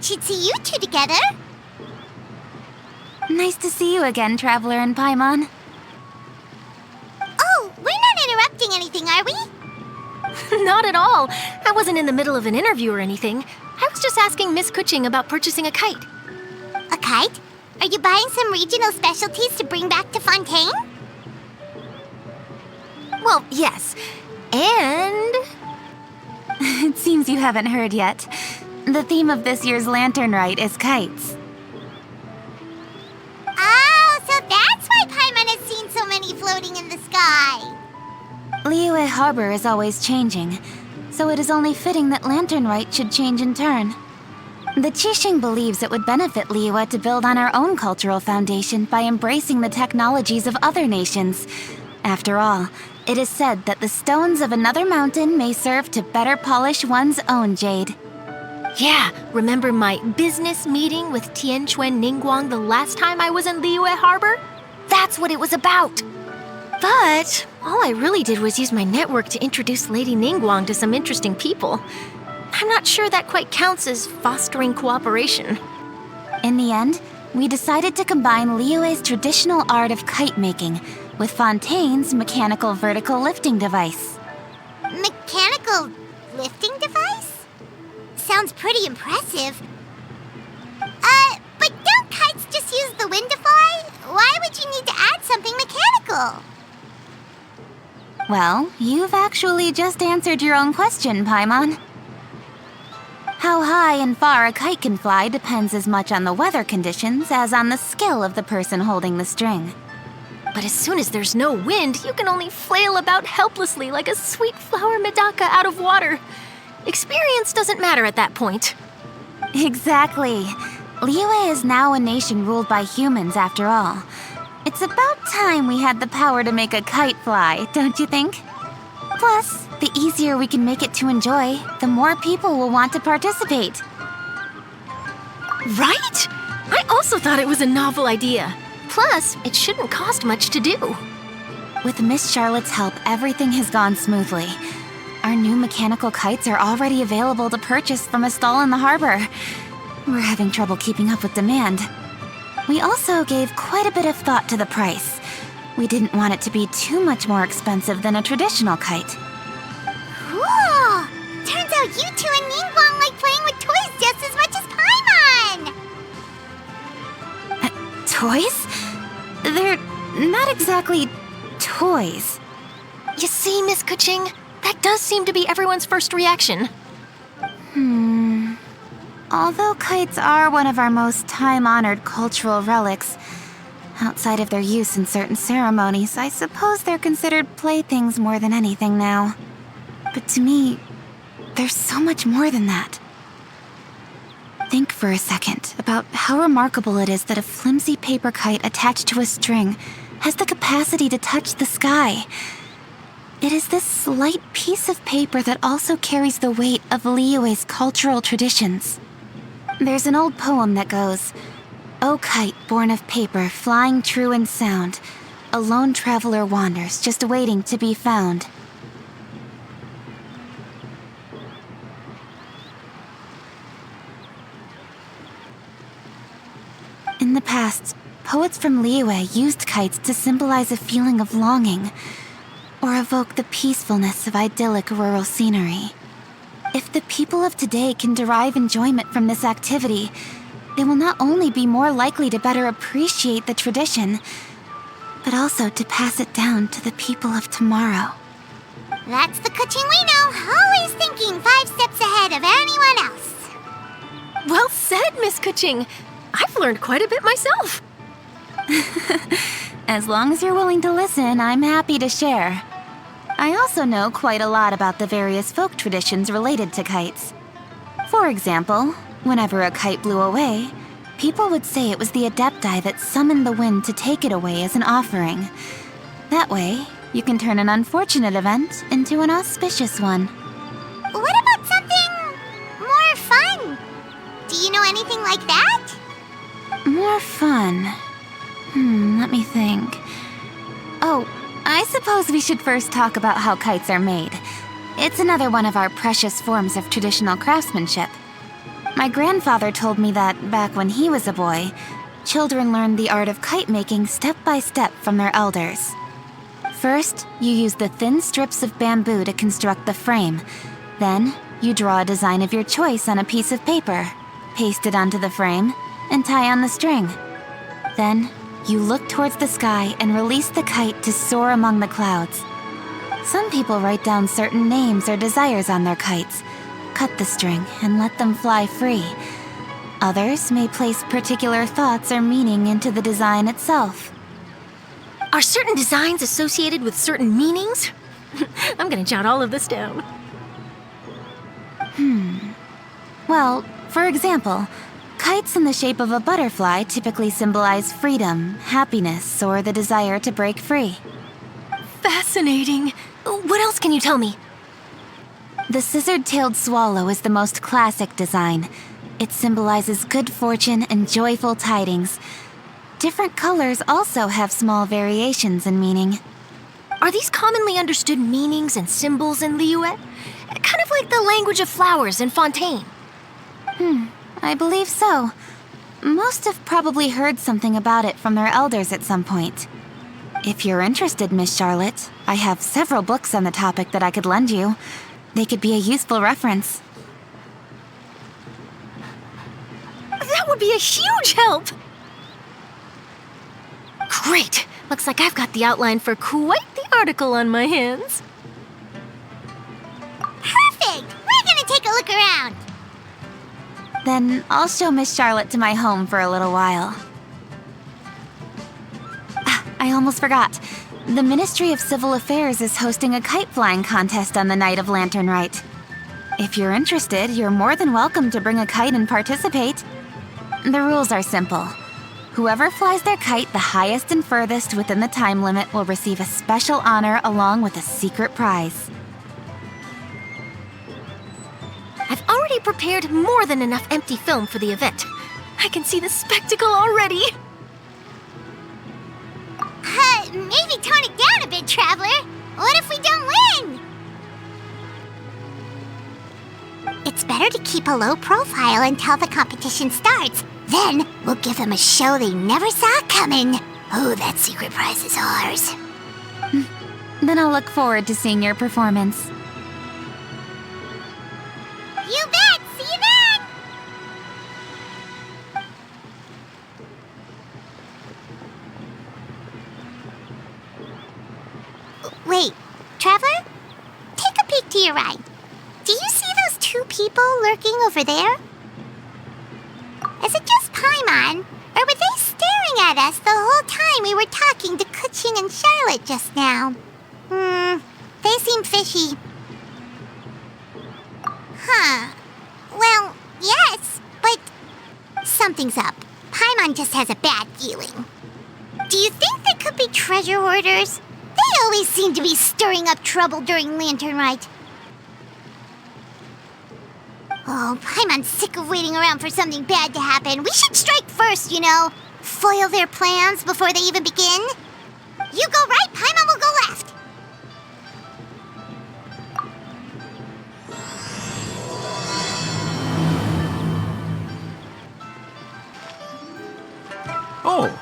should see you two together. Nice to see you again, Traveler and Paimon. Oh, we're not interrupting anything, are we? Not at all. I wasn't in the middle of an interview or anything. I was just asking Miss Kuching about purchasing a kite. A kite? Are you buying some regional specialties to bring back to Fontaine? Well, yes. And... It seems you haven't heard yet. The theme of this year's Lantern Rite is kites. Oh, so that's why Paimon has seen so many floating in the sky. Liyue Harbor is always changing, so it is only fitting that Lantern Rite should change in turn. The Qixing believes it would benefit Liyue to build on our own cultural foundation by embracing the technologies of other nations. After all, it is said that the stones of another mountain may serve to better polish one's own jade. Yeah, remember my business meeting with Tianquan Ningguang the last time I was in Liyue Harbor? That's what it was about. But all I really did was use my network to introduce Lady Ningguang to some interesting people. I'm not sure that quite counts as fostering cooperation. In the end, we decided to combine Liyue's traditional art of kite making with Fontaine's mechanical vertical lifting device. Mechanical lifting device? Sounds pretty impressive. But don't kites just use the wind to fly? Why would you need to add something mechanical? Well, you've actually just answered your own question, Paimon. How high and far a kite can fly depends as much on the weather conditions as on the skill of the person holding the string. But as soon as there's no wind, you can only flail about helplessly like a sweet flower medaka out of water. Experience doesn't matter at that point. Exactly. Liyue is now a nation ruled by humans after all. It's about time we had the power to make a kite fly, don't you think? Plus, the easier we can make it to enjoy, the more people will want to participate. Right? I also thought it was a novel idea. Plus, it shouldn't cost much to do. With Miss Charlotte's help, everything has gone smoothly. Our new mechanical kites are already available to purchase from a stall in the harbor. We're having trouble keeping up with demand. We also gave quite a bit of thought to the price. We didn't want it to be too much more expensive than a traditional kite. Cool! Turns out you two and Ningguang like playing with toys just as much as Paimon! Toys? They're not exactly toys. You see, Miss Kuching? That does seem to be everyone's first reaction. Although kites are one of our most time-honored cultural relics, outside of their use in certain ceremonies, I suppose they're considered playthings more than anything now. But to me, there's so much more than that. Think for a second about how remarkable it is that a flimsy paper kite attached to a string has the capacity to touch the sky. It is this slight piece of paper that also carries the weight of Liyue's cultural traditions. There's an old poem that goes, "O kite born of paper, flying true and sound, a lone traveler wanders, just waiting to be found." In the past, poets from Liyue used kites to symbolize a feeling of longing, or evoke the peacefulness of idyllic rural scenery. If the people of today can derive enjoyment from this activity, they will not only be more likely to better appreciate the tradition, but also to pass it down to the people of tomorrow. That's the Kuching we know, always thinking 5 steps ahead of anyone else. Well said, Miss Kuching. I've learned quite a bit myself. As long as you're willing to listen, I'm happy to share. I also know quite a lot about the various folk traditions related to kites. For example, whenever a kite blew away, people would say it was the Adepti that summoned the wind to take it away as an offering. That way, you can turn an unfortunate event into an auspicious one. What about something more fun? Do you know anything like that? More fun. Let me think. Oh, I suppose we should first talk about how kites are made. It's another one of our precious forms of traditional craftsmanship. My grandfather told me that back when he was a boy, children learned the art of kite making step by step from their elders. First, you use the thin strips of bamboo to construct the frame. Then, you draw a design of your choice on a piece of paper, paste it onto the frame, and tie on the string. Then, you look towards the sky and release the kite to soar among the clouds. Some people write down certain names or desires on their kites, cut the string, and let them fly free. Others may place particular thoughts or meaning into the design itself. Are certain designs associated with certain meanings? I'm gonna jot all of this down. Well, for example, kites in the shape of a butterfly typically symbolize freedom, happiness, or the desire to break free. Fascinating. What else can you tell me? The scissor-tailed swallow is the most classic design. It symbolizes good fortune and joyful tidings. Different colors also have small variations in meaning. Are these commonly understood meanings and symbols in Liyue? Kind of like the language of flowers in Fontaine. I believe so. Most have probably heard something about it from their elders at some point. If you're interested, Miss Charlotte, I have several books on the topic that I could lend you. They could be a useful reference. That would be a huge help! Great! Looks like I've got the outline for quite the article on my hands. Perfect! We're gonna take a look around. Then I'll show Miss Charlotte to my home for a little while. I almost forgot. The Ministry of Civil Affairs is hosting a kite flying contest on the night of Lantern Rite. If you're interested, you're more than welcome to bring a kite and participate. The rules are simple. Whoever flies their kite the highest and furthest within the time limit will receive a special honor along with a secret prize. I've already prepared more than enough empty film for the event. I can see the spectacle already. Maybe tone it down a bit, Traveler. What if we don't win? It's better to keep a low profile until the competition starts. Then we'll give them a show they never saw coming. Oh, that secret prize is ours. Then I'll look forward to seeing your performance. You bet! See you then! Wait, Traveler? Take a peek to your right. Do you see those two people lurking over there? Is it just Paimon, or were they staring at us the whole time we were talking to Kuchin and Charlotte just now? They seem fishy. Huh. Well, yes, but something's up. Paimon just has a bad feeling. Do you think they could be treasure hoarders? They always seem to be stirring up trouble during Lantern Rite. Oh, Paimon's sick of waiting around for something bad to happen. We should strike first, you know. Foil their plans before they even begin. You go right, Paimon will go left. Oh.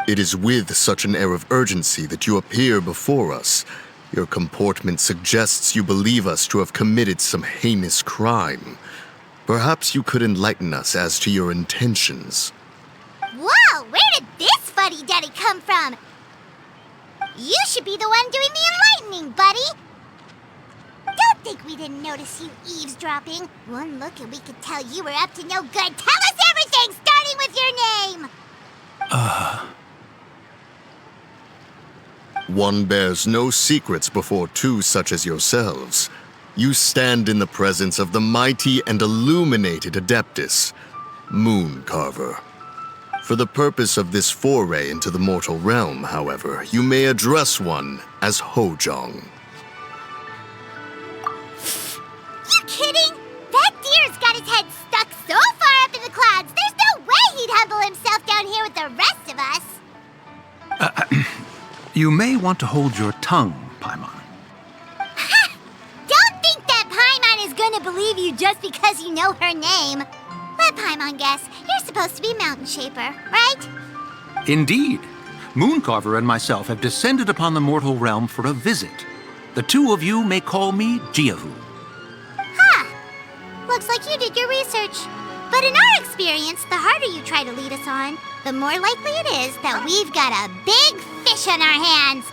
It is with such an air of urgency that you appear before us. Your comportment suggests you believe us to have committed some heinous crime. Perhaps you could enlighten us as to your intentions. Whoa, where did this fuddy-duddy come from? You should be the one doing the enlightening, buddy. Don't think we didn't notice you eavesdropping. One look and we could tell you were up to no good. Tell us everything, starting with your name. One bears no secrets before two such as yourselves. You stand in the presence of the mighty and illuminated Adeptus, Moon Carver. For the purpose of this foray into the mortal realm, however, you may address one as Hojong. You kidding? That deer's got his head stuck so far up in the clouds, there's no way he'd humble himself down here with the rest of us. You may want to hold your tongue, Paimon. Ha! Don't think just because you know her name. Let Paimon guess. You're supposed to be Mountain Shaper, right? Indeed. Mooncarver and myself have descended upon the mortal realm for a visit. The two of you may call me Jiahu. Huh. Looks like you did your research. But in our experience, the harder you try to lead us on, the more likely it is that we've got a big fish on our hands.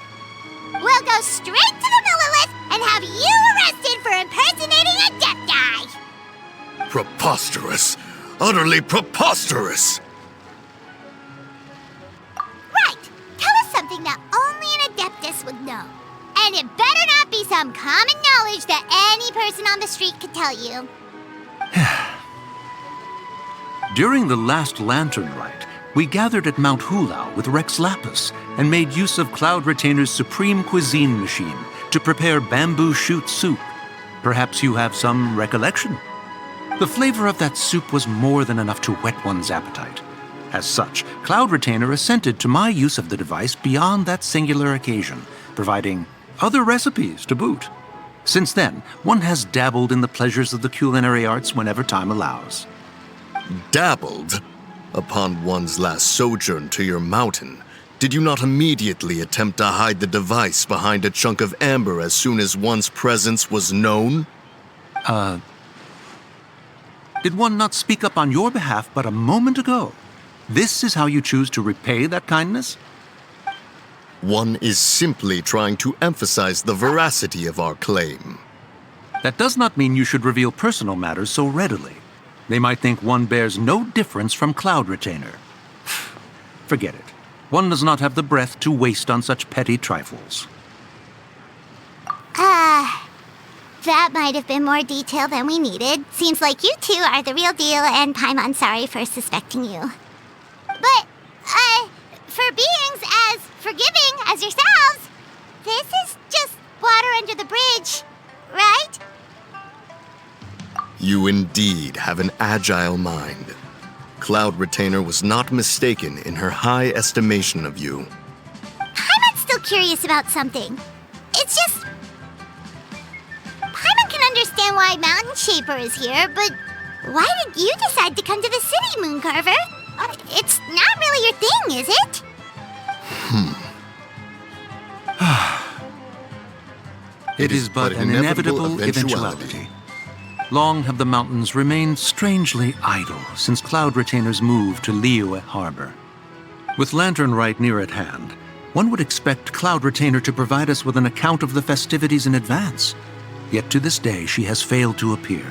We'll go straight to the Millilith and have you arrested for impersonating a death guy. Preposterous. Utterly preposterous. Right. Tell us something that only an Adeptus would know. And it better not be some common knowledge that any person on the street could tell you. During the last lantern rite, we gathered at Mount Hulau with Rex Lapis and made use of Cloud Retainer's supreme cuisine machine to prepare bamboo shoot soup. Perhaps you have some recollection? The flavor of that soup was more than enough to whet one's appetite. As such, Cloud Retainer assented to my use of the device beyond that singular occasion, providing other recipes to boot. Since then, one has dabbled in the pleasures of the culinary arts whenever time allows. Dabbled? Upon one's last sojourn to your mountain, did you not immediately attempt to hide the device behind a chunk of amber as soon as one's presence was known? Did one not speak up on your behalf but a moment ago? This is how you choose to repay that kindness? One is simply trying to emphasize the veracity of our claim. That does not mean you should reveal personal matters so readily. They might think one bears no difference from Cloud Retainer. Forget it. One does not have the breath to waste on such petty trifles. That might have been more detail than we needed. Seems like you two are the real deal, and Paimon sorry for suspecting you. But, for beings as forgiving as yourselves, this is just water under the bridge, right? You indeed have an agile mind. Cloud Retainer was not mistaken in her high estimation of you. Paimon's still curious about something. It's just... Paimon can understand why Mountain Shaper is here, but why did you decide to come to the city, Mooncarver? It's not really your thing, is it? It is but an inevitable eventuality. Long have the mountains remained strangely idle since Cloud Retainer's move to Liyue Harbor. With Lantern Rite near at hand, one would expect Cloud Retainer to provide us with an account of the festivities in advance. Yet to this day, she has failed to appear.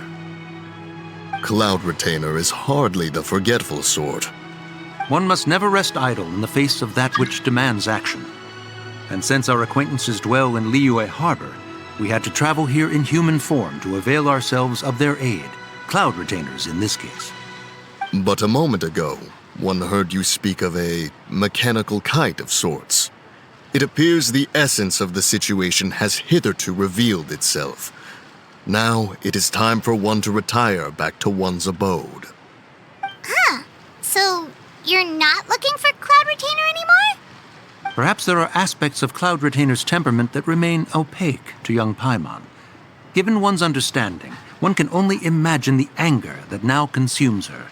Cloud Retainer is hardly the forgetful sort. One must never rest idle in the face of that which demands action. And since our acquaintances dwell in Liyue Harbor, we had to travel here in human form to avail ourselves of their aid, Cloud Retainers in this case. But a moment ago, one heard you speak of a mechanical kite of sorts. It appears the essence of the situation has hitherto revealed itself. Now it is time for one to retire back to one's abode. So, you're not looking for Cloud Retainer anymore? Perhaps there are aspects of Cloud Retainer's temperament that remain opaque to young Paimon. Given one's understanding, one can only imagine the anger that now consumes her.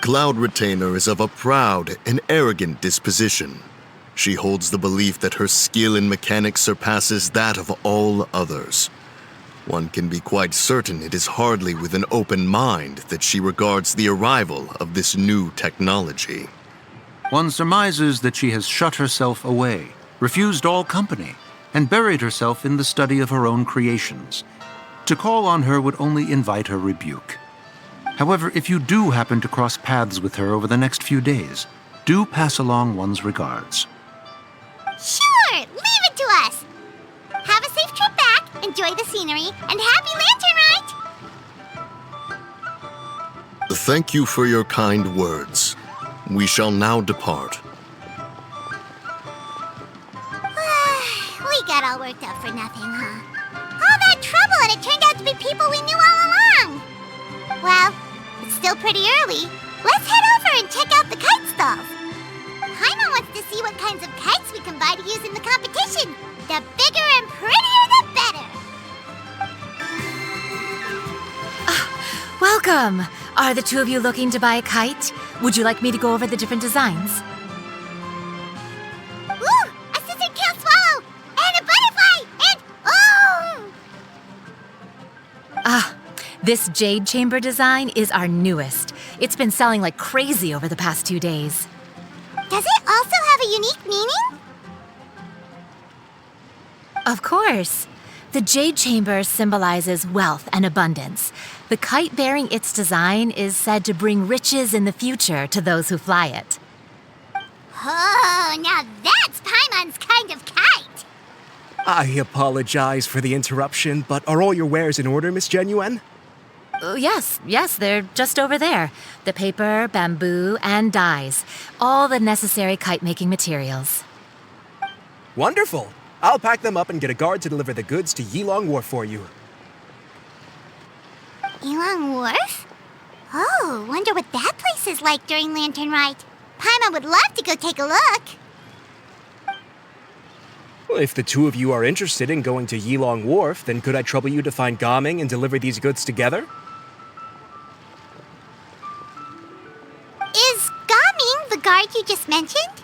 Cloud Retainer is of a proud and arrogant disposition. She holds the belief that her skill in mechanics surpasses that of all others. One can be quite certain it is hardly with an open mind that she regards the arrival of this new technology. One surmises that she has shut herself away, refused all company, and buried herself in the study of her own creations. To call on her would only invite her rebuke. However, if you do happen to cross paths with her over the next few days, do pass along one's regards. Sure, leave it to us. Have a safe trip back, enjoy the scenery, and happy Lantern Rite! Thank you for your kind words. We shall now depart. We got all worked up for nothing, huh? All that trouble, and it turned out to be people we knew all along. Well, it's still pretty early. Let's head over and check out the kite stalls. Paimon wants to see what kinds of kites we can buy to use in the competition. The bigger and prettier, the better. Welcome! Are the two of you looking to buy a kite? Would you like me to go over the different designs? Ooh! A scissor tail swallow! And a butterfly! And oh! This jade chamber design is our newest. It's been selling like crazy over the past 2 days. Does it also have a unique meaning? Of course. The jade chamber symbolizes wealth and abundance. The kite bearing its design is said to bring riches in the future to those who fly it. Oh, now that's Paimon's kind of kite! I apologize for the interruption, but are all your wares in order, Miss Genuine? Yes, they're just over there. The paper, bamboo, and dyes. All the necessary kite-making materials. Wonderful! I'll pack them up and get a guard to deliver the goods to Yilong Wharf for you. Yilong Wharf? Oh, wonder what that place is like during Lantern Rite. Paimon would love to go take a look. Well, if the two of you are interested in going to Yilong Wharf, then could I trouble you to find Gaming and deliver these goods together? Is Gaming the guard you just mentioned?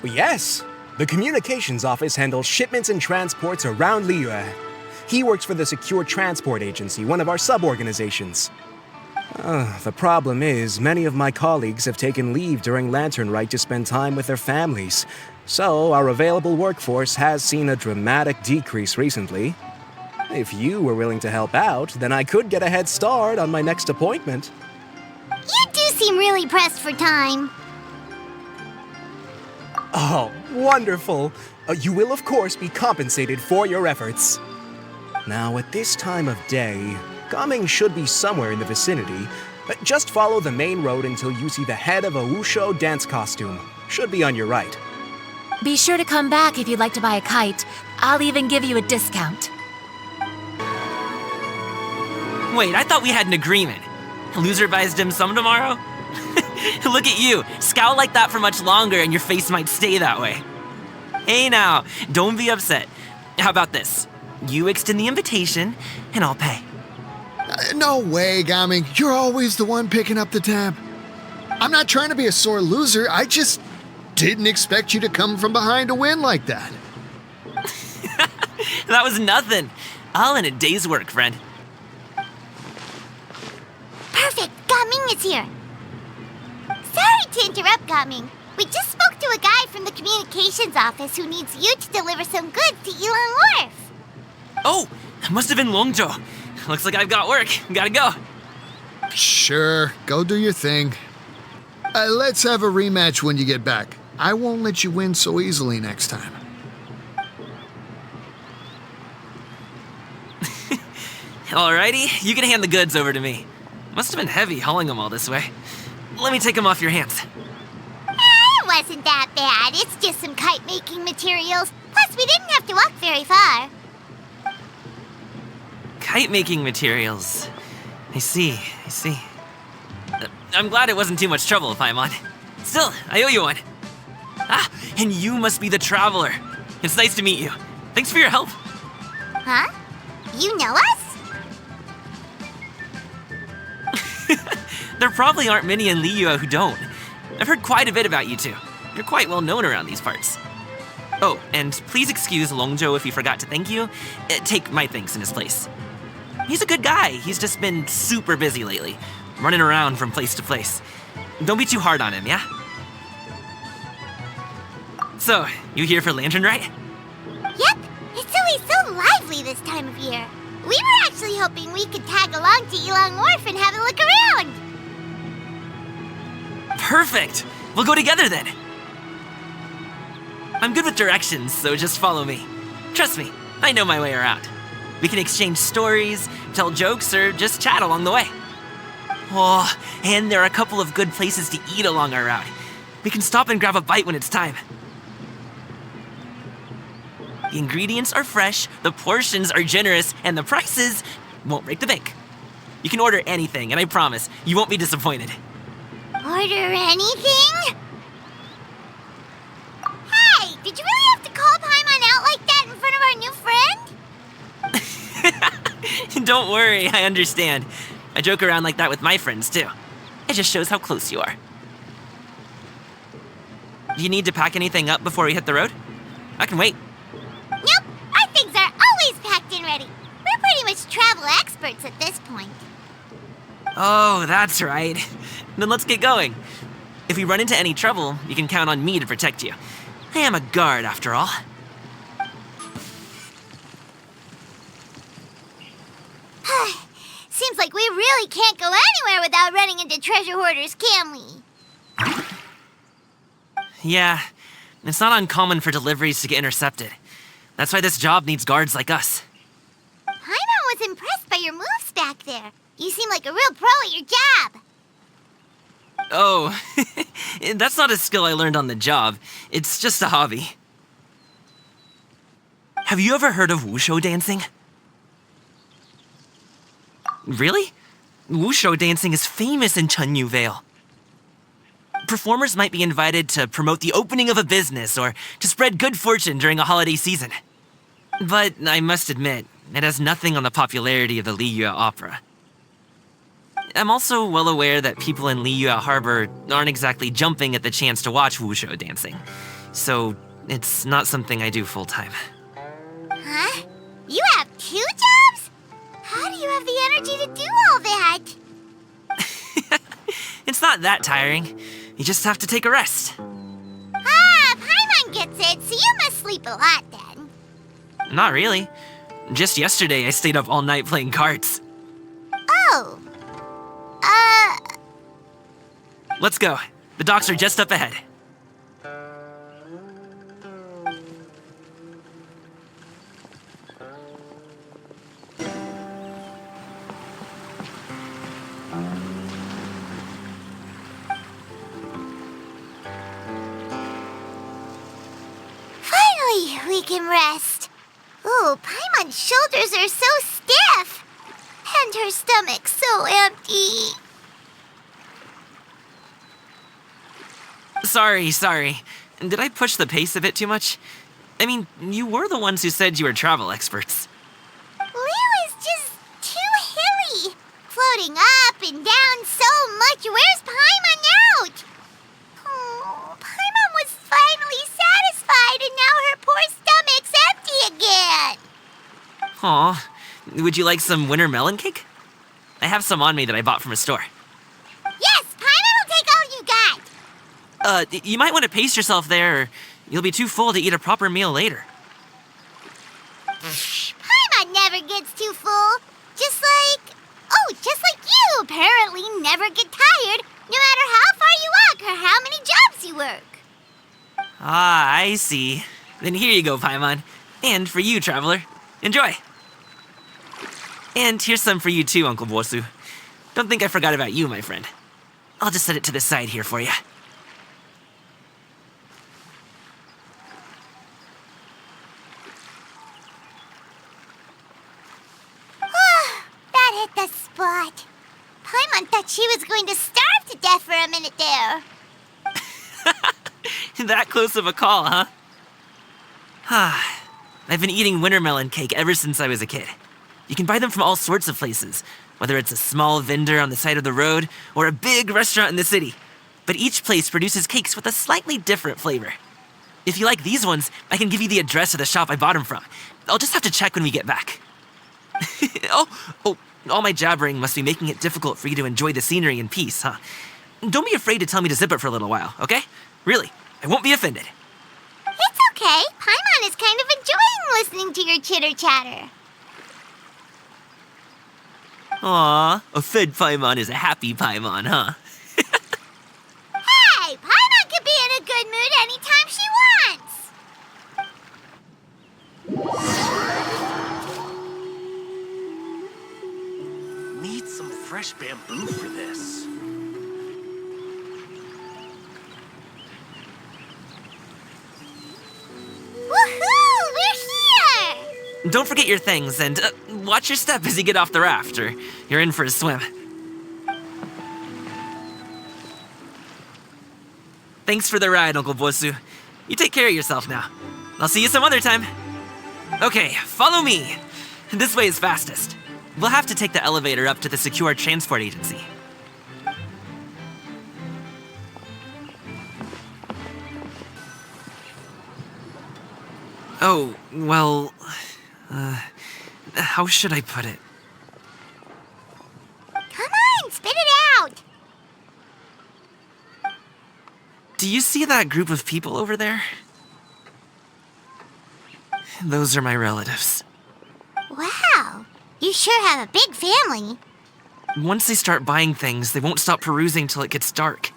Well, yes. The communications office handles shipments and transports around Liyue. He works for the Secure Transport Agency, one of our sub-organizations. The problem is, many of my colleagues have taken leave during Lantern Rite to spend time with their families. So, our available workforce has seen a dramatic decrease recently. If you were willing to help out, then I could get a head start on my next appointment. You do seem really pressed for time. Oh, wonderful! You will, of course, be compensated for your efforts. Now, at this time of day, Gaming should be somewhere in the vicinity. Just follow the main road until you see the head of a Wushu dance costume. Should be on your right. Be sure to come back if you'd like to buy a kite. I'll even give you a discount. Wait, I thought we had an agreement. Loser buys dim sum tomorrow? Look at you. Scowl like that for much longer and your face might stay that way. Hey now, don't be upset. How about this? You extend the invitation and I'll pay. No way, Gaming. You're always the one picking up the tab. I'm not trying to be a sore loser. I just didn't expect you to come from behind to win like that. That was nothing. All in a day's work, friend. Perfect, Gaming is here. Sorry to interrupt, Gaming. We just spoke to a guy from the communications office who needs you to deliver some goods to Yilong Wharf. Oh, it must have been Longzhou. Looks like I've got work. Gotta go. Sure, go do your thing. Let's have a rematch when you get back. I won't let you win so easily next time. Alrighty, you can hand the goods over to me. Must have been heavy hauling them all this way. Let me take them off your hands. It wasn't that bad. It's just some kite-making materials. Plus, we didn't have to walk very far. Kite-making materials. I see. I'm glad it wasn't too much trouble, Paimon. Still, I owe you one. Ah, and you must be the traveler. It's nice to meet you. Thanks for your help. Huh? You know us? There probably aren't many in Liyue who don't. I've heard quite a bit about you two. You're quite well known around these parts. Oh, and please excuse Longzhou if he forgot to thank you. Take my thanks in his place. He's a good guy. He's just been super busy lately, running around from place to place. Don't be too hard on him, yeah? So, you here for Lantern Rite? Yep. It's always so lively this time of year. We were actually hoping we could tag along to Yilong Wharf and have a look around. Perfect! We'll go together then. I'm good with directions, so just follow me. Trust me, I know my way around. We can exchange stories, tell jokes, or just chat along the way. Oh, and there are a couple of good places to eat along our route. We can stop and grab a bite when it's time. The ingredients are fresh, the portions are generous, and the prices won't break the bank. You can order anything, and I promise, you won't be disappointed. Order anything? Hey, did you really have to call Paimon out like that in front of our new friend? Don't worry, I understand. I joke around like that with my friends, too. It just shows how close you are. Do you need to pack anything up before we hit the road? I can wait. Nope, our things are always packed and ready. We're pretty much travel experts at this point. Oh, that's right. Then let's get going. If we run into any trouble, you can count on me to protect you. I am a guard, after all. Seems like we really can't go anywhere without running into treasure hoarders, can we? Yeah, it's not uncommon for deliveries to get intercepted. That's why this job needs guards like us. Paimon was impressed by your moves back there. You seem like a real pro at your job. Oh, that's not a skill I learned on the job. It's just a hobby. Have you ever heard of wushu dancing? Really? Wushu dancing is famous in Chunyu Vale. Performers might be invited to promote the opening of a business or to spread good fortune during a holiday season. But I must admit, it has nothing on the popularity of the Liyue Opera. I'm also well aware that people in Liyue Harbor aren't exactly jumping at the chance to watch wushu dancing. So, it's not something I do full-time. Huh? You have 2 jobs? How do you have the energy to do all that? It's not that tiring. You just have to take a rest. Ah, Paimon gets it, so you must sleep a lot then. Not really. Just yesterday, I stayed up all night playing cards. Oh. Let's go. The docks are just up ahead. Finally, we can rest. Ooh, Paimon's shoulders are so stiff. And her stomach so empty. Sorry. Did I push the pace a bit too much? I mean, you were the ones who said you were travel experts. Liyue is just too hilly. Floating up and down so much. Where's Paimon out? Oh, Paimon was finally satisfied and now her poor stomach's empty again. Aw, would you like some winter melon cake? I have some on me that I bought from a store. Yes, Paimon will take all you got. You might want to pace yourself there, or you'll be too full to eat a proper meal later. Paimon never gets too full. Just like you apparently never get tired, no matter how far you walk or how many jobs you work. Ah, I see. Then here you go, Paimon. And for you, traveler. Enjoy. And here's some for you too, Uncle Bosu. Don't think I forgot about you, my friend. I'll just set it to the side here for you. That hit the spot. Paimon thought she was going to starve to death for a minute there. That close of a call, huh? I've been eating winter melon cake ever since I was a kid. You can buy them from all sorts of places, whether it's a small vendor on the side of the road or a big restaurant in the city. But each place produces cakes with a slightly different flavor. If you like these ones, I can give you the address of the shop I bought them from. I'll just have to check when we get back. Oh, all my jabbering must be making it difficult for you to enjoy the scenery in peace, huh? Don't be afraid to tell me to zip it for a little while, okay? Really, I won't be offended. It's okay. Paimon is kind of enjoying listening to your chitter-chatter. Aw, a fed Paimon is a happy Paimon, huh? Hey, Paimon can be in a good mood anytime she wants. Need some fresh bamboo for this. Woohoo! We're here! Don't forget your things, and watch your step as you get off the raft, or you're in for a swim. Thanks for the ride, Uncle Bosu. You take care of yourself now. I'll see you some other time. Okay, follow me. This way is fastest. We'll have to take the elevator up to the secure transport agency. Oh, well... how should I put it? Come on, spit it out! Do you see that group of people over there? Those are my relatives. Wow, you sure have a big family. Once they start buying things, they won't stop perusing till it gets dark.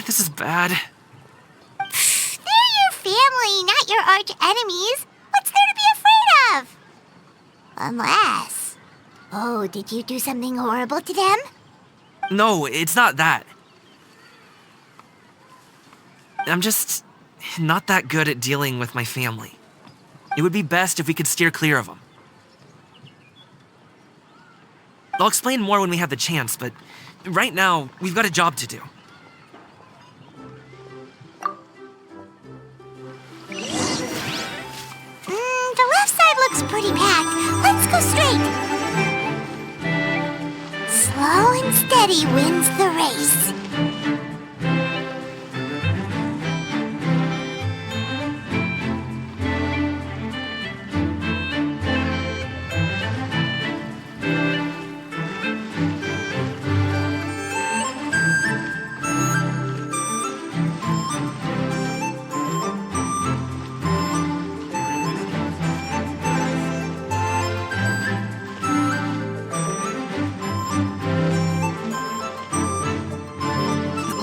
This is bad. They're your family, not your arch enemies. What's there to be afraid of? Unless... Oh, did you do something horrible to them? No, it's not that. I'm just not that good at dealing with my family. It would be best if we could steer clear of them. I'll explain more when we have the chance, but right now, we've got a job to do. The left side looks pretty packed. Let's go straight. Slow and steady wins the race.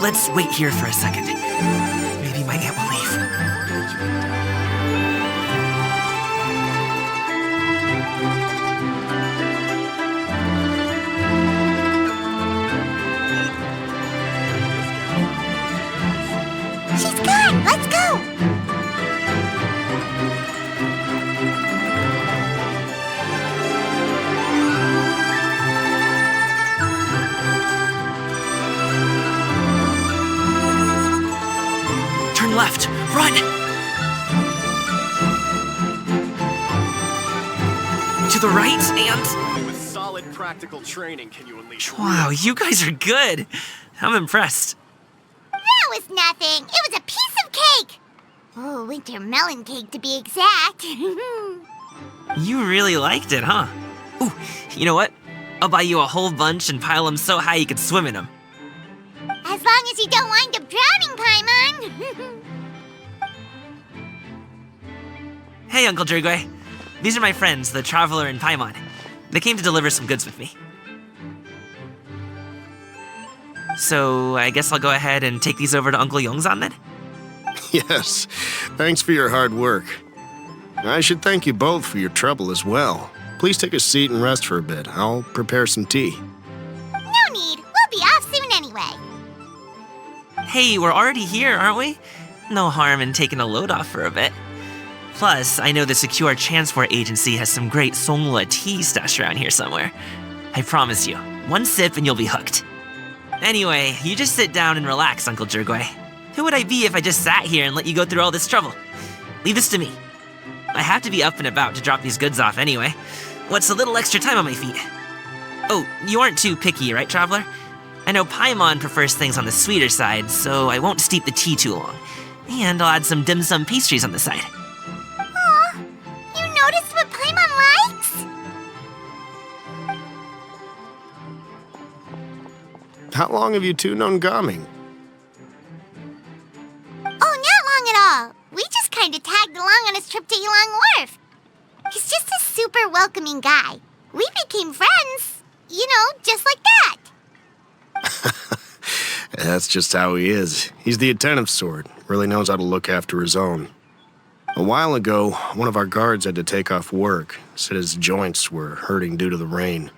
Let's wait here for a second. Maybe my aunt will leave. She's gone. Let's go. Turn left. Run! To the right, and... With solid practical training, can you unleash... Wow, you guys are good. I'm impressed. That was nothing. It was a piece of cake. Oh, winter melon cake to be exact. You really liked it, huh? Ooh, you know what? I'll buy you a whole bunch and pile them so high you could swim in them. As long as you don't wind up drowning, Paimon. Hey, Uncle Jirgwe. These are my friends, the Traveler and Paimon. They came to deliver some goods with me. So, I guess I'll go ahead and take these over to Uncle Yongzan then? Yes, thanks for your hard work. I should thank you both for your trouble as well. Please take a seat and rest for a bit. I'll prepare some tea. No need. We'll be off soon anyway. Hey, we're already here, aren't we? No harm in taking a load off for a bit. Plus, I know the Secure Transport Agency has some great Songhua tea stashed around here somewhere. I promise you, one sip and you'll be hooked. Anyway, you just sit down and relax, Uncle Jirgwe. Who would I be if I just sat here and let you go through all this trouble? Leave this to me. I have to be up and about to drop these goods off anyway. What's a little extra time on my feet? Oh, you aren't too picky, right, Traveler? I know Paimon prefers things on the sweeter side, so I won't steep the tea too long. And I'll add some dim sum pastries on the side. Aw, you noticed what Paimon likes? How long have you two known Gaming? Oh, not long at all. We just kind of tagged along on his trip to Yilong Wharf. He's just a super welcoming guy. We became friends, you know, just like that. That's just how he is. He's the attentive sort. Really knows how to look after his own. A while ago, one of our guards had to take off work. Said his joints were hurting due to the rain.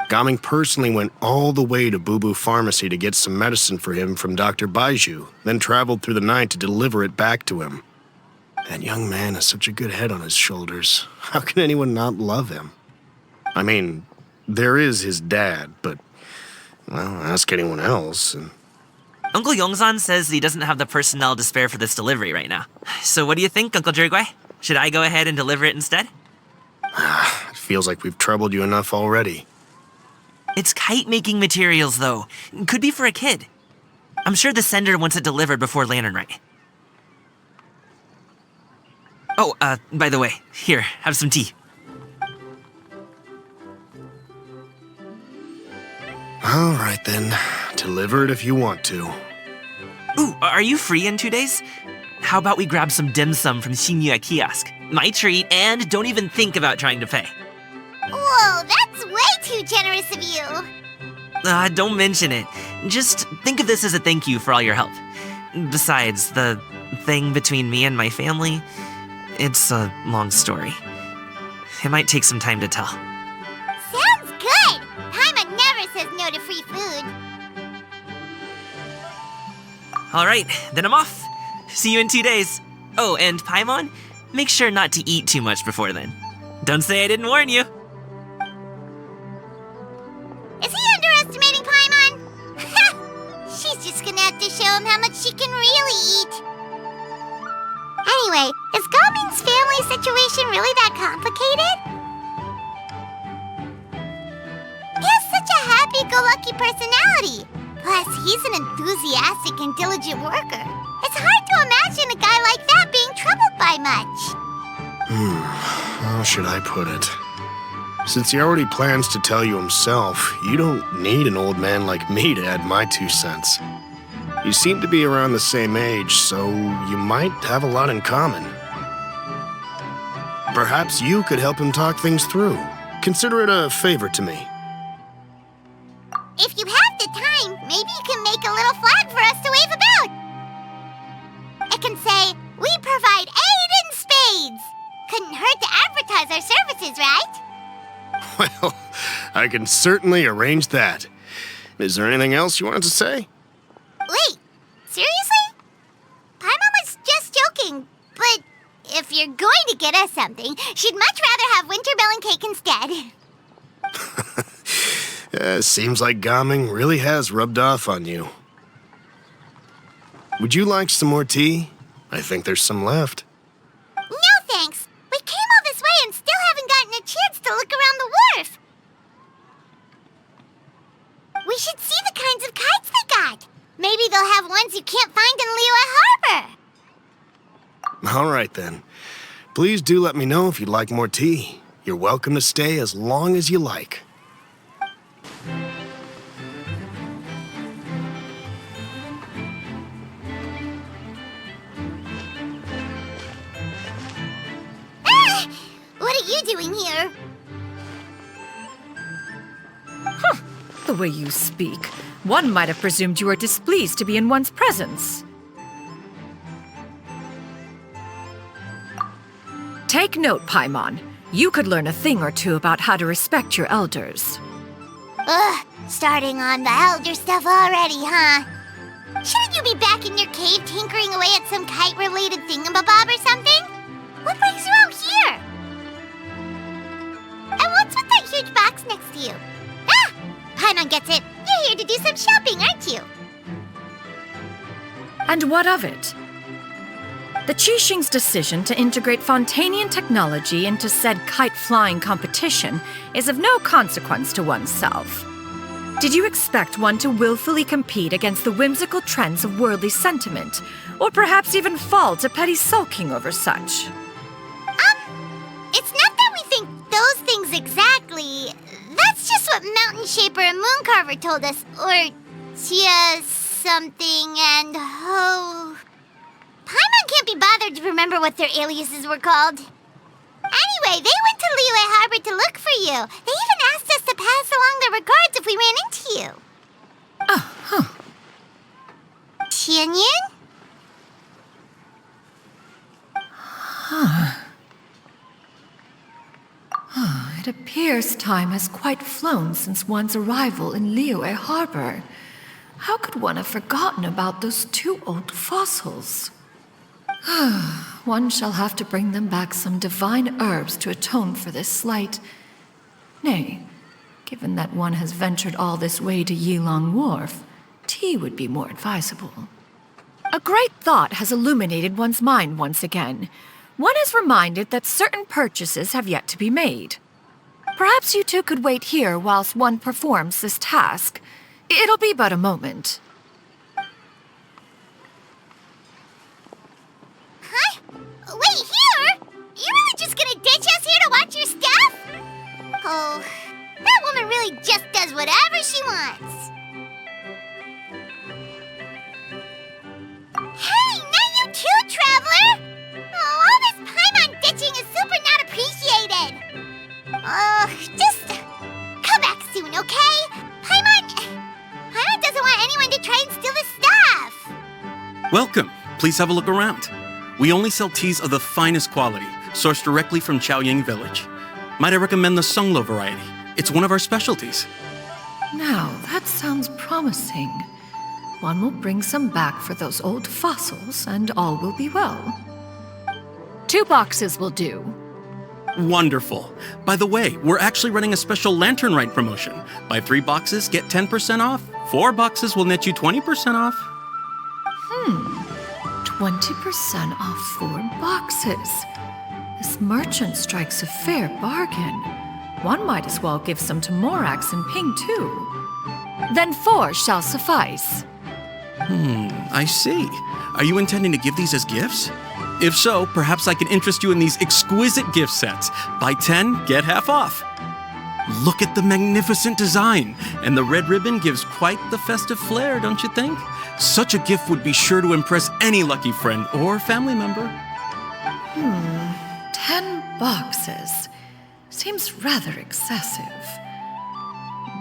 Gaming personally went all the way to Boo Boo Pharmacy to get some medicine for him from Dr. Baiju, then traveled through the night to deliver it back to him. That young man has such a good head on his shoulders. How can anyone not love him? I mean, there is his dad, but, well, ask anyone else. And Uncle Yongzan says he doesn't have the personnel to spare for this delivery right now. So what do you think, Uncle Jirgwe? Should I go ahead and deliver it instead? Feels like we've troubled you enough already. It's kite-making materials, though. Could be for a kid. I'm sure the sender wants it delivered before Lantern Rite. Oh, by the way, here, have some tea. All right then. Deliver it if you want to. Ooh, are you free in 2 days? How about we grab some dim sum from Shinya Kiosk? My treat, and don't even think about trying to pay. Whoa, that's way too generous of you. Don't mention it. Just think of this as a thank you for all your help. Besides, the thing between me and my family, it's a long story. It might take some time to tell. Sounds good. Paimon never says no to free food. All right, then I'm off. See you in 2 days. Oh, and Paimon, make sure not to eat too much before then. Don't say I didn't warn you. Is he underestimating Paimon? She's just gonna have to show him how much she can really eat. Anyway, is Gaming's family situation really that complicated? He has such a happy-go-lucky personality. Plus, he's an enthusiastic and diligent worker. It's hard to imagine a guy like that being troubled by much. How should I put it? Since he already plans to tell you himself, you don't need an old man like me to add my 2 cents. You seem to be around the same age, so you might have a lot in common. Perhaps you could help him talk things through. Consider it a favor to me. If you have the time, maybe you can make a little flag for us to wave about. It can say, "We provide aid in spades." Couldn't hurt to advertise our services, right? Well, I can certainly arrange that. Is there anything else you wanted to say? Wait, seriously? Paimon was just joking, but if you're going to get us something, she'd much rather have winter melon cake instead. Seems like Gaming really has rubbed off on you. Would you like some more tea? I think there's some left. No thanks. We came all this way and still haven't gotten a chance to look around the wharf. We should see the kinds of kites they got. Maybe they'll have ones you can't find in Liyue Harbor. All right then. Please do let me know if you'd like more tea. You're welcome to stay as long as you like. What are you doing here? The way you speak, one might have presumed you were displeased to be in one's presence. Take note, Paimon. You could learn a thing or two about how to respect your elders. Ugh, starting on the elder stuff already, huh? Shouldn't you be back in your cave tinkering away at some kite-related thingamabob or something? What brings you out here? And what's with that huge box next to you? Ah! Paimon gets it. You're here to do some shopping, aren't you? And what of it? The Qixing's decision to integrate Fontanian technology into said kite-flying competition is of no consequence to oneself. Did you expect one to willfully compete against the whimsical trends of worldly sentiment, or perhaps even fall to petty sulking over such? It's not that we think those things exactly. That's just what Mountain Shaper and Moon Carver told us. Or Tia something and Ho. Paimon can't be bothered to remember what their aliases were called. Anyway, they went to Liyue Harbor to look for you. They even asked us to pass along their regards if we ran into you. Tianyin? It appears time has quite flown since one's arrival in Liyue Harbor. How could one have forgotten about those 2 old fossils? One shall have to bring them back some divine herbs to atone for this slight. Nay, given that one has ventured all this way to Yilong Wharf, tea would be more advisable. A great thought has illuminated one's mind once again. One is reminded that certain purchases have yet to be made. Perhaps you two could wait here whilst one performs this task. It'll be but a moment. Huh? Wait, here? You really just gonna ditch us here to watch your stuff? Oh, that woman really just does whatever she wants. Hey, not you too, Traveler! Oh, all this Paimon ditching is super not appreciated. Just come back soon, okay? Paimon doesn't want anyone to try and steal his stuff. Welcome. Please have a look around. We only sell teas of the finest quality, sourced directly from Chaoying Village. Might I recommend the Sunglo variety? It's one of our specialties. Now, that sounds promising. One will bring some back for those old fossils, and all will be well. 2 boxes will do. Wonderful. By the way, we're actually running a special Lantern Rite promotion. Buy 3 boxes, get 10% off. 4 boxes will net you 20% off. 20% off 4 boxes. This merchant strikes a fair bargain. One might as well give some to Morax and Ping, too. Then 4 shall suffice. I see. Are you intending to give these as gifts? If so, perhaps I can interest you in these exquisite gift sets. Buy 10, get half off. Look at the magnificent design, and the red ribbon gives quite the festive flair, don't you think? Such a gift would be sure to impress any lucky friend or family member. 10 boxes. Seems rather excessive.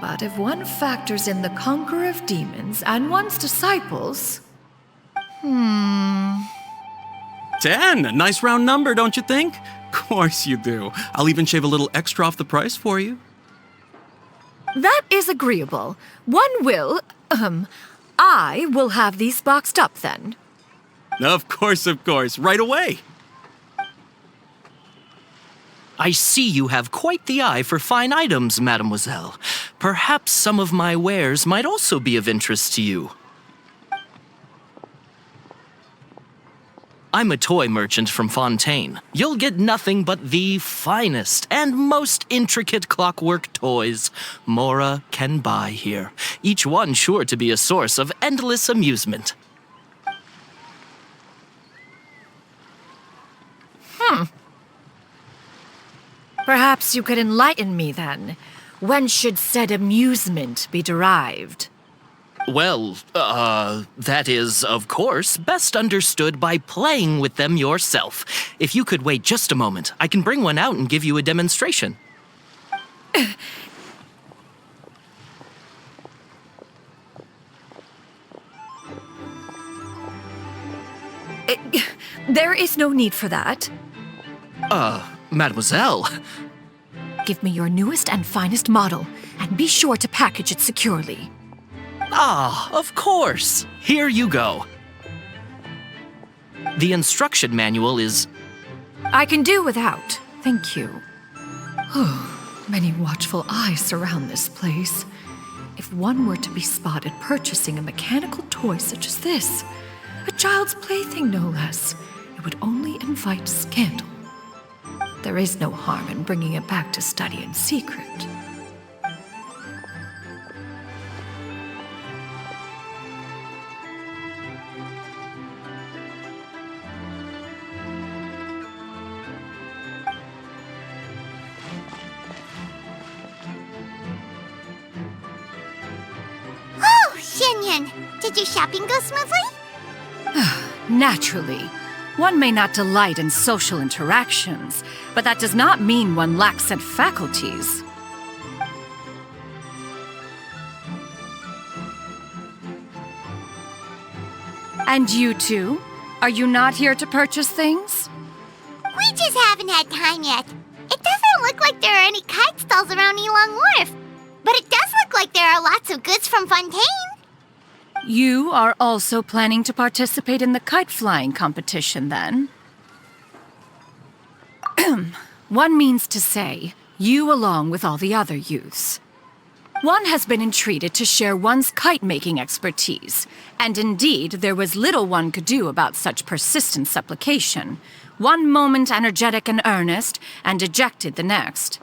But if one factors in the Conqueror of Demons and one's disciples... 10, a nice round number, don't you think? Of course you do. I'll even shave a little extra off the price for you. That is agreeable. I will have these boxed up then. Of course, right away. I see you have quite the eye for fine items, mademoiselle. Perhaps some of my wares might also be of interest to you. I'm a toy merchant from Fontaine. You'll get nothing but the finest and most intricate clockwork toys Mora can buy here. Each one sure to be a source of endless amusement. Perhaps you could enlighten me then. When should said amusement be derived? Well, that is, of course, best understood by playing with them yourself. If you could wait just a moment, I can bring one out and give you a demonstration. There is no need for that. Mademoiselle. Give me your newest and finest model, and be sure to package it securely. Ah, of course. Here you go. The instruction manual is... I can do without, thank you. Many watchful eyes surround this place. If one were to be spotted purchasing a mechanical toy such as this, a child's plaything no less, it would only invite scandal. There is no harm in bringing it back to study in secret. Oh, Shenyan, did your shopping go smoothly? Naturally. One may not delight in social interactions, but that does not mean one lacks said faculties. And you two? Are you not here to purchase things? We just haven't had time yet. It doesn't look like there are any kite stalls around Elong Wharf, but it does look like there are lots of goods from Fontaine. You are also planning to participate in the kite flying competition, then? One means to say, you along with all the other youths. One has been entreated to share one's kite-making expertise, and indeed there was little one could do about such persistent supplication. One moment energetic and earnest, and dejected the next.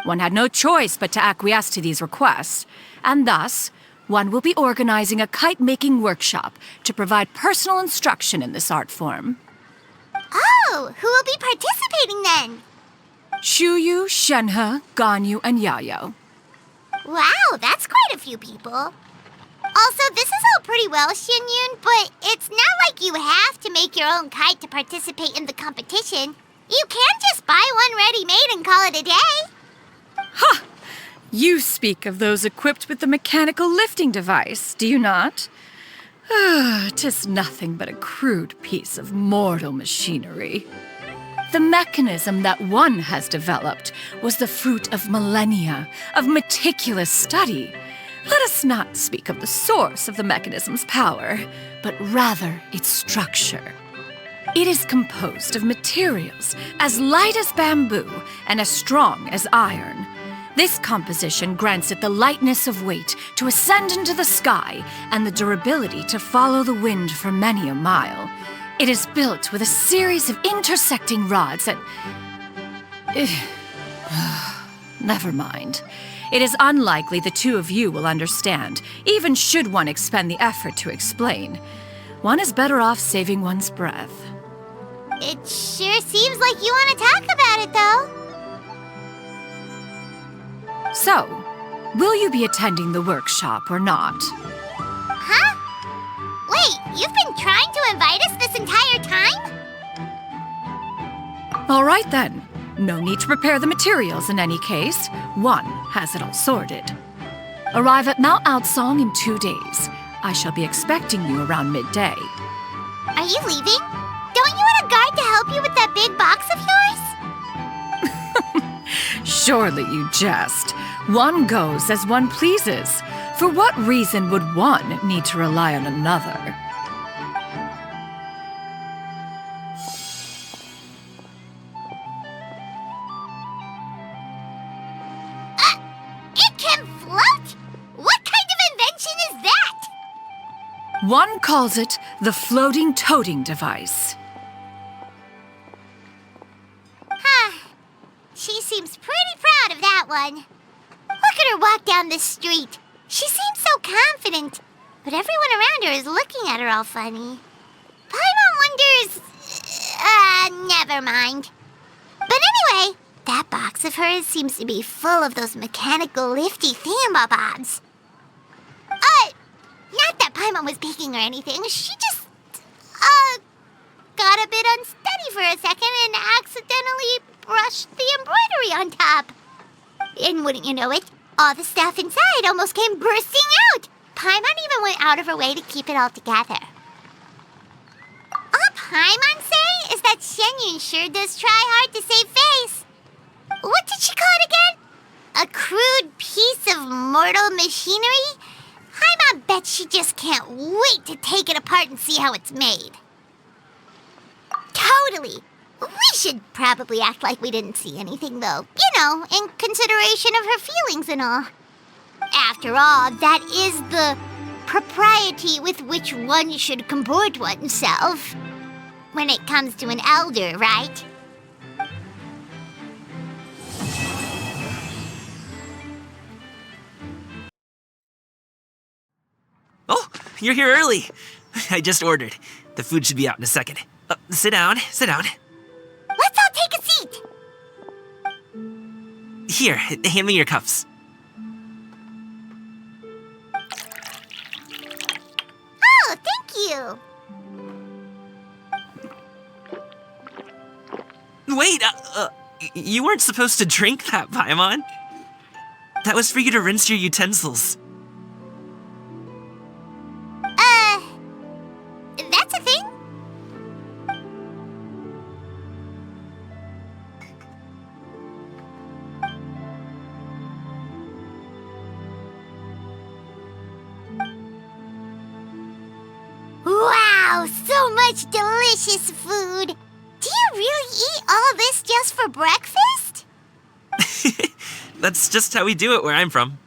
One had no choice but to acquiesce to these requests, and thus, one will be organizing a kite-making workshop to provide personal instruction in this art form. Oh, who will be participating then? Shuyu, Shenhe, Ganyu, and Yayo. Wow, that's quite a few people. Also, this is all pretty well, Xianyun, but it's not like you have to make your own kite to participate in the competition. You can just buy one ready-made and call it a day. Ha! You speak of those equipped with the mechanical lifting device, do you not? 'Tis nothing but a crude piece of mortal machinery. The mechanism that one has developed was the fruit of millennia of meticulous study. Let us not speak of the source of the mechanism's power, but rather its structure. It is composed of materials as light as bamboo and as strong as iron. This composition grants it the lightness of weight to ascend into the sky and the durability to follow the wind for many a mile. It is built with a series of intersecting rods and... Never mind. It is unlikely the two of you will understand, even should one expend the effort to explain. One is better off saving one's breath. It sure seems like you want to talk about it, though. So, will you be attending the workshop or not? Huh? Wait, you've been trying to invite us this entire time? All right then. No need to prepare the materials in any case. One has it all sorted. Arrive at Mount Outsong in 2 days. I shall be expecting you around midday. Are you leaving? Don't you want a guard to help you with that big box of yours? Surely you jest. One goes as one pleases. For what reason would one need to rely on another? It can float? What kind of invention is that? One calls it the floating toting device. She seems pretty proud of that one. Look at her walk down the street. She seems so confident, but everyone around her is looking at her all funny. Paimon wonders... never mind. But anyway, that box of hers seems to be full of those mechanical lifty thingamabobs. Not that Paimon was peeking or anything. She just, got a bit unsteady for a second and accidentally brushed the embroidery on top. And wouldn't you know it, all the stuff inside almost came bursting out. Paimon even went out of her way to keep it all together. All Paimon say is that Xianyun sure does try hard to save face. What did she call it again? A crude piece of mortal machinery? Paimon bet she just can't wait to take it apart and see how it's made. Totally. We should probably act like we didn't see anything, though. You know, in consideration of her feelings and all. After all, that is the propriety with which one should comport oneself. When it comes to an elder, right? Oh, you're here early. I just ordered. The food should be out in a second. Sit down, sit down. Let's all take a seat. Here, hand me your cups. Oh, thank you. Wait, you weren't supposed to drink that, Paimon. That was for you to rinse your utensils. That's a thing? Wow, so much delicious food. Do you really eat all this just for breakfast? That's just how we do it where I'm from.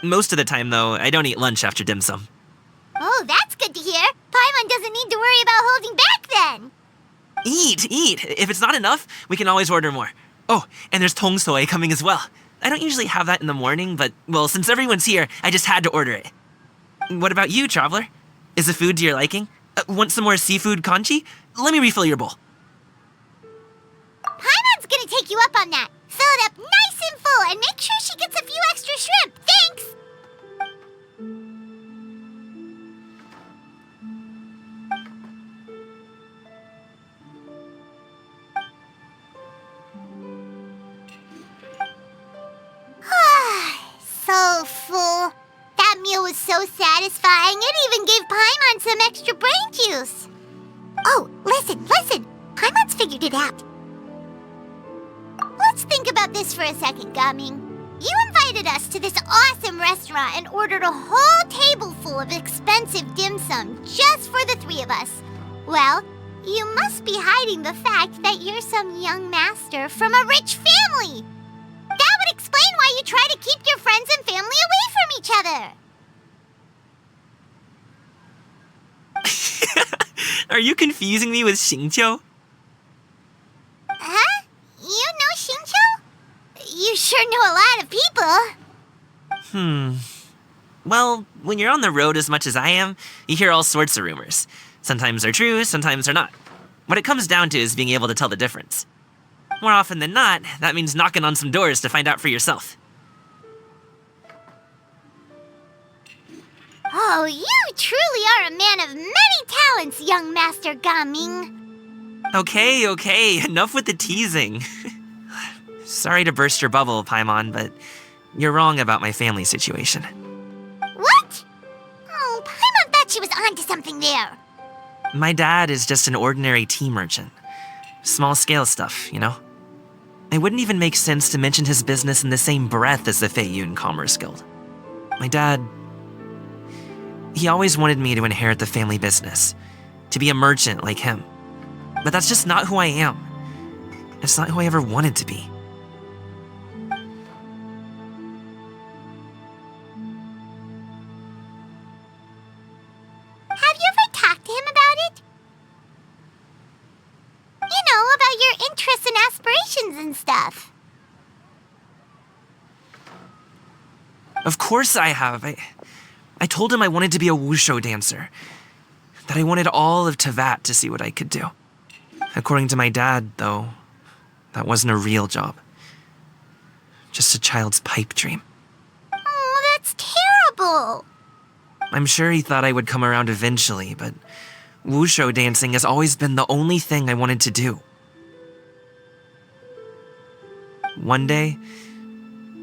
Most of the time, though, I don't eat lunch after dim sum. Oh, that's good to hear. Paimon doesn't need to worry about holding back then. Eat, eat. If it's not enough, we can always order more. Oh, and there's tong soy coming as well. I don't usually have that in the morning, but, well, since everyone's here, I just had to order it. What about you, Traveler? Is the food to your liking? Want some more seafood congee? Let me refill your bowl. Paimon's gonna take you up on that. Fill it up nice and full, and make sure she gets a few extra shrimp. Thanks! So full. That meal was so satisfying, it even gave Paimon some extra brain juice. Oh, listen. Paimon's figured it out. Let's think about this for a second, Gaming. You invited us to this awesome restaurant and ordered a whole table full of expensive dim sum just for the three of us. Well, you must be hiding the fact that you're some young master from a rich family. That would explain why you try to keep your friends and family away from each other. Are you confusing me with Xingqiu? Huh? You know Xingqiu? You sure know a lot of people. Well, when you're on the road as much as I am, you hear all sorts of rumors. Sometimes they're true, sometimes they're not. What it comes down to is being able to tell the difference. More often than not, that means knocking on some doors to find out for yourself. Oh, you truly are a man of many talents, young Master Gaming. Okay, enough with the teasing. Sorry to burst your bubble, Paimon, but you're wrong about my family situation. What? Oh, Paimon thought she was onto something there. My dad is just an ordinary tea merchant. Small-scale stuff, you know? It wouldn't even make sense to mention his business in the same breath as the Feiyun Commerce Guild. My dad... he always wanted me to inherit the family business, to be a merchant like him. But that's just not who I am. It's not who I ever wanted to be. Have you ever talked to him about it? You know, about your interests and aspirations and stuff. Of course I have. I told him I wanted to be a wushu dancer. That I wanted all of Tevat to see what I could do. According to my dad, though, that wasn't a real job. Just a child's pipe dream. Oh, that's terrible. I'm sure he thought I would come around eventually, but wushu dancing has always been the only thing I wanted to do. One day,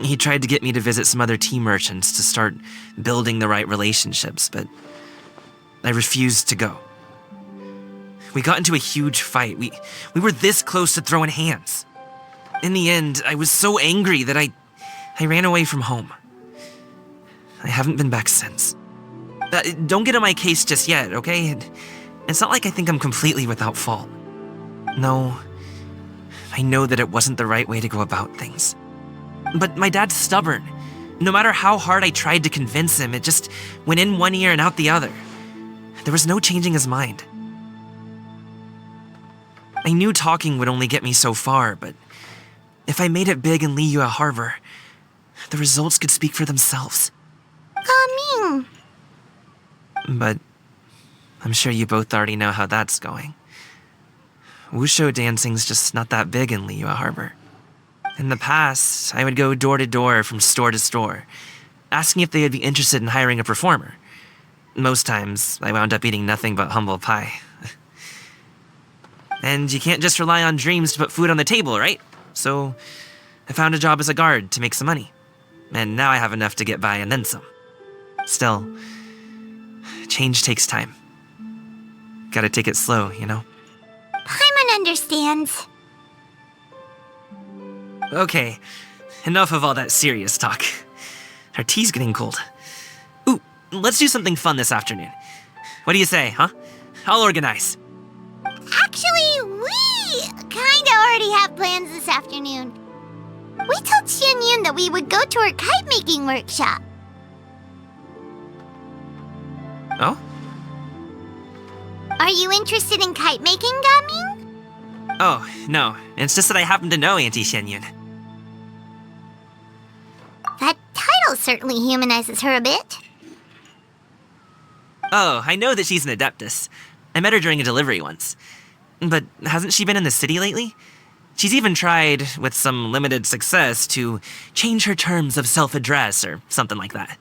he tried to get me to visit some other tea merchants to start building the right relationships, but I refused to go. We got into a huge fight. We were this close to throwing hands. In the end, I was so angry that I ran away from home. I haven't been back since. Don't get on my case just yet, okay? It's not like I think I'm completely without fault. No, I know that it wasn't the right way to go about things. But my dad's stubborn. No matter how hard I tried to convince him, it just went in one ear and out the other. There was no changing his mind. I knew talking would only get me so far, but if I made it big in Liyue Harbor, the results could speak for themselves. Gaming. But I'm sure you both already know how that's going. Wushu dancing's just not that big in Liyue Harbor. In the past, I would go door to door from store to store, asking if they would be interested in hiring a performer. Most times, I wound up eating nothing but humble pie. And you can't just rely on dreams to put food on the table, right? So I found a job as a guard to make some money. And now I have enough to get by and then some. Still, change takes time. Gotta take it slow, you know? Paimon understands. Okay, enough of all that serious talk. Our tea's getting cold. Ooh, let's do something fun this afternoon. What do you say, huh? I'll organize. Actually, we kinda already have plans this afternoon. We told Xianyun that we would go to her kite-making workshop. Oh? Are you interested in kite-making, Gaming? Oh, no. It's just that I happen to know Auntie Xianyun. certainly humanizes her a bit. Oh, I know that she's an Adeptus. I met her during a delivery once. But hasn't she been in the city lately? She's even tried, with some limited success, to change her terms of self-address or something like that.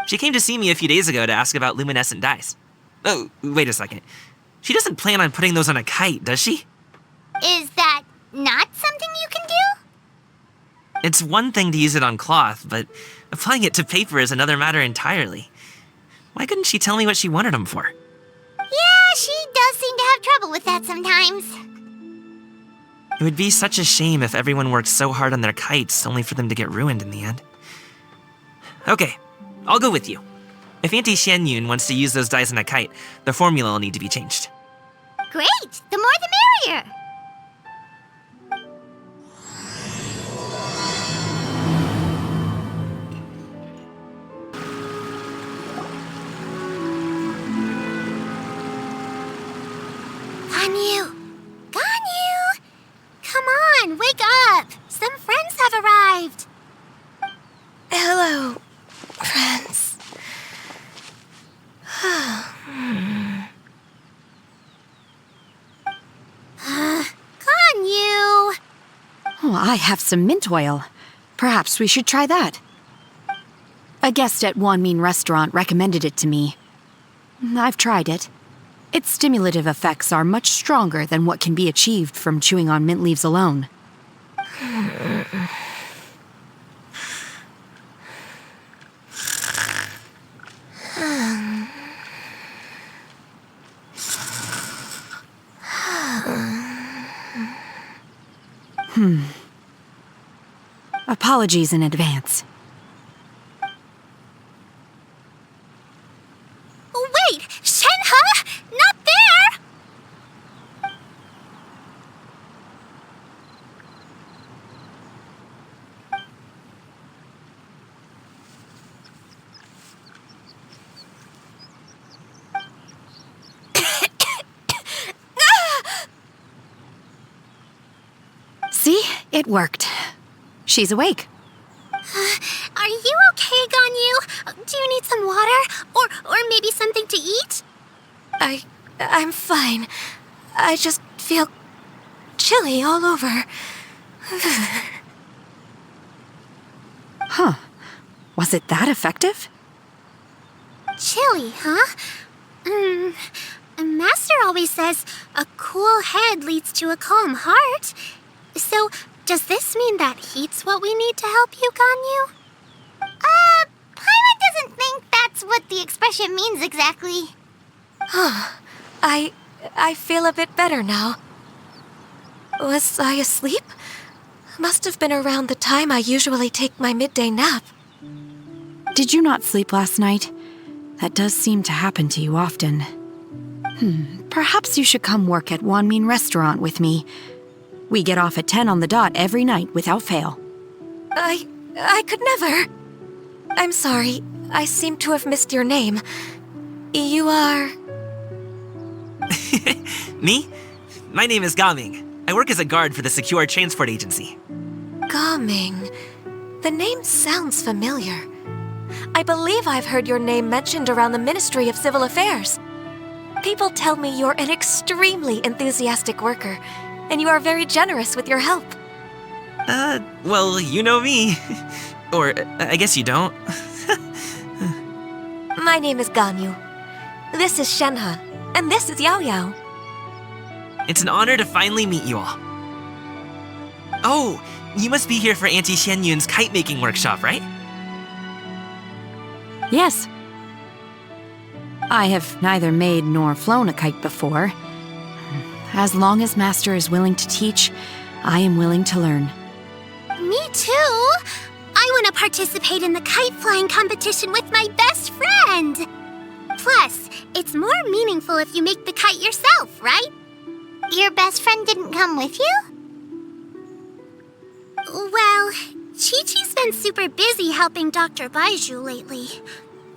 She came to see me a few days ago to ask about luminescent dyes. Oh, wait a second. She doesn't plan on putting those on a kite, does she? Is that not something you can do? It's one thing to use it on cloth, but applying it to paper is another matter entirely. Why couldn't she tell me what she wanted them for? Yeah, she does seem to have trouble with that sometimes. It would be such a shame if everyone worked so hard on their kites only for them to get ruined in the end. Okay, I'll go with you. If Auntie Xianyun wants to use those dyes on a kite, the formula will need to be changed. Great! The more the merrier! Ganyu! Come on, wake up! Some friends have arrived! Hello, friends. Ganyu! Oh, I have some mint oil. Perhaps we should try that. A guest at Wanmin restaurant recommended it to me. I've tried it. Its stimulative effects are much stronger than what can be achieved from chewing on mint leaves alone. Apologies in advance. Wait! Shenhe! Not there! See? It worked. She's awake. Are you okay, Ganyu? Do you need some water? Or maybe something to eat? I'm fine. I just feel chilly all over. Huh. Was it that effective? Chilly, huh? Master always says a cool head leads to a calm heart. So, does this mean that heat's what we need to help you, Ganyu? Paimon doesn't think that's what the expression means exactly. I feel a bit better now. Was I asleep? Must have been around the time I usually take my midday nap. Did you not sleep last night? That does seem to happen to you often. Perhaps you should come work at Wanmin restaurant with me. We get off at 10 on the dot every night without fail. I could never. I'm sorry. I seem to have missed your name. You are... Me? My name is Gaming. I work as a guard for the Secure Transport Agency. Gaming. The name sounds familiar. I believe I've heard your name mentioned around the Ministry of Civil Affairs. People tell me you're an extremely enthusiastic worker, and you are very generous with your help. Well, you know me. Or, I guess you don't. My name is Ganyu. This is Shenhe, and this is Yao Yao. It's an honor to finally meet you all. Oh, you must be here for Auntie Xianyun's kite-making workshop, right? Yes. I have neither made nor flown a kite before. As long as Master is willing to teach, I am willing to learn. Me too! I want to participate in the kite flying competition with my best friend! Plus, it's more meaningful if you make the kite yourself, right? Your best friend didn't come with you? Well, Chi-Chi's been super busy helping Dr. Baiju lately.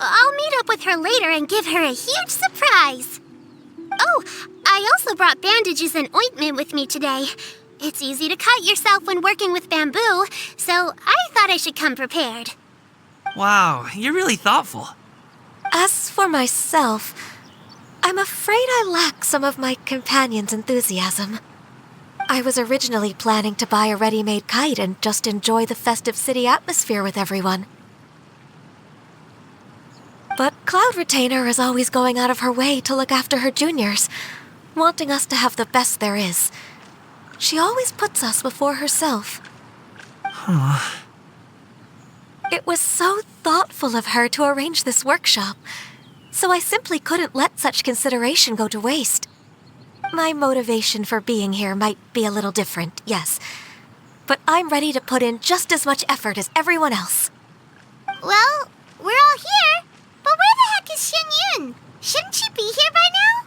I'll meet up with her later and give her a huge surprise. Oh, I also brought bandages and ointment with me today. It's easy to cut yourself when working with bamboo, so I thought I should come prepared. Wow, you're really thoughtful. As for myself, I'm afraid I lack some of my companion's enthusiasm. I was originally planning to buy a ready-made kite and just enjoy the festive city atmosphere with everyone. But Cloud Retainer is always going out of her way to look after her juniors, wanting us to have the best there is. She always puts us before herself. It was so thoughtful of her to arrange this workshop, so I simply couldn't let such consideration go to waste. My motivation for being here might be a little different, yes, but I'm ready to put in just as much effort as everyone else. Well, we're all here, but where the heck is Xinyun? Shouldn't she be here by now?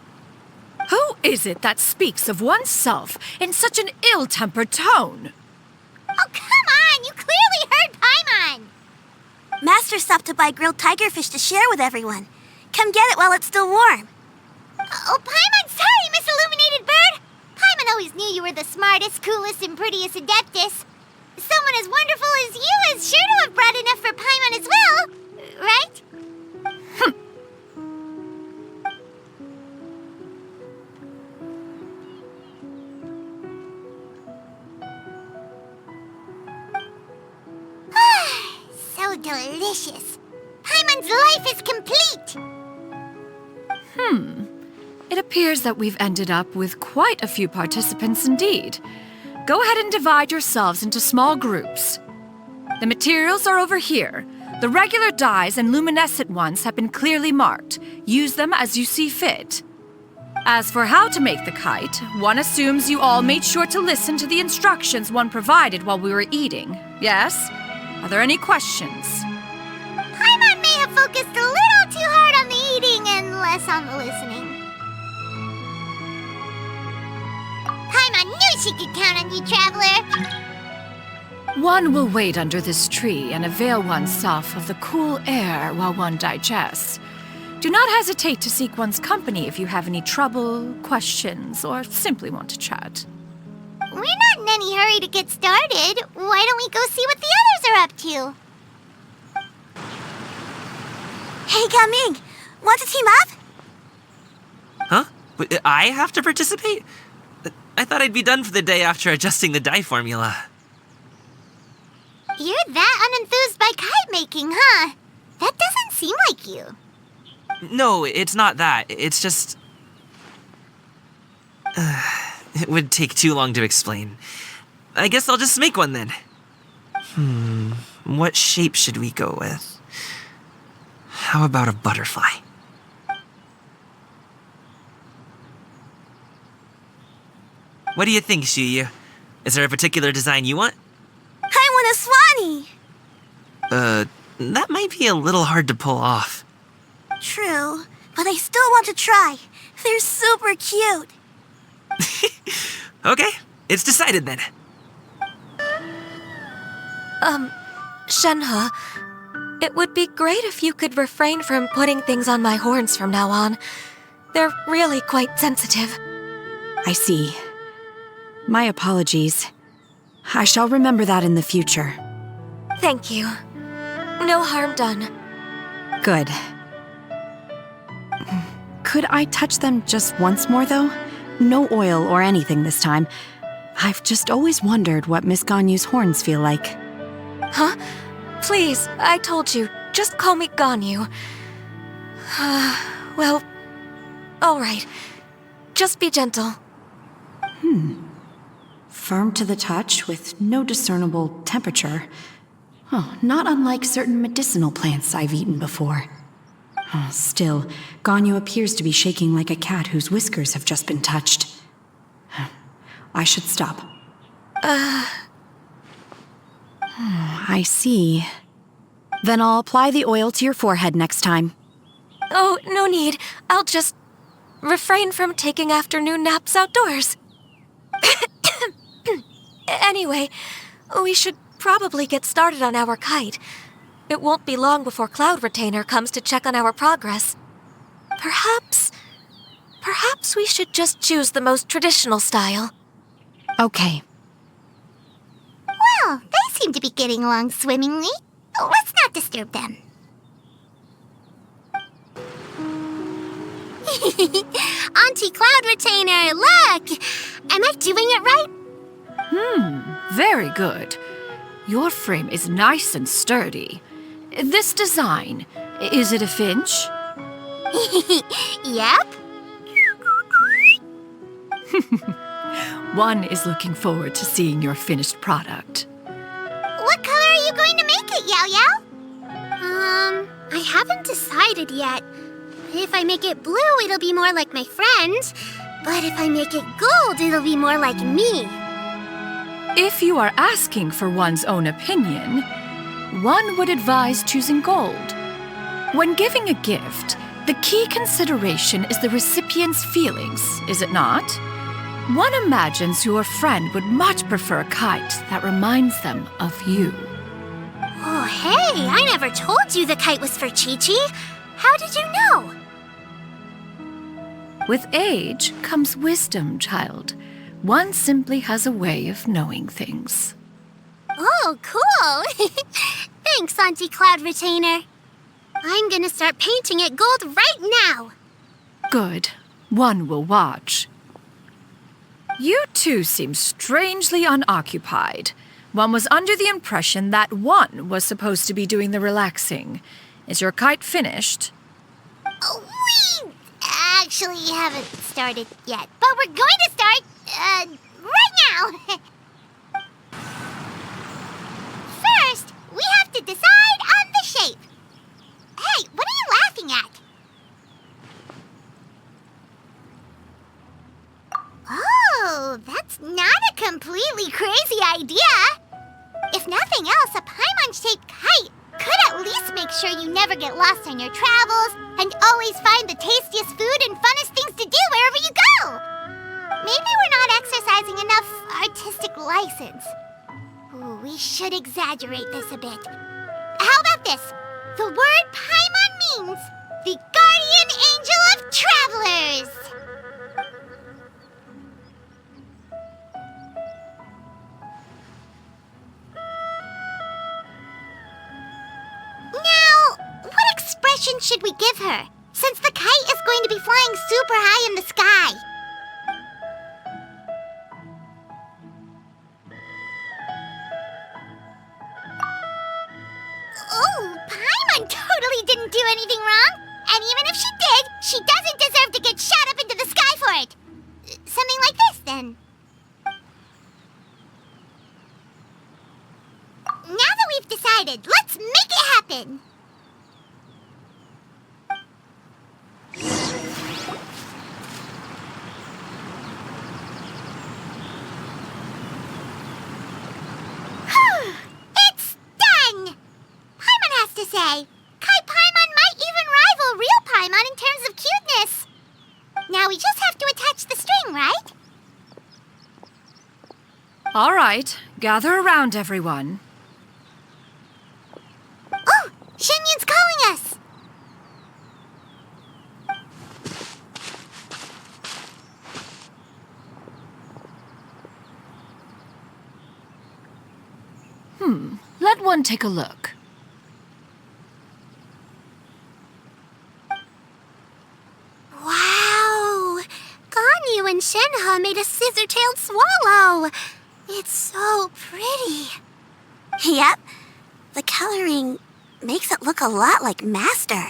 Who is it that speaks of oneself in such an ill-tempered tone? Oh, come on! You clearly heard Paimon! Master stopped to buy grilled tigerfish to share with everyone. Come get it while it's still warm. Oh, Paimon, sorry, Miss Illuminated Bird! Paimon always knew you were the smartest, coolest, and prettiest Adeptus. Someone as wonderful as you is sure to have brought enough for Paimon as well, right? So delicious. Paimon's life is complete. It appears that we've ended up with quite a few participants indeed. Go ahead and divide yourselves into small groups. The materials are over here. The regular dyes and luminescent ones have been clearly marked. Use them as you see fit. As for how to make the kite, one assumes you all made sure to listen to the instructions one provided while we were eating. Yes? Are there any questions? Paimon may have focused a little too hard on the eating and less on the listening. Paimon knew she could count on you, Traveler. One will wait under this tree and avail oneself of the cool air while one digests. Do not hesitate to seek one's company if you have any trouble, questions, or simply want to chat. We're not in any hurry to get started. Why don't we go see what the others are up to? Hey, Gaming! Want to team up? Huh? I have to participate? I thought I'd be done for the day after adjusting the dye formula. You're that unenthused by kite making, huh? That doesn't seem like you. No, it's not that. It's just... it would take too long to explain. I guess I'll just make one then. What shape should we go with? How about a butterfly? What do you think, Shuyu? Is there a particular design you want? I want a swanee! That might be a little hard to pull off. True, but I still want to try. They're super cute. Okay, it's decided then. Shenhe, it would be great if you could refrain from putting things on my horns from now on. They're really quite sensitive. I see. My apologies. I shall remember that in the future. Thank you. No harm done. Good. Could I touch them just once more, though? No oil or anything this time. I've just always wondered what Miss Ganyu's horns feel like. Huh? Please, I told you. Just call me Ganyu. Well, all right. Just be gentle. Firm to the touch with no discernible temperature. Oh, not unlike certain medicinal plants I've eaten before. Oh, still, Ganyu appears to be shaking like a cat whose whiskers have just been touched. I should stop. I see. Then I'll apply the oil to your forehead next time. Oh, no need. I'll just refrain from taking afternoon naps outdoors. Anyway, we should probably get started on our kite. It won't be long before Cloud Retainer comes to check on our progress. Perhaps we should just choose the most traditional style. Okay. Well, they seem to be getting along swimmingly. Let's not disturb them. Auntie Cloud Retainer, look! Am I doing it right? Very good. Your frame is nice and sturdy. This design, is it a finch? Yep. One is looking forward to seeing your finished product. What color are you going to make it, Yao Yao? I haven't decided yet. If I make it blue, it'll be more like my friends. But if I make it gold, it'll be more like me. If you are asking for one's own opinion, one would advise choosing gold. When giving a gift, the key consideration is the recipient's feelings, is it not? One imagines your friend would much prefer a kite that reminds them of you. Oh, hey, I never told you the kite was for Chi-Chi. How did you know? With age comes wisdom, child. One simply has a way of knowing things. Oh, cool. Thanks, Auntie Cloud Retainer. I'm gonna start painting it gold right now. Good. One will watch. You two seem strangely unoccupied. One was under the impression that one was supposed to be doing the relaxing. Is your kite finished? We actually haven't started yet, but we're going to start, right now. First, we have to decide on the shape. Hey, what are you laughing at? Oh, that's not a completely crazy idea. If nothing else, a Paimon-shaped kite could at least make sure you never get lost on your travels and always find the tastiest food and funnest things to do wherever you go. Maybe we're not exercising enough artistic license. Ooh, we should exaggerate this a bit. How about this? The word Paimon means the guardian angel of travelers. Now, what expression should we give her, since the kite is going to be flying super high in the sky? Oh, Paimon totally didn't do anything wrong. And even if she did, she doesn't deserve to get shot up into the sky for it. Something like this, then. Now that we've decided, let's make it happen. It's done! Paimon has to say, Kai Paimon might even rival real Paimon in terms of cuteness. Now we just have to attach the string, right? All right, gather around, everyone. Oh, Shenyun's calling us! Let one take a look. Wow! Ganyu and Shenhe made a scissor-tailed swallow. It's so pretty. Yep. The coloring makes it look a lot like Master.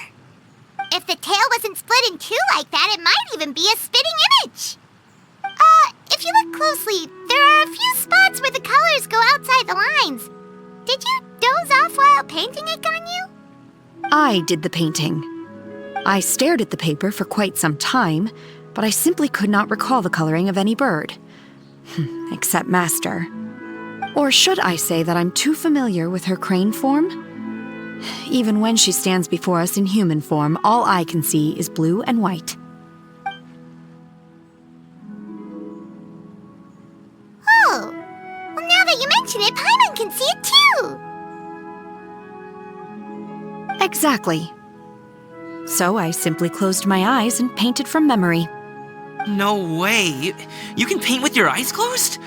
If the tail wasn't split in two like that, it might even be a spitting image. If you look closely, there are a few spots where the colors go outside the lines. Did you doze off while painting it, Ganyu? I did the painting. I stared at the paper for quite some time, but I simply could not recall the coloring of any bird. Except Master. Or should I say that I'm too familiar with her crane form? Even when she stands before us in human form, all I can see is blue and white. Oh, well, now that you mention it, Paimon can see it too. Exactly. So I simply closed my eyes and painted from memory. No way. You can paint with your eyes closed?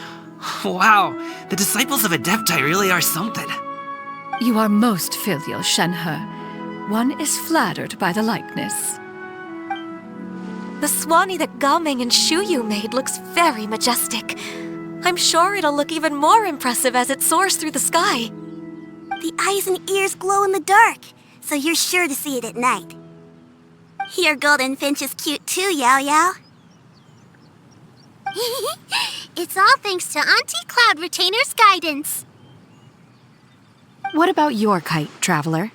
Wow, the disciples of Adepti really are something. You are most filial, Shenhe. One is flattered by the likeness. The Swanee that Gaming and Shuyu made looks very majestic. I'm sure it'll look even more impressive as it soars through the sky. The eyes and ears glow in the dark, so you're sure to see it at night. Your golden finch is cute too, Yao Yao. It's all thanks to Auntie Cloud Retainer's guidance. What about your kite, Traveler?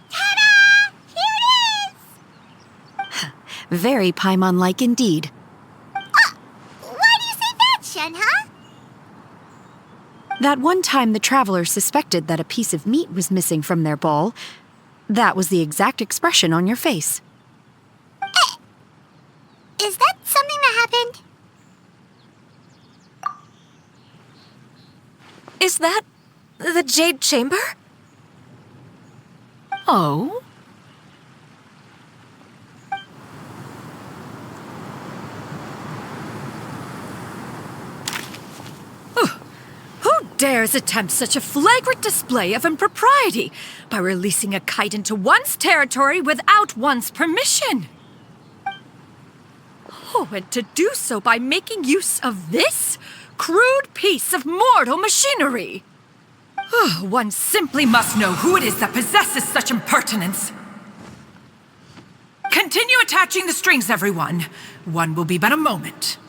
Ta-da! Here it is! Very Paimon-like indeed. Why do you say that, Shenhe? That one time the Traveler suspected that a piece of meat was missing from their bowl, that was the exact expression on your face. Is that something that happened? Is that the Jade Chamber? Oh? Who dares attempt such a flagrant display of impropriety by releasing a kite into one's territory without one's permission? Oh, and to do so by making use of this crude piece of mortal machinery. One simply must know who it is that possesses such impertinence. Continue attaching the strings, everyone. One will be but a moment.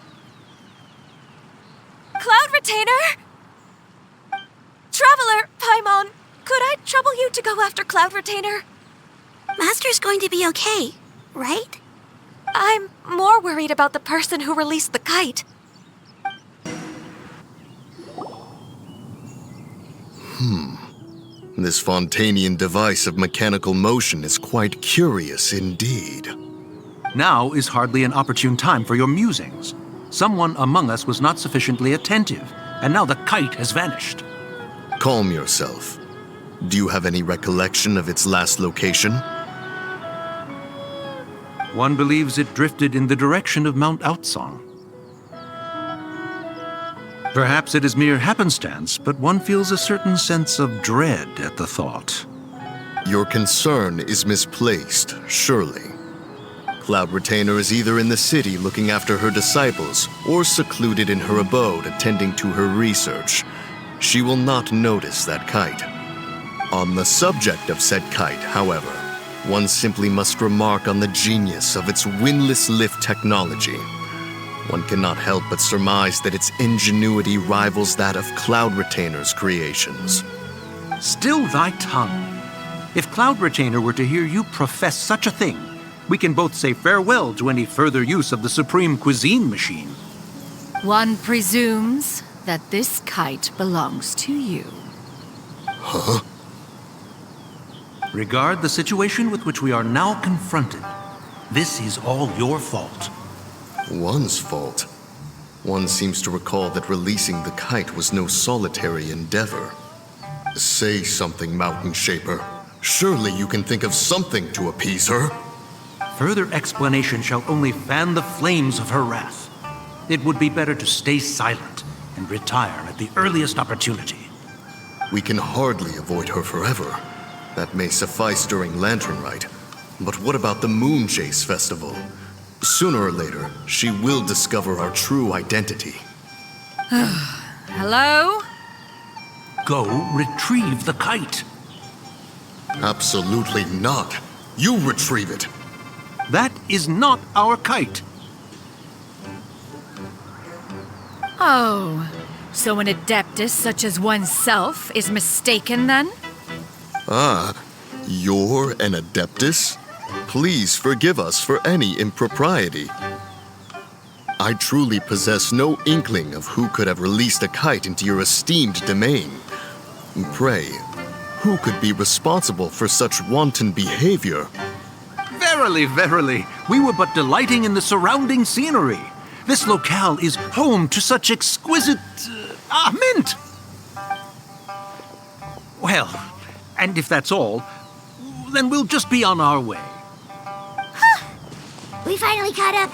Cloud Retainer! Traveler, Paimon, could I trouble you to go after Cloud Retainer? Master's going to be okay, right? I'm more worried about the person who released the kite. This Fontanian device of mechanical motion is quite curious indeed. Now is hardly an opportune time for your musings. Someone among us was not sufficiently attentive, and now the kite has vanished. Calm yourself. Do you have any recollection of its last location? One believes it drifted in the direction of Mount Outsong. Perhaps it is mere happenstance, but one feels a certain sense of dread at the thought. Your concern is misplaced, surely. Cloud Retainer is either in the city looking after her disciples, or secluded in her abode attending to her research. She will not notice that kite. On the subject of said kite, however, one simply must remark on the genius of its windless lift technology. One cannot help but surmise that its ingenuity rivals that of Cloud Retainer's creations. Still thy tongue. If Cloud Retainer were to hear you profess such a thing, we can both say farewell to any further use of the Supreme Cuisine Machine. One presumes that this kite belongs to you. Huh? Regard the situation with which we are now confronted. This is all your fault. One's fault? One seems to recall that releasing the kite was no solitary endeavor. Say something, Mountain Shaper. Surely you can think of something to appease her. Further explanation shall only fan the flames of her wrath. It would be better to stay silent and retire at the earliest opportunity. We can hardly avoid her forever. That may suffice during Lantern Rite. But what about the Moon Chase Festival? Sooner or later, she will discover our true identity. Hello? Go retrieve the kite. Absolutely not. You retrieve it. That is not our kite. Oh, so an adeptus such as oneself is mistaken then? Ah, you're an adeptus? Please forgive us for any impropriety. I truly possess no inkling of who could have released a kite into your esteemed domain. Pray, who could be responsible for such wanton behavior? Verily, verily, we were but delighting in the surrounding scenery. This locale is home to such exquisite... mint! Well, and if that's all, then we'll just be on our way. We finally caught up.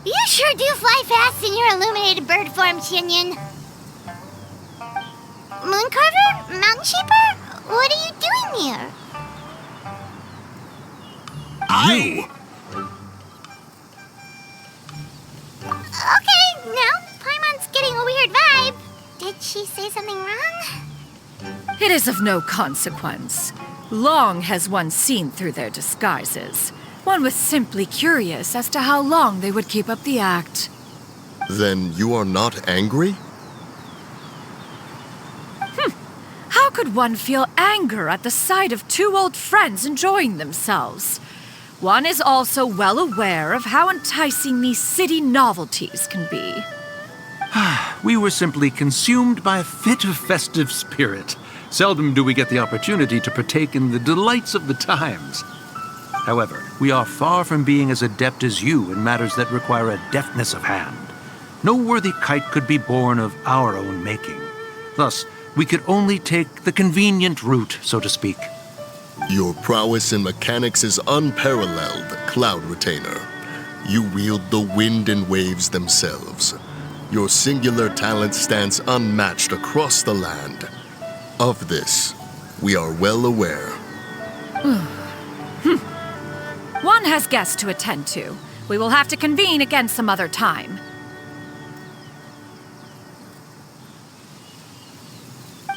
You sure do fly fast in your illuminated bird form, Chinyan. Mooncarver? Mountain Shaper? What are you doing here? You! Okay, now Paimon's getting a weird vibe. Did she say something wrong? It is of no consequence. Long has one seen through their disguises. One was simply curious as to how long they would keep up the act. Then you are not angry? How could one feel anger at the sight of two old friends enjoying themselves? One is also well aware of how enticing these city novelties can be. We were simply consumed by a fit of festive spirit. Seldom do we get the opportunity to partake in the delights of the times. However, we are far from being as adept as you in matters that require a deftness of hand. No worthy kite could be born of our own making. Thus, we could only take the convenient route, so to speak. Your prowess in mechanics is unparalleled, Cloud Retainer. You wield the wind and waves themselves. Your singular talent stands unmatched across the land. Of this, we are well aware. One has guests to attend to. We will have to convene again some other time.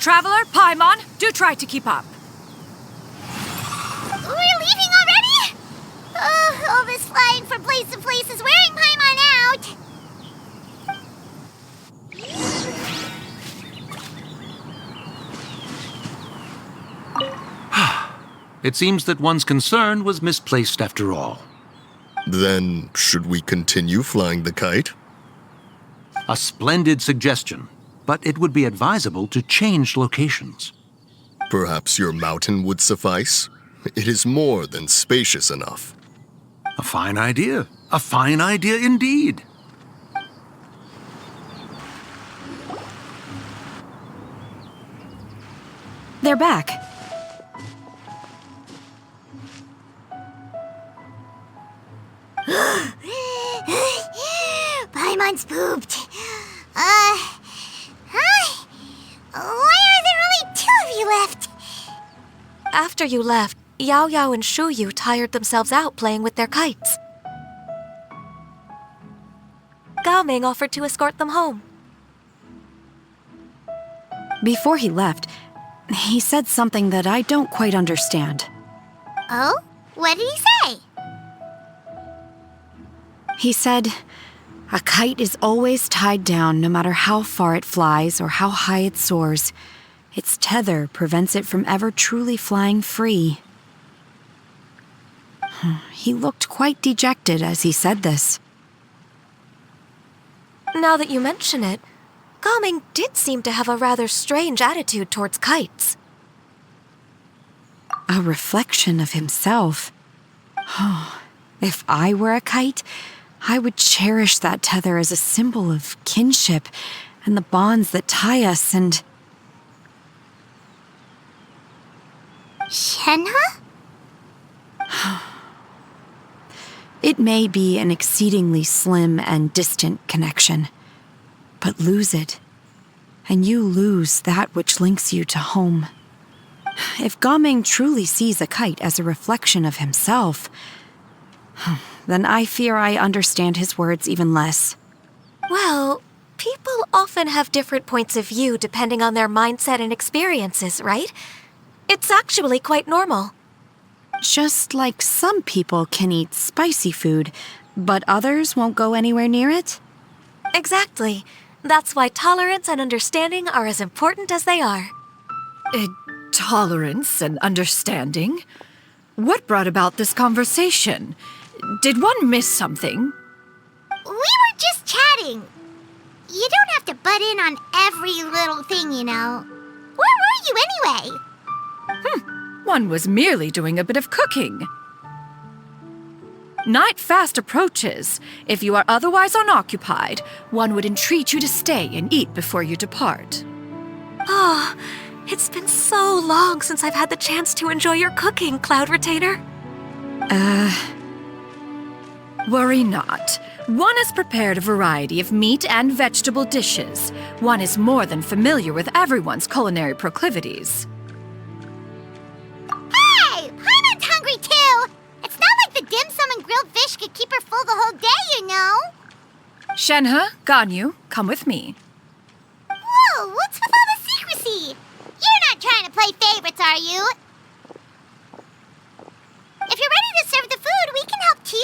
Traveler, Paimon, do try to keep up. We're leaving already? All this flying from place to place is wearing Paimon out. It seems that one's concern was misplaced after all. Then, should we continue flying the kite? A splendid suggestion, but it would be advisable to change locations. Perhaps your mountain would suffice? It is more than spacious enough. A fine idea. A fine idea indeed. They're back. Paimon's pooped. Hi. Why are there only two of you left? After you left, Yao Yao and Shu Yu tired themselves out playing with their kites. Gao Ming offered to escort them home. Before he left, he said something that I don't quite understand. Oh? What did he say? He said, a kite is always tied down no matter how far it flies or how high it soars. Its tether prevents it from ever truly flying free. He looked quite dejected as he said this. Now that you mention it, Gao Ming did seem to have a rather strange attitude towards kites. A reflection of himself. If I were a kite, I would cherish that tether as a symbol of kinship and the bonds that tie us and... Shenhe? It may be an exceedingly slim and distant connection, but lose it, and you lose that which links you to home. If Gao Ming truly sees a kite as a reflection of himself, then I fear I understand his words even less. Well, people often have different points of view depending on their mindset and experiences, right? It's actually quite normal. Just like some people can eat spicy food, but others won't go anywhere near it? Exactly. That's why tolerance and understanding are as important as they are. Tolerance and understanding? What brought about this conversation? Did one miss something? We were just chatting. You don't have to butt in on every little thing, you know. Where were you anyway? One was merely doing a bit of cooking. Night fast approaches. If you are otherwise unoccupied, one would entreat you to stay and eat before you depart. Oh, it's been so long since I've had the chance to enjoy your cooking, Cloud Retainer. Worry not. One has prepared a variety of meat and vegetable dishes. One is more than familiar with everyone's culinary proclivities. Hey! Paimon's hungry too! It's not like the dim sum and grilled fish could keep her full the whole day, you know! Shenhe, Ganyu, come with me. Whoa, what's with all the secrecy? You're not trying to play favorites, are you? If you're ready to serve the food, we can help too.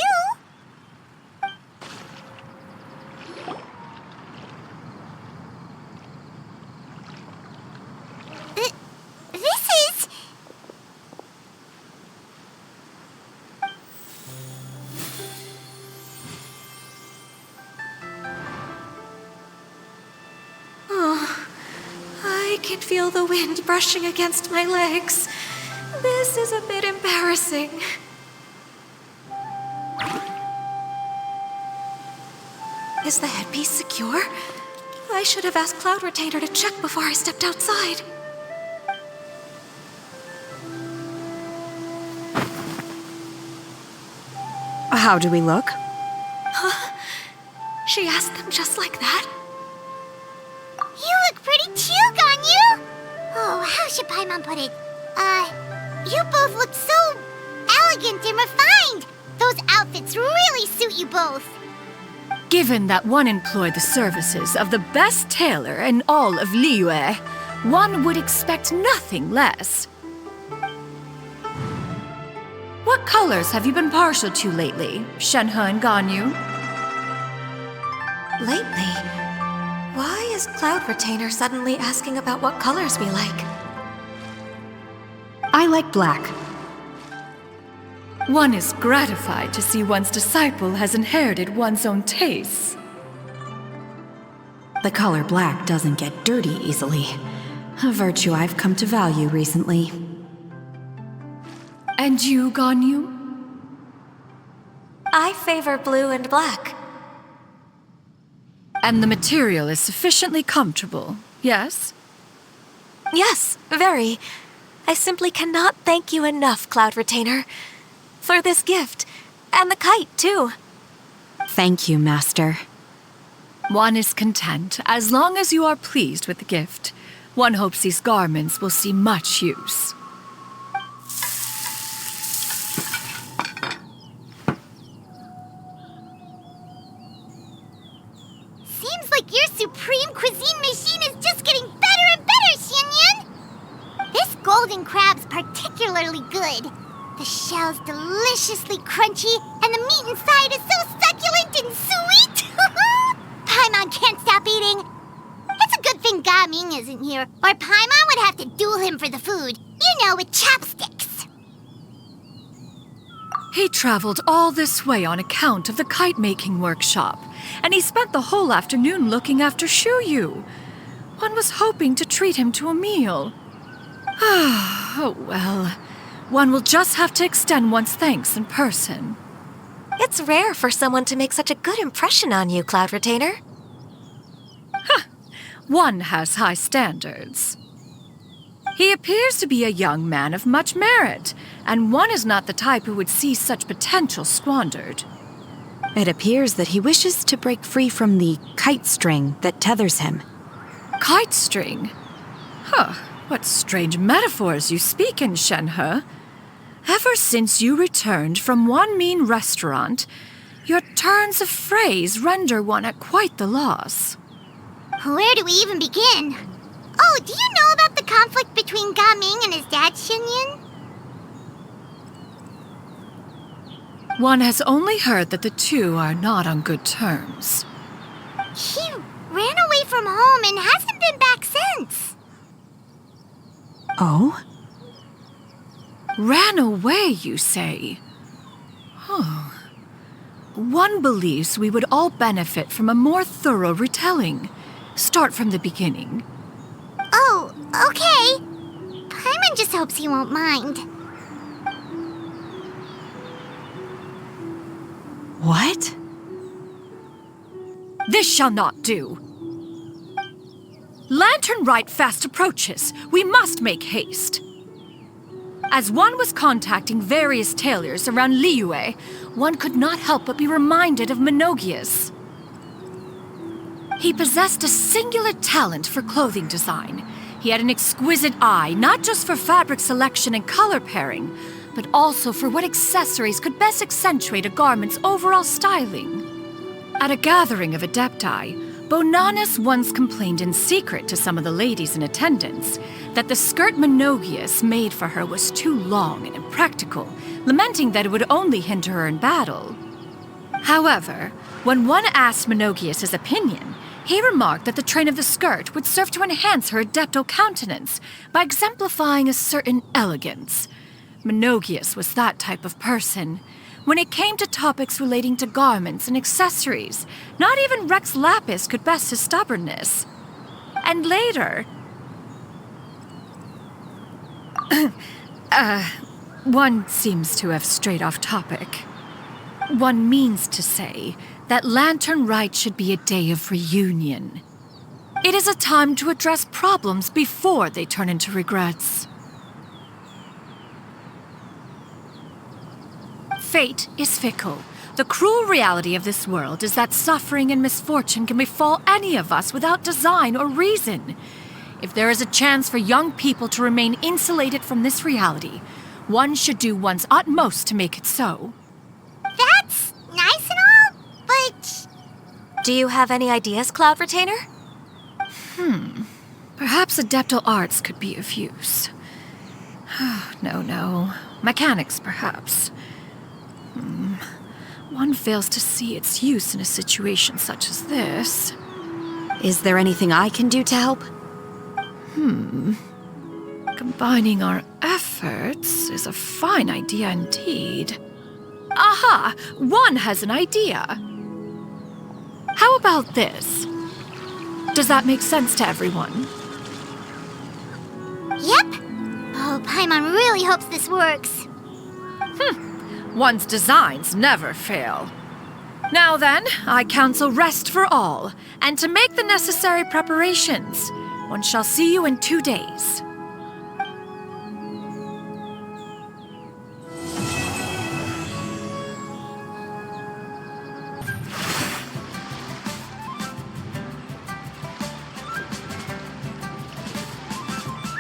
This is... Oh, I can feel the wind brushing against my legs. This is a bit embarrassing. Is the headpiece secure? I should have asked Cloud Retainer to check before I stepped outside. How do we look? Huh? She asked them just like that? You look pretty too, Ganyu! Oh, how should Paimon put it? You both look so elegant and refined! Those outfits really suit you both! Given that one employed the services of the best tailor in all of Liyue, one would expect nothing less. What colors have you been partial to lately, Shenhe and Ganyu? Lately? Why is Cloud Retainer suddenly asking about what colors we like? I like black. One is gratified to see one's disciple has inherited one's own tastes. The color black doesn't get dirty easily. A virtue I've come to value recently. And you, Ganyu? I favor blue and black. And the material is sufficiently comfortable, yes? Yes, very. I simply cannot thank you enough, Cloud Retainer, for this gift. And the kite, too. Thank you, Master. One is content as long as you are pleased with the gift. One hopes these garments will see much use. Seems like your supreme cuisine machine is just getting better and better, Xinyun! This golden crab's particularly good. The shell's deliciously crunchy, and the meat inside is so succulent and sweet! Paimon can't stop eating. It's a good thing Gaming isn't here, or Paimon would have to duel him for the food. You know, with chopsticks. He traveled all this way on account of the kite-making workshop, and he spent the whole afternoon looking after Shuyu. One was hoping to treat him to a meal. Oh, well. One will just have to extend one's thanks in person. It's rare for someone to make such a good impression on you, Cloud Retainer. One has high standards. He appears to be a young man of much merit, and one is not the type who would see such potential squandered. It appears that he wishes to break free from the kite string that tethers him. Kite string? Huh, what strange metaphors you speak in, Shenhe. Ever since you returned from one mean restaurant, your turns of phrase render one at quite the loss. Where do we even begin? Oh, do you know about the conflict between Gaming and his dad, Xinyun? One has only heard that the two are not on good terms. He ran away from home and hasn't been back since. Oh? Ran away, you say? Huh. One believes we would all benefit from a more thorough retelling. Start from the beginning. Oh, okay. Paimon just hopes he won't mind. What? This shall not do. Lantern Rite fast approaches. We must make haste. As one was contacting various tailors around Liyue, one could not help but be reminded of Menogius. He possessed a singular talent for clothing design. He had an exquisite eye, not just for fabric selection and color pairing, but also for what accessories could best accentuate a garment's overall styling. At a gathering of Adepti, Bonanis once complained in secret to some of the ladies in attendance that the skirt Menogius made for her was too long and impractical, lamenting that it would only hinder her in battle. However, when one asked Menogius his opinion, he remarked that the train of the skirt would serve to enhance her adeptal countenance by exemplifying a certain elegance. Menogius was that type of person. When it came to topics relating to garments and accessories, not even Rex Lapis could best his stubbornness. And later... one seems to have strayed off topic. One means to say that Lantern Rite should be a day of reunion. It is a time to address problems before they turn into regrets. Fate is fickle. The cruel reality of this world is that suffering and misfortune can befall any of us without design or reason. If there is a chance for young people to remain insulated from this reality, one should do one's utmost to make it so. That's nice and all, but... Do you have any ideas, Cloud Retainer? Perhaps adeptal arts could be of use. No. Mechanics, perhaps. One fails to see its use in a situation such as this. Is there anything I can do to help? Combining our efforts is a fine idea indeed. Aha! One has an idea. How about this? Does that make sense to everyone? Yep. Oh, Paimon really hopes this works. One's designs never fail. Now then, I counsel rest for all, and to make the necessary preparations. One shall see you in 2 days.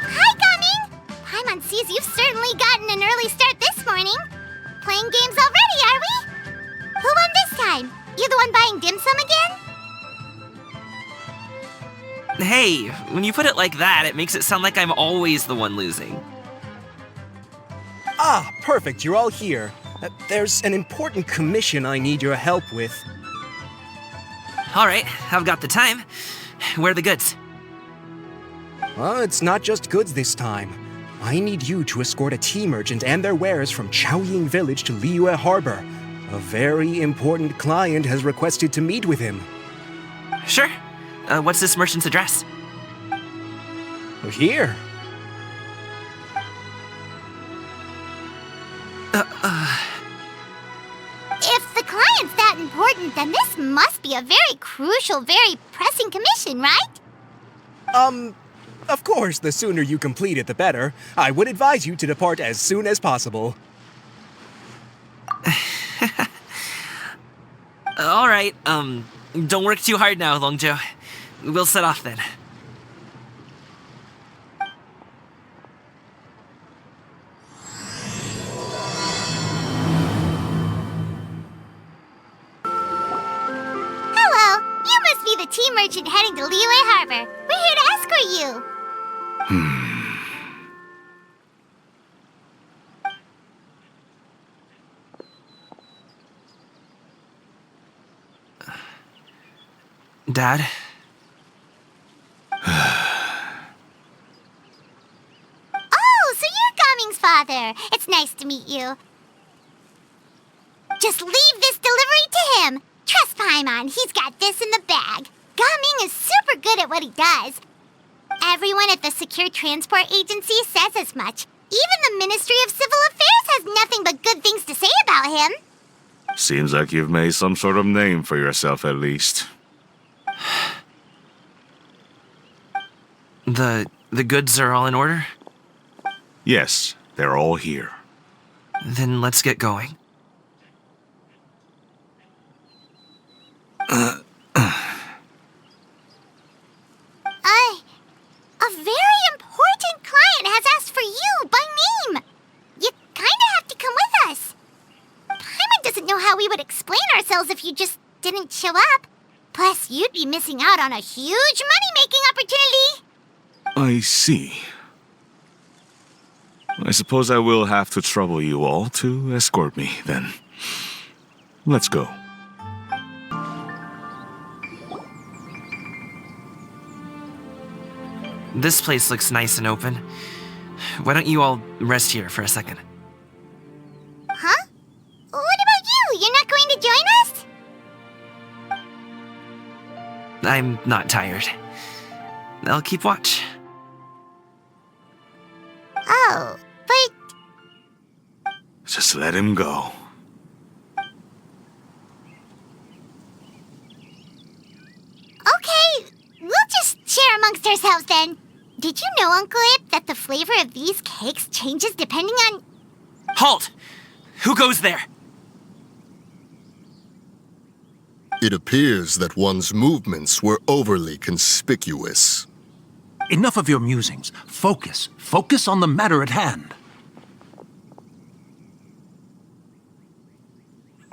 Hi, Gumming! Paimon sees you've certainly gotten an early start this morning. Playing games already, are we? Who won this time? You the one buying dim sum again? Hey, when you put it like that, it makes it sound like I'm always the one losing. Ah, perfect, you're all here. There's an important commission I need your help with. All right, I've got the time. Where are the goods? Well, it's not just goods this time. I need you to escort a tea merchant and their wares from Chaoying Village to Liyue Harbor. A very important client has requested to meet with him. Sure. What's this merchant's address? Here. If the client's that important, then this must be a very crucial, very pressing commission, right? Of course, the sooner you complete it, the better. I would advise you to depart as soon as possible. All right, don't work too hard now, Longjo. We'll set off then. Hello, you must be the tea merchant heading to Liyue Harbor. We're here to escort you. Dad? Oh, so you're Gumming's father. It's nice to meet you. Just leave this delivery to him. Trust Paimon, he's got this in the bag. Gumming is super good at what he does. Everyone at the Secure Transport Agency says as much. Even the Ministry of Civil Affairs has nothing but good things to say about him. Seems like you've made some sort of name for yourself at least. The goods are all in order? Yes, They're all here. Then let's get going. A very important client has asked for you by name. You kinda have to come with us. Paimon doesn't know how we would explain ourselves if you just didn't show up. Plus, you'd be missing out on a huge money-making opportunity. I see. I suppose I will have to trouble you all to escort me, then. Let's go. This place looks nice and open. Why don't you all rest here for a second? Huh? What about you? You're not going to join us? I'm not tired. I'll keep watch. Oh, but... Just let him go. Okay, we'll just share amongst ourselves then. Did you know, Uncle Ip, that the flavor of these cakes changes depending on... Halt! Who goes there? It appears that one's movements were overly conspicuous. Enough of your musings. Focus. Focus on the matter at hand.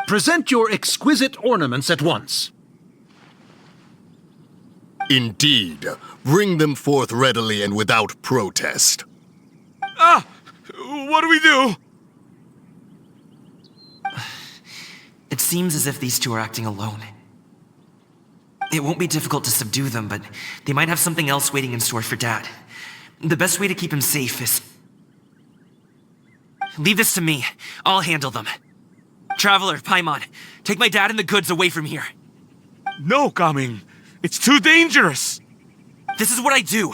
Present your exquisite ornaments at once. Indeed. Bring them forth readily and without protest. Ah! What do we do? It seems as if these two are acting alone. It won't be difficult to subdue them, but they might have something else waiting in store for Dad. The best way to keep him safe is... Leave this to me. I'll handle them. Traveler, Paimon, take my dad and the goods away from here. No, Gaming. It's too dangerous. This is what I do.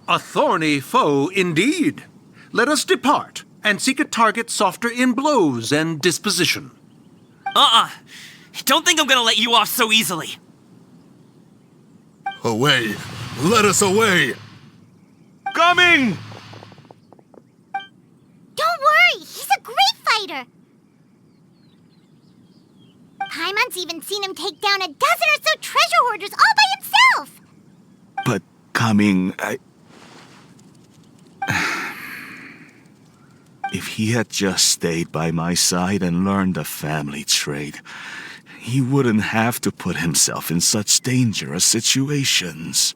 A thorny foe indeed. Let us depart and seek a target softer in blows and disposition. Don't think I'm gonna let you off so easily. Away! Let us away! Coming! Don't worry, he's a great fighter. Paimon's even seen him take down a dozen or so treasure hoarders all by himself. But, Gaming, If he had just stayed by my side and learned the family trade, he wouldn't have to put himself in such dangerous situations.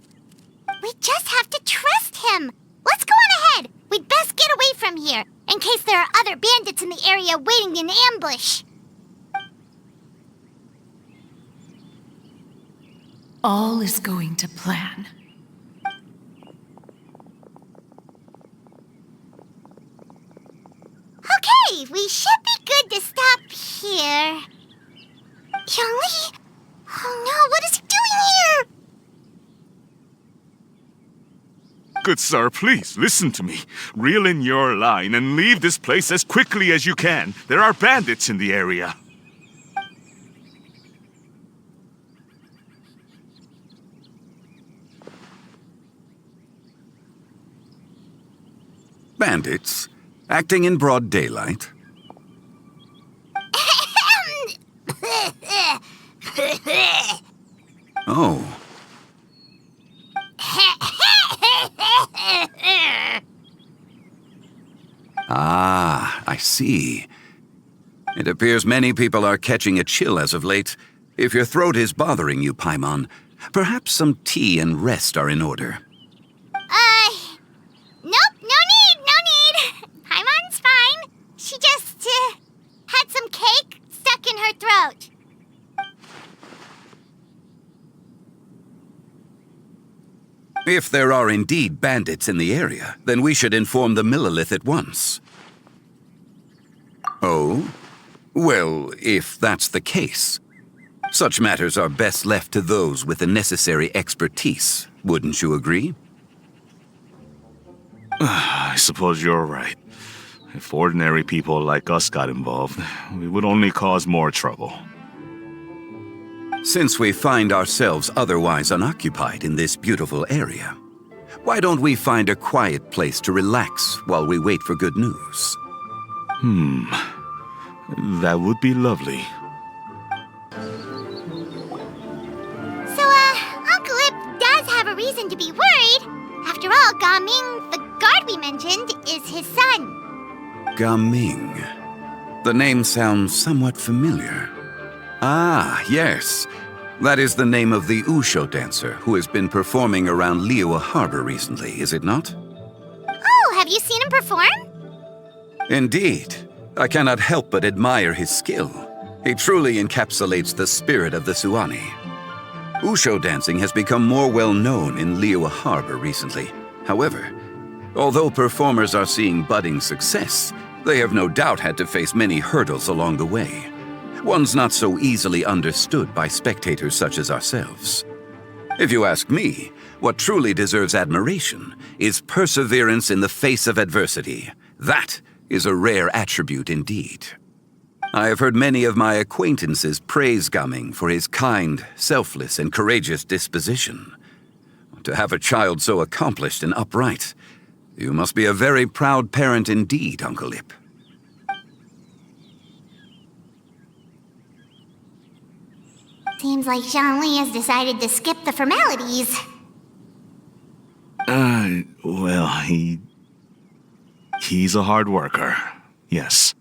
We just have to trust him. Let's go on ahead. We'd best get away from here, in case there are other bandits in the area waiting in ambush. All is going to plan. Okay, we should be good to stop here. Youngli? Oh no, what is he doing here? Good sir, please, listen to me. Reel in your line and leave this place as quickly as you can. There are bandits in the area. Bandits? Acting in broad daylight? Oh. Ah, I see. It appears many people are catching a chill as of late. If your throat is bothering you, Paimon, perhaps some tea and rest are in order. Nope, no need. Paimon's fine. She just, had some cake stuck in her throat. If there are indeed bandits in the area, then we should inform the Millilith at once. Oh? Well, if that's the case. Such matters are best left to those with the necessary expertise, wouldn't you agree? I suppose you're right. If ordinary people like us got involved, we would only cause more trouble. Since we find ourselves otherwise unoccupied in this beautiful area, why don't we find a quiet place to relax while we wait for good news? That would be lovely. So, Uncle Ip does have a reason to be worried. After all, Gaming, the guard we mentioned, is his son. Gaming. The name sounds somewhat familiar. Ah, yes. That is the name of the Wushu dancer who has been performing around Liyue Harbor recently, is it not? Oh, have you seen him perform? Indeed. I cannot help but admire his skill. He truly encapsulates the spirit of the Suani. Wushu dancing has become more well-known in Liyue Harbor recently. However, although performers are seeing budding success, they have no doubt had to face many hurdles along the way. One's not so easily understood by spectators such as ourselves. If you ask me, what truly deserves admiration is perseverance in the face of adversity. That is a rare attribute indeed. I have heard many of my acquaintances praise Gaming for his kind, selfless, and courageous disposition. To have a child so accomplished and upright, you must be a very proud parent indeed, Uncle Ip. Seems like Zhongli has decided to skip the formalities. Well, he's a hard worker. Yes.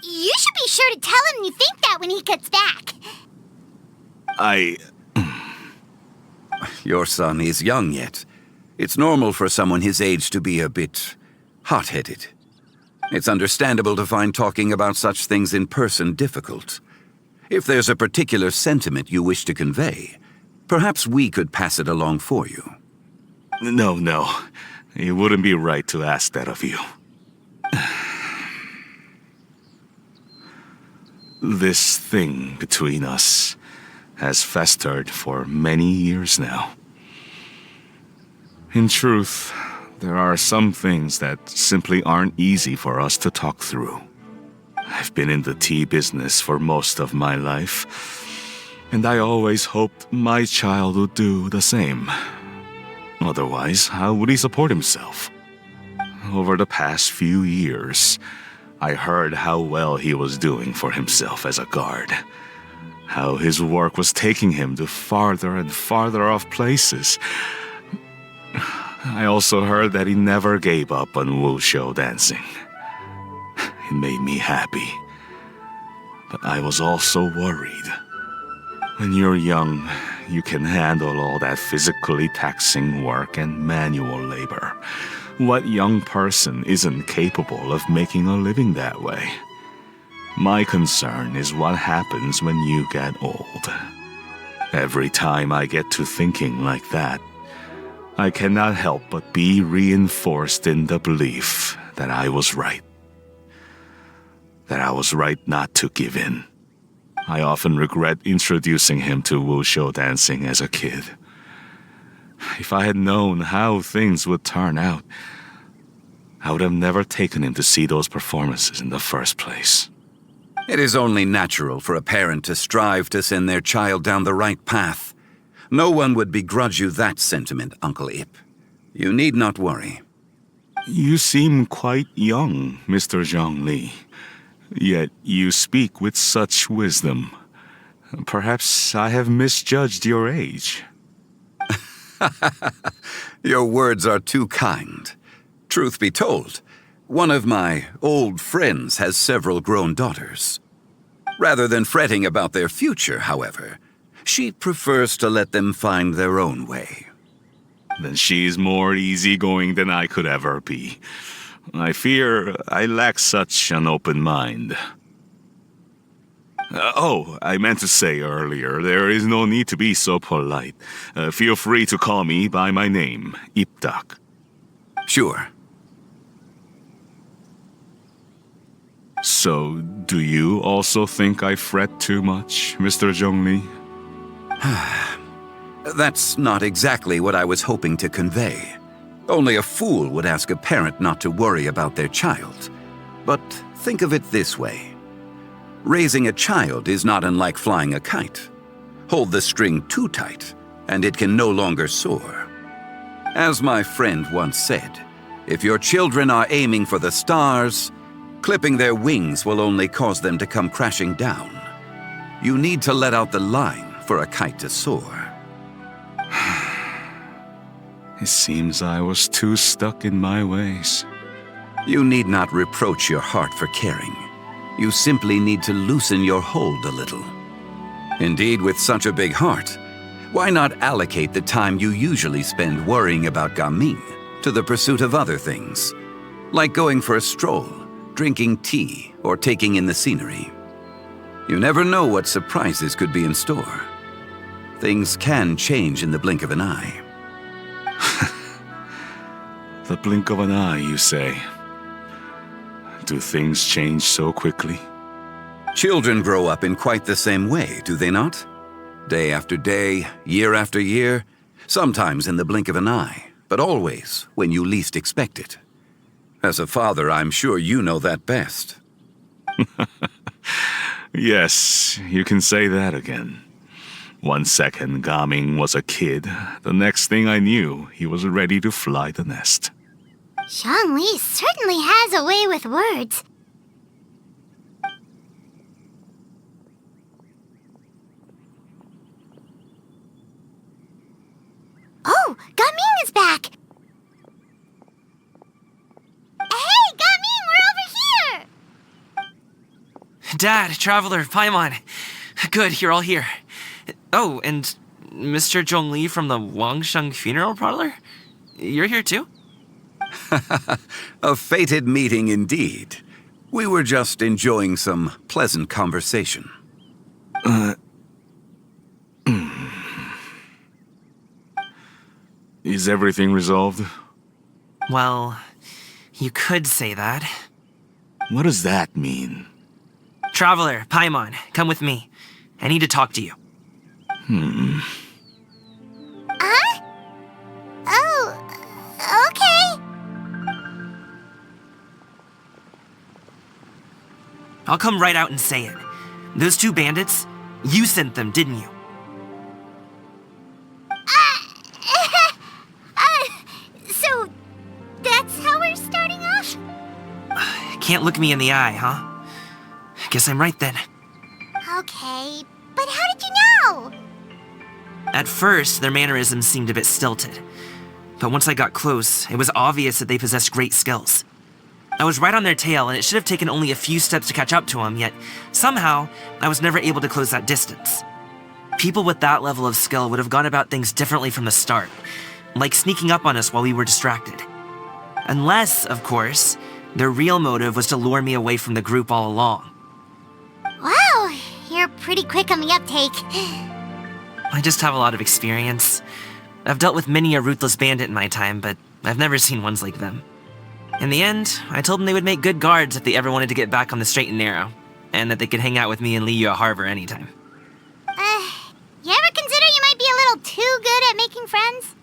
You should be sure to tell him you think that when he gets back. Your son is young yet. It's normal for someone his age to be a bit hot-headed. It's understandable to find talking about such things in person difficult. If there's a particular sentiment you wish to convey, perhaps we could pass it along for you. No. It wouldn't be right to ask that of you. This thing between us has festered for many years now. In truth, there are some things that simply aren't easy for us to talk through. I've been in the tea business for most of my life, and I always hoped my child would do the same. Otherwise, how would he support himself? Over the past few years, I heard how well he was doing for himself as a guard. How his work was taking him to farther and farther off places. I also heard that he never gave up on Wushu dancing. It made me happy. But I was also worried. When you're young, you can handle all that physically taxing work and manual labor. What young person isn't capable of making a living that way? My concern is what happens when you get old. Every time I get to thinking like that, I cannot help but be reinforced in the belief that I was right. That I was right not to give in. I often regret introducing him to Wushu dancing as a kid. If I had known how things would turn out, I would have never taken him to see those performances in the first place. It is only natural for a parent to strive to send their child down the right path. No one would begrudge you that sentiment, Uncle Ip. You need not worry. You seem quite young, Mr. Zhongli. Yet you speak with such wisdom. Perhaps I have misjudged your age. Your words are too kind. Truth be told, one of my old friends has several grown daughters. Rather than fretting about their future, however, she prefers to let them find their own way. Then she's more easygoing than I could ever be. I fear I lack such an open mind. I meant to say earlier, there is no need to be so polite. Feel free to call me by my name, Ipdak. Sure. So, do you also think I fret too much, Mr. Zhongli? That's not exactly what I was hoping to convey. Only a fool would ask a parent not to worry about their child. But think of it this way. Raising a child is not unlike flying a kite. Hold the string too tight, and it can no longer soar. As my friend once said, if your children are aiming for the stars, clipping their wings will only cause them to come crashing down. You need to let out the line for a kite to soar. It seems I was too stuck in my ways. You need not reproach your heart for caring. You simply need to loosen your hold a little. Indeed, with such a big heart, why not allocate the time you usually spend worrying about Gaming to the pursuit of other things, like going for a stroll, drinking tea, or taking in the scenery? You never know what surprises could be in store. Things can change in the blink of an eye. The blink of an eye, you say? Do things change so quickly? Children grow up in quite the same way, do they not? Day after day, year after year, sometimes in the blink of an eye, but always when you least expect it. As a father, I'm sure you know that best. Yes, you can say that again. 1 second, Gaming was a kid. The next thing I knew, he was ready to fly the nest. Zhongli certainly has a way with words. Oh, Gaming is back! Hey, Gaming, we're over here! Dad, Traveler, Paimon. Good, you're all here. Oh, and Mr. Zhongli from the Wangsheng Funeral Parlor? You're here too? A fated meeting indeed. We were just enjoying some pleasant conversation. Is everything resolved? Well, you could say that. What does that mean? Traveler, Paimon, come with me. I need to talk to you. Oh, okay. I'll come right out and say it. Those 2 bandits, you sent them, didn't you? So, that's how we're starting off? Can't look me in the eye, huh? Guess I'm right then. Okay, but how did you know? At first, their mannerisms seemed a bit stilted. But once I got close, it was obvious that they possessed great skills. I was right on their tail, and it should have taken only a few steps to catch up to them, yet somehow, I was never able to close that distance. People with that level of skill would have gone about things differently from the start, like sneaking up on us while we were distracted. Unless, of course, their real motive was to lure me away from the group all along. Wow, you're pretty quick on the uptake. I just have a lot of experience. I've dealt with many a ruthless bandit in my time, but I've never seen ones like them. In the end, I told them they would make good guards if they ever wanted to get back on the straight and narrow, and that they could hang out with me in Liyue Harbor anytime. You ever consider you might be a little too good at making friends?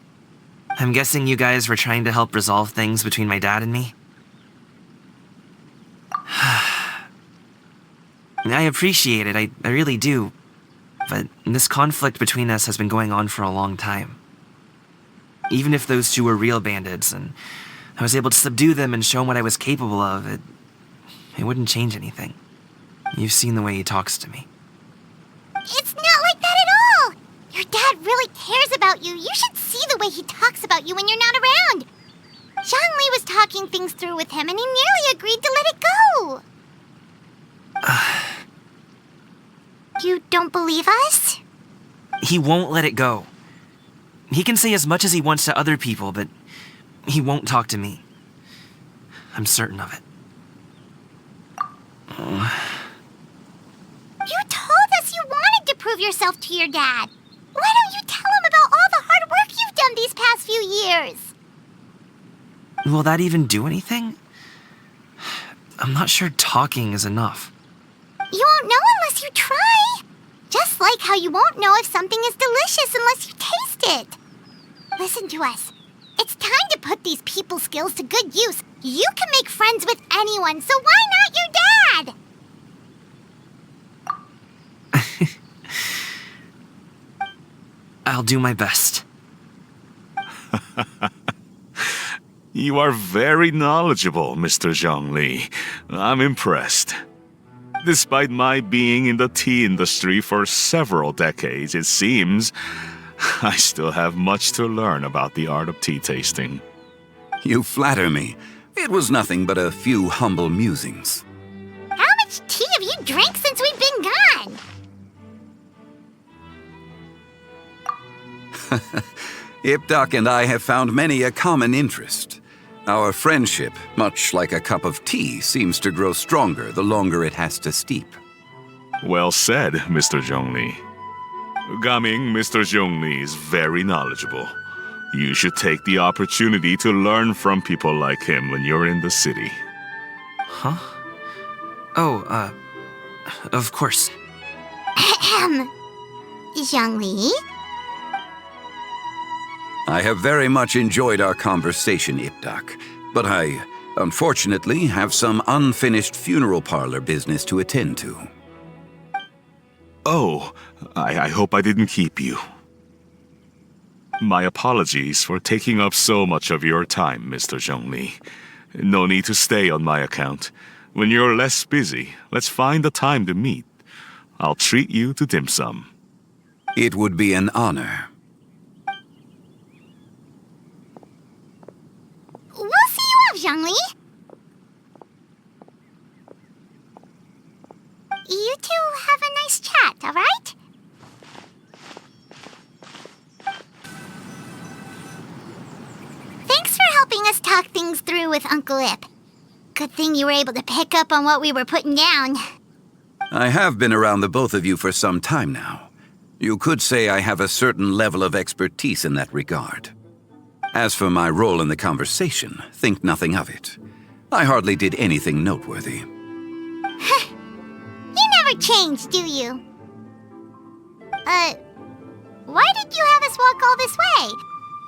I'm guessing you guys were trying to help resolve things between my dad and me? I appreciate it, I really do. But this conflict between us has been going on for a long time. Even if those 2 were real bandits, and I was able to subdue them and show him what I was capable of, it wouldn't change anything. You've seen the way he talks to me. It's not like that at all! Your dad really cares about you. You should see the way he talks about you when you're not around. Zhongli was talking things through with him, and he nearly agreed to let it go. You don't believe us? He won't let it go. He can say as much as he wants to other people, but he won't talk to me. I'm certain of it. You told us you wanted to prove yourself to your dad. Why don't you tell him about all the hard work you've done these past few years? Will that even do anything? I'm not sure talking is enough. You won't know unless you try. Just like how you won't know if something is delicious unless you taste it. Listen to us. It's time to put these people skills to good use. You can make friends with anyone, so why not your dad? I'll do my best. You are very knowledgeable, Mr. Zhongli. I'm impressed. Despite my being in the tea industry for several decades, it seems I still have much to learn about the art of tea tasting. You flatter me. It was nothing but a few humble musings. How much tea have you drank since we've been gone? Ipdak and I have found many a common interest. Our friendship, much like a cup of tea, seems to grow stronger the longer it has to steep. Well said, Mr. Zhongli. Gaming, Mr. Zhongli is very knowledgeable. You should take the opportunity to learn from people like him when you're in the city. Huh? Oh, of course. Ahem. Zhongli? I have very much enjoyed our conversation, Ipdak, but I, unfortunately, have some unfinished funeral parlor business to attend to. Oh, I hope I didn't keep you. My apologies for taking up so much of your time, Mr. Zhongli. No need to stay on my account. When you're less busy, let's find a time to meet. I'll treat you to dim sum. It would be an honor. We'll see you off, Zhongli. You two have a nice chat, all right? Thanks for helping us talk things through with Uncle Ip. Good thing you were able to pick up on what we were putting down. I have been around the both of you for some time now. You could say I have a certain level of expertise in that regard. As for my role in the conversation, think nothing of it. I hardly did anything noteworthy. You never change, do you? Why did you have us walk all this way?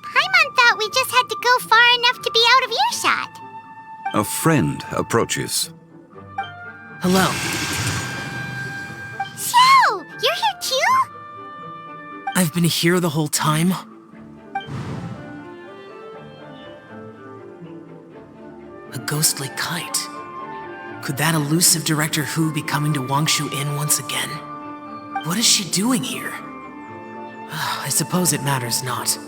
Paimon thought we just had to go far enough to be out of earshot. A friend approaches. Hello. So, you're here too? I've been here the whole time? A ghostly kite. Could that elusive Director Hu be coming to Wangshu Inn once again? What is she doing here? I suppose it matters not.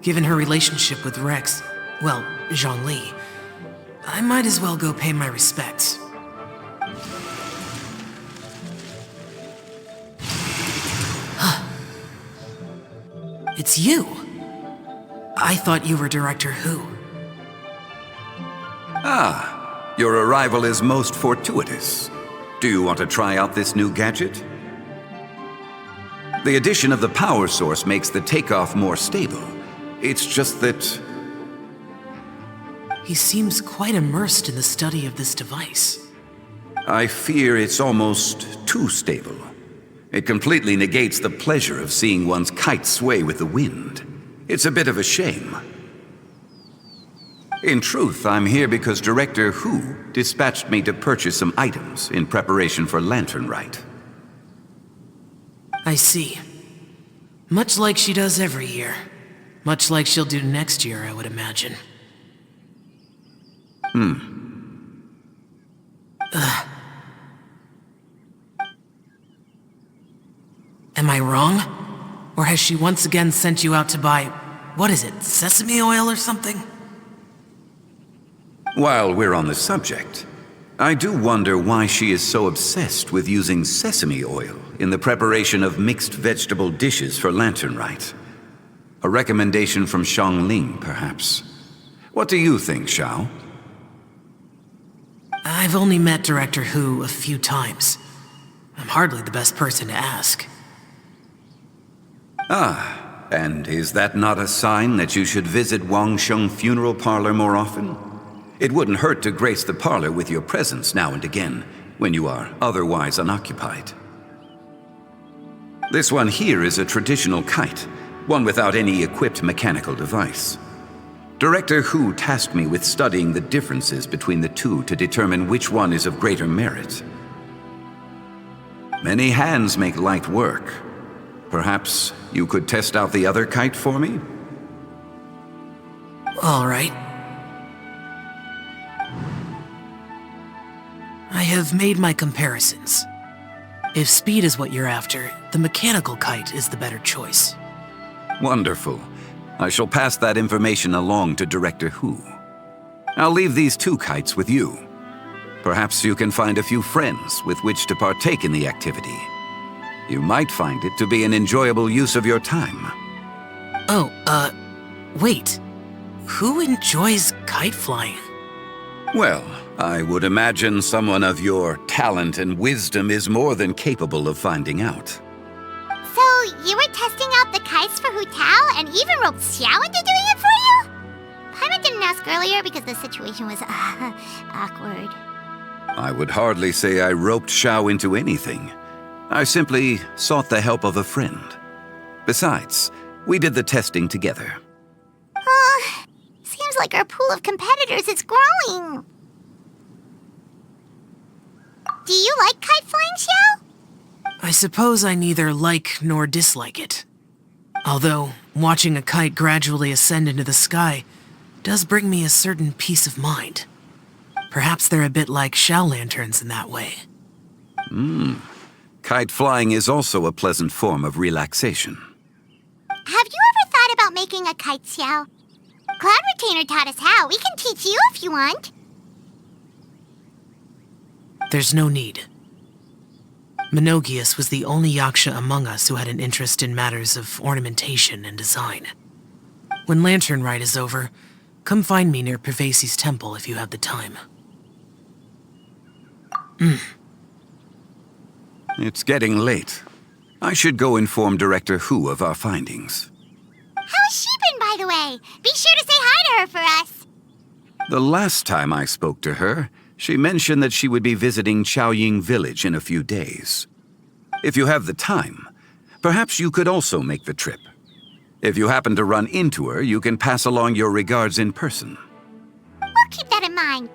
Given her relationship with Rex, well, Zhongli, I might as well go pay my respects. It's you! I thought you were Director Hu. Ah, your arrival is most fortuitous. Do you want to try out this new gadget? The addition of the power source makes the takeoff more stable. It's just that... He seems quite immersed in the study of this device. I fear it's almost too stable. It completely negates the pleasure of seeing one's kite sway with the wind. It's a bit of a shame. In truth, I'm here because Director Hu dispatched me to purchase some items in preparation for Lantern Rite. I see. Much like she does every year. Much like she'll do next year, I would imagine. Am I wrong? Or has she once again sent you out to buy, what is it, sesame oil or something? While we're on the subject, I do wonder why she is so obsessed with using sesame oil in the preparation of mixed vegetable dishes for Lantern Rite. A recommendation from Xiangling, perhaps. What do you think, Xiao? I've only met Director Hu a few times. I'm hardly the best person to ask. Ah, and is that not a sign that you should visit Wangsheng Funeral Parlor more often? It wouldn't hurt to grace the parlor with your presence now and again, when you are otherwise unoccupied. This one here is a traditional kite, one without any equipped mechanical device. Director Hu tasked me with studying the differences between the two to determine which one is of greater merit. Many hands make light work. Perhaps you could test out the other kite for me? All right. I have made my comparisons. If speed is what you're after, the mechanical kite is the better choice. Wonderful. I shall pass that information along to Director Hu. I'll leave these 2 kites with you. Perhaps you can find a few friends with which to partake in the activity. You might find it to be an enjoyable use of your time. Oh, wait. Who enjoys kite flying? Well, I would imagine someone of your talent and wisdom is more than capable of finding out. So, you were testing out the kites for Hu Tao and even roped Xiao into doing it for you? Paimon didn't ask earlier because the situation was, awkward. I would hardly say I roped Xiao into anything. I simply sought the help of a friend. Besides, we did the testing together. Seems like our pool of competitors is growing. Do you like kite flying, Xiao? I suppose I neither like nor dislike it. Although, watching a kite gradually ascend into the sky does bring me a certain peace of mind. Perhaps they're a bit like Xiao lanterns in that way. Kite flying is also a pleasant form of relaxation. Have you ever thought about making a kite, Xiao? Cloud Retainer taught us how. We can teach you if you want. There's no need. Menogius was the only Yaksha among us who had an interest in matters of ornamentation and design. When Lantern Rite is over, come find me near Pervasi's temple if you have the time. It's getting late. I should go inform Director Hu of our findings. How's she been, by the way? Be sure to say hi to her for us. The last time I spoke to her, she mentioned that she would be visiting Chaoying Village in a few days. If you have the time, perhaps you could also make the trip. If you happen to run into her, you can pass along your regards in person. We'll keep that in mind.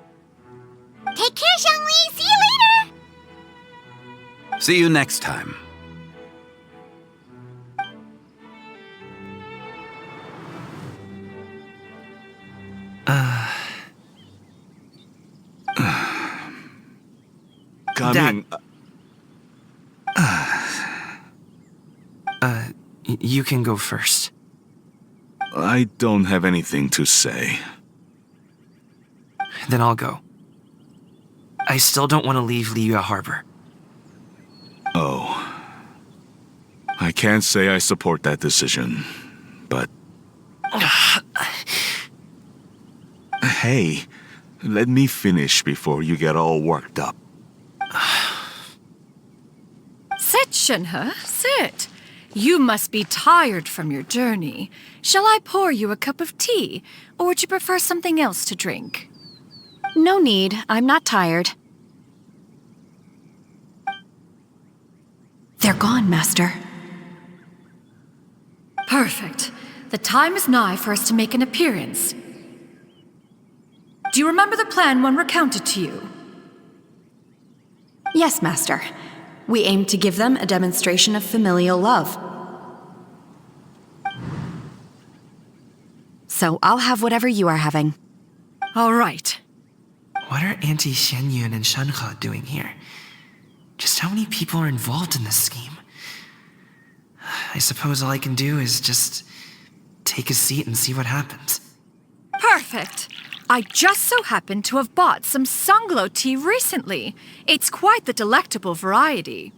Take care, Zhongli. See you later. See you next time. Coming. You can go first. I don't have anything to say. Then I'll go. I still don't want to leave Liyue Harbor. Oh. I can't say I support that decision, but... Hey, let me finish before you get all worked up. Sit, Shenhe, sit. You must be tired from your journey. Shall I pour you a cup of tea, or would you prefer something else to drink? No need. I'm not tired. They're gone, Master. Perfect. The time is nigh for us to make an appearance. Do you remember the plan one recounted to you? Yes, Master. We aim to give them a demonstration of familial love. So I'll have whatever you are having. All right. What are Auntie Xianyun and Shenhe doing here? Just how many people are involved in this scheme? I suppose all I can do is just take a seat and see what happens. Perfect. I just so happen to have bought some Sunglow tea recently. It's quite the delectable variety.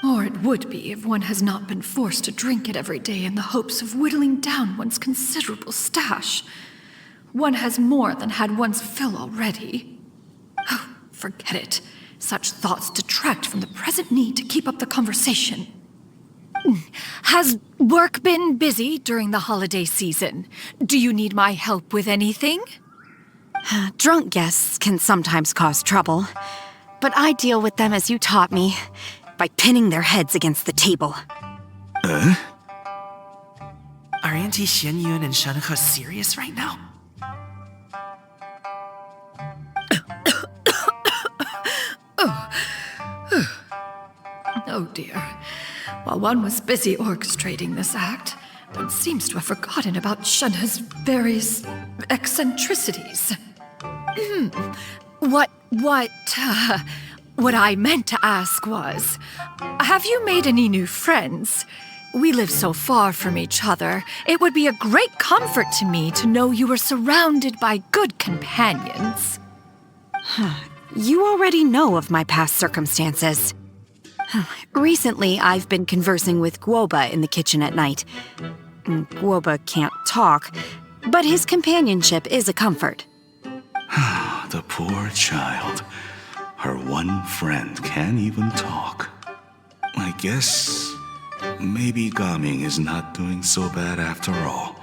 Or it would be if one has not been forced to drink it every day in the hopes of whittling down one's considerable stash. One has more than had one's fill already. Oh, forget it. Such thoughts detract from the present need to keep up the conversation. Has work been busy during the holiday season? Do you need my help with anything? Drunk guests can sometimes cause trouble, but I deal with them as you taught me, by pinning their heads against the table. Are Auntie Xianyun and Shenhe serious right now? Oh dear. While one was busy orchestrating this act, one seems to have forgotten about Shenhe's various eccentricities. What I meant to ask was, have you made any new friends? We live so far from each other. It would be a great comfort to me to know you were surrounded by good companions. You already know of my past circumstances. Recently, I've been conversing with Guoba in the kitchen at night. Guoba can't talk, but his companionship is a comfort. The poor child. Her one friend can't even talk. I guess maybe Gaming is not doing so bad after all.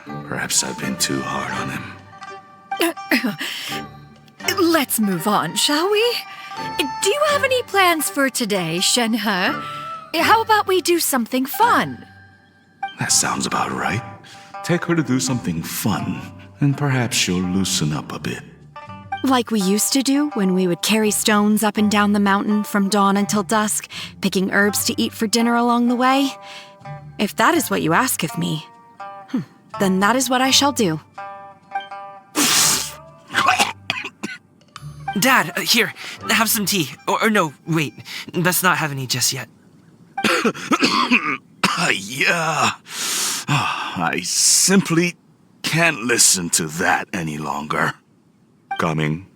Perhaps I've been too hard on him. Let's move on, shall we? Do you have any plans for today, Shenhe? How about we do something fun? That sounds about right. Take her to do something fun, and perhaps she'll loosen up a bit. Like we used to do when we would carry stones up and down the mountain from dawn until dusk, picking herbs to eat for dinner along the way. If that is what you ask of me, then that is what I shall do. Dad, here, have some tea. Or no, wait, let's not have any just yet. Yeah. I simply can't listen to that any longer. Coming,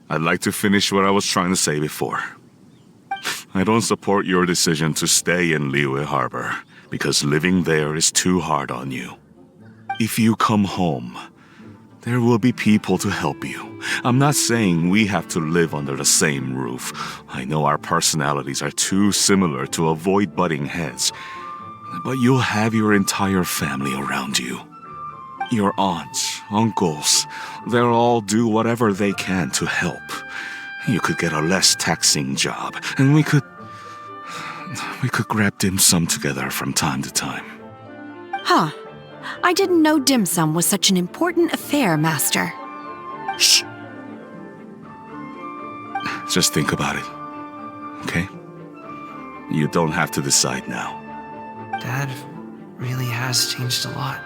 I'd like to finish what I was trying to say before. I don't support your decision to stay in Liyue Harbor, because living there is too hard on you. If you come home, there will be people to help you. I'm not saying we have to live under the same roof. I know our personalities are too similar to avoid butting heads. But you'll have your entire family around you. Your aunts, uncles, they'll all do whatever they can to help. You could get a less taxing job, and we could grab dim sum together from time to time. Huh. I didn't know dim sum was such an important affair, Master. Shh. Just think about it, okay? You don't have to decide now. Dad really has changed a lot.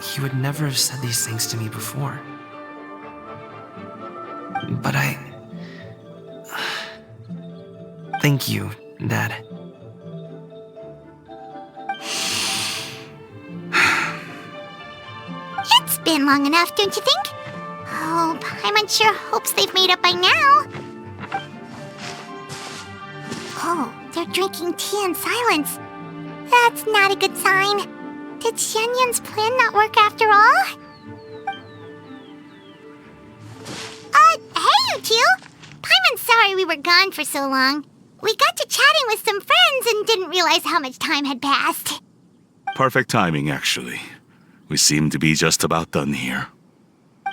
He would never have said these things to me before. But thank you, Dad. It's been long enough, don't you think? Oh, Paimon sure hopes they've made up by now. Oh, they're drinking tea in silence. That's not a good sign. Did Xianyun's plan not work after all? Hey, you two! Paimon's sorry we were gone for so long. We got to chatting with some friends and didn't realize how much time had passed. Perfect timing, actually. We seem to be just about done here.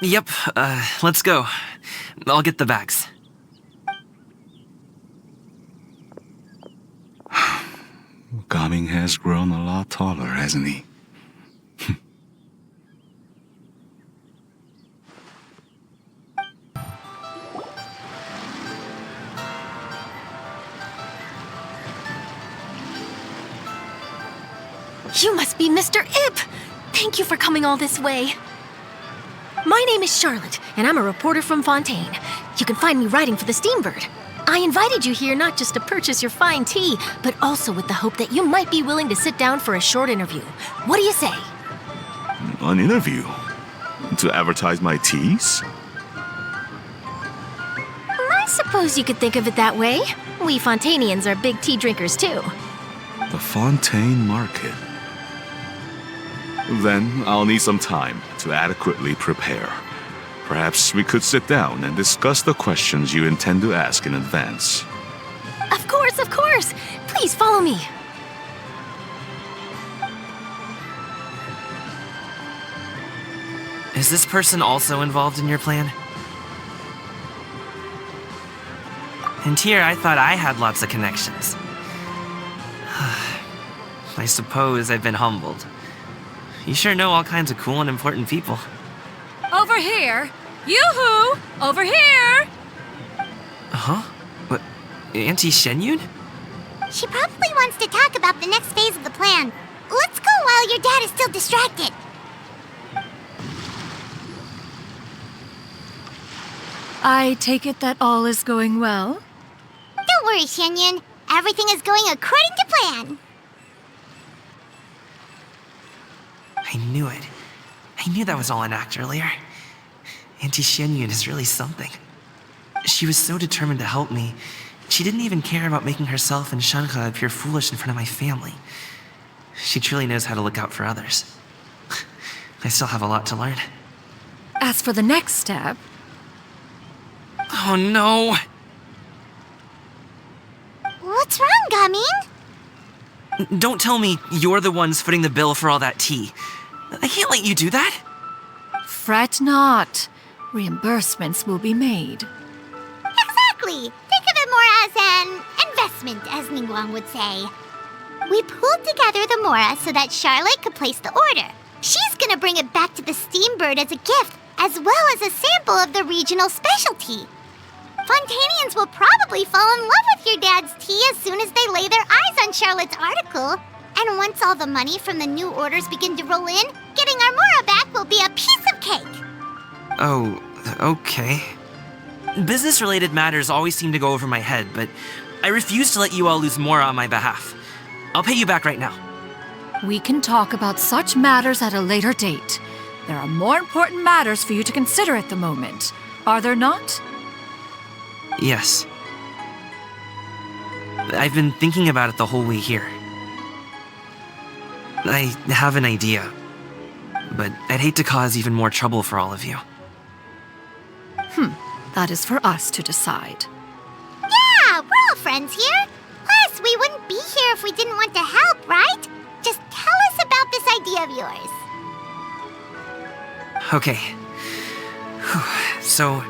Yep, let's go. I'll get the bags. Gaming has grown a lot taller, hasn't he? You must be Mr. Ip! Thank you for coming all this way. My name is Charlotte, and I'm a reporter from Fontaine. You can find me writing for the Steambird. I invited you here not just to purchase your fine tea, but also with the hope that you might be willing to sit down for a short interview. What do you say? An interview? To advertise my teas? I suppose you could think of it that way. We Fontainians are big tea drinkers, too. The Fontaine Market. Then I'll need some time to adequately prepare. Perhaps we could sit down and discuss the questions you intend to ask in advance. Of course, of course! Please follow me. Is this person also involved in your plan? And here I thought I had lots of connections. I suppose I've been humbled. You sure know all kinds of cool and important people. Over here! Yoo-hoo! Over here! Huh? What? Auntie Shenyun? She probably wants to talk about the next phase of the plan. Let's go while your dad is still distracted. I take it that all is going well? Don't worry, Xianyun. Everything is going according to plan. I knew it. I knew that was all an act earlier. Auntie Xianyun is really something. She was so determined to help me. She didn't even care about making herself and Shanhe appear foolish in front of my family. She truly knows how to look out for others. I still have a lot to learn. As for the next step... Oh no! What's wrong, Gaming? Don't tell me you're the ones footing the bill for all that tea. I can't let you do that. Fret not. Reimbursements will be made. Exactly! Think of it more as an investment, as Ningguang would say. We pulled together the Mora so that Charlotte could place the order. She's gonna bring it back to the Steambird as a gift, as well as a sample of the regional specialty. Fontanians will probably fall in love with your dad's tea as soon as they lay their eyes on Charlotte's article. And once all the money from the new orders begin to roll in, getting our Mora back will be a piece of cake. Oh, okay. Business-related matters always seem to go over my head, but I refuse to let you all lose Mora on my behalf. I'll pay you back right now. We can talk about such matters at a later date. There are more important matters for you to consider at the moment, are there not? Yes. I've been thinking about it the whole way here. I have an idea, but I'd hate to cause even more trouble for all of you. That is for us to decide. Yeah, we're all friends here. Plus, we wouldn't be here if we didn't want to help, right? Just tell us about this idea of yours. Okay. So,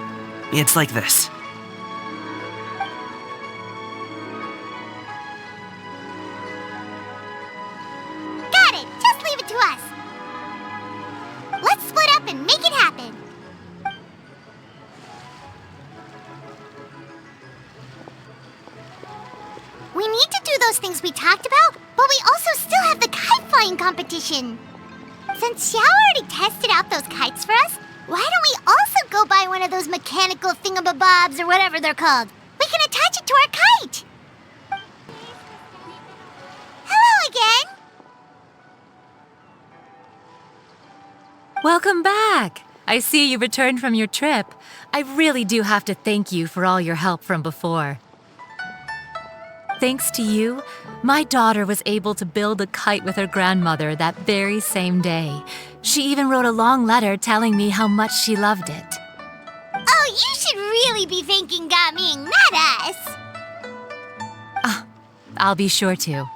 it's like this. Got it! Just leave it to us. Let's split up and make it happen. We need to do those things we talked about, but we also still have the kite flying competition. Since Xiao already tested out those kites for us, why don't we also go buy one of those mechanical thingamabobs or whatever they're called? We can attach it to our kite. Hello again. Welcome back. I see you returned from your trip. I really do have to thank you for all your help from before. Thanks to you, my daughter was able to build a kite with her grandmother that very same day. She even wrote a long letter telling me how much she loved it. Oh, you should really be thanking Gaming, not us. I'll be sure to.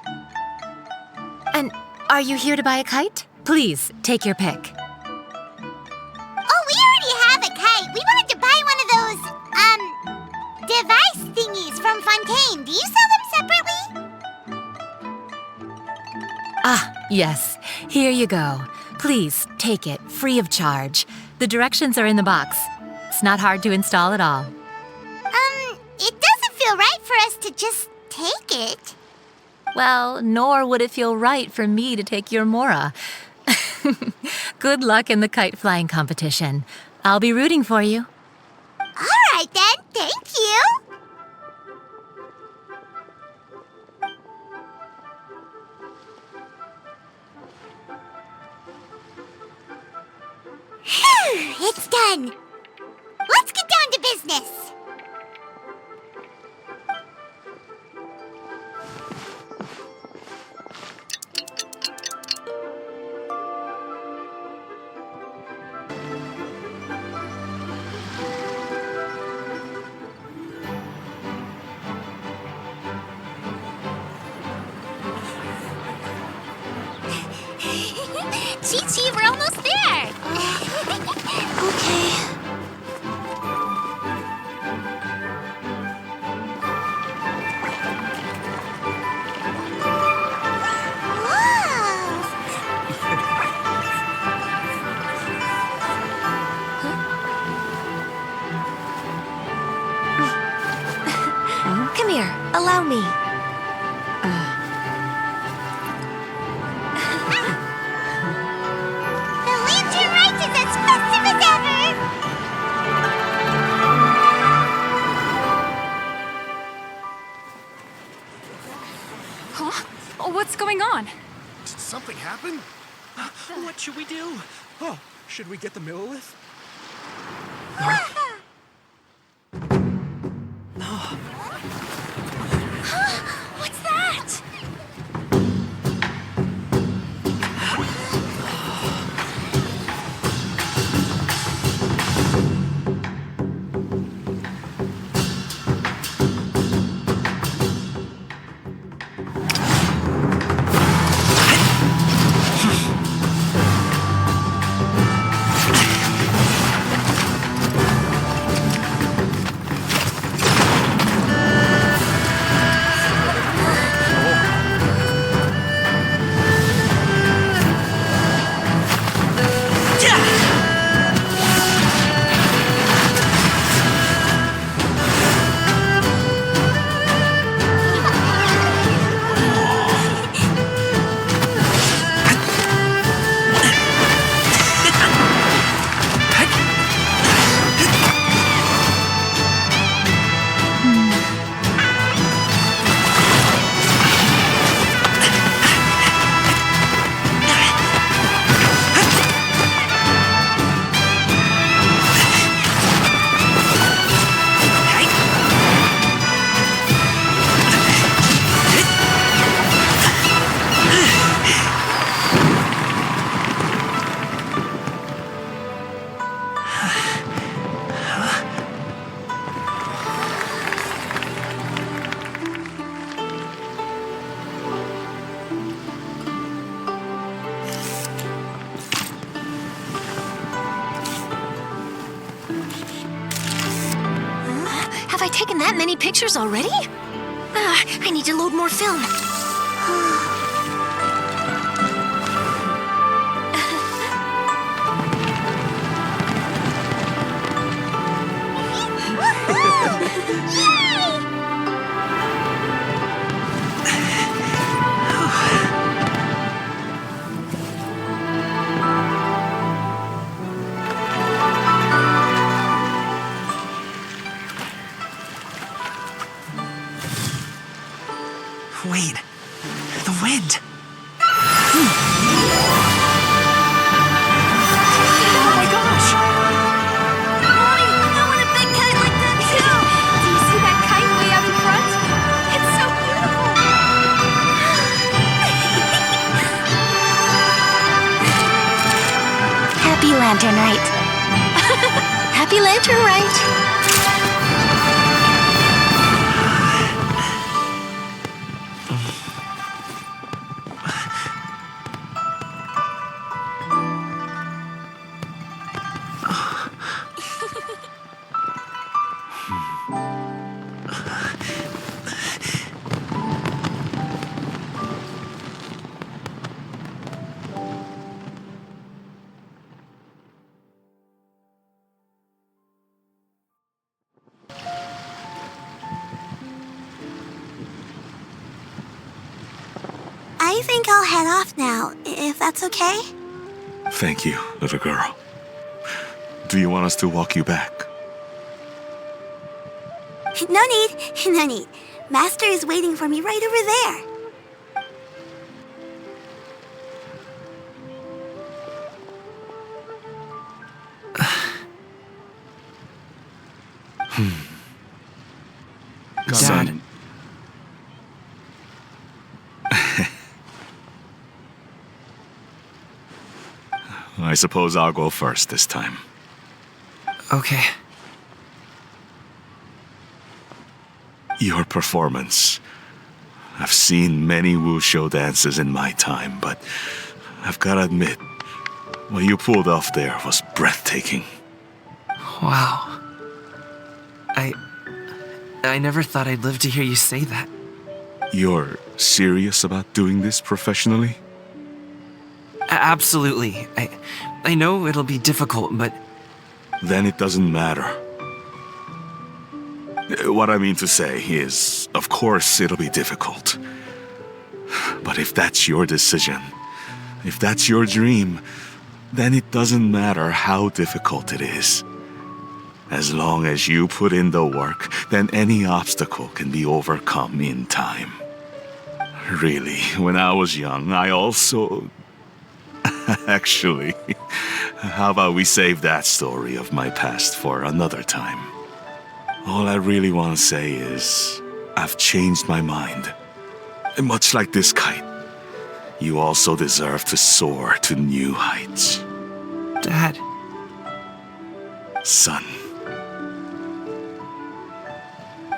And are you here to buy a kite? Please, take your pick. Oh, we already have a kite. We wanted to buy one of those, device thingies from Fontaine. Do you sell them separately? Yes. Here you go. Please, take it, free of charge. The directions are in the box. It's not hard to install at all. It doesn't feel right for us to just take it. Well, nor would it feel right for me to take your Mora. Good luck in the kite flying competition. I'll be rooting for you. All right then, thank you. Phew, it's done. Let's get down to business. Chi-Chi, we're almost there. Okay. Come here, allow me. happen? What should we do? Oh, should we get the Millilith? What's that? Have I taken that many pictures already? I need to load more film. Wait, the wind. Oh my gosh! Mommy, I want a big kite like that too! Do you see that kite way out in front? It's so beautiful! Happy Lantern Rite. Happy Lantern Rite! I think I'll head off now, if that's okay. Thank you, little girl. Do you want us to walk you back? No need, no need. Master is waiting for me right over there. Dad. I suppose I'll go first this time. Okay. Your performance. I've seen many wushou dances in my time, but I've got to admit, what you pulled off there was breathtaking. Wow. I never thought I'd live to hear you say that. You're serious about doing this professionally? Absolutely. I know it'll be difficult, but... Then it doesn't matter. What I mean to say is, of course it'll be difficult. But if that's your decision, if that's your dream, then it doesn't matter how difficult it is. As long as you put in the work, then any obstacle can be overcome in time. Really, when I was young, I also Actually, how about we save that story of my past for another time? All I really want to say is, I've changed my mind. And much like this kite, you also deserve to soar to new heights. Dad. Son.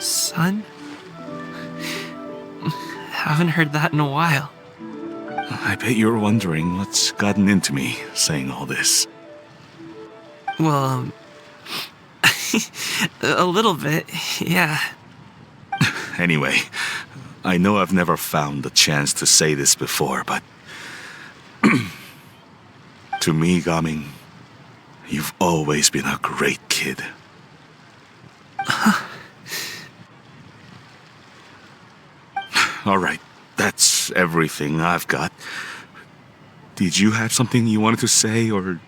Son? Haven't heard that in a while. I bet you're wondering what's gotten into me saying all this. Well, a little bit, yeah. Anyway, I know I've never found the chance to say this before, but to me, Gaming, you've always been a great kid. All right, that's everything I've got. Did you have something you wanted to say, or...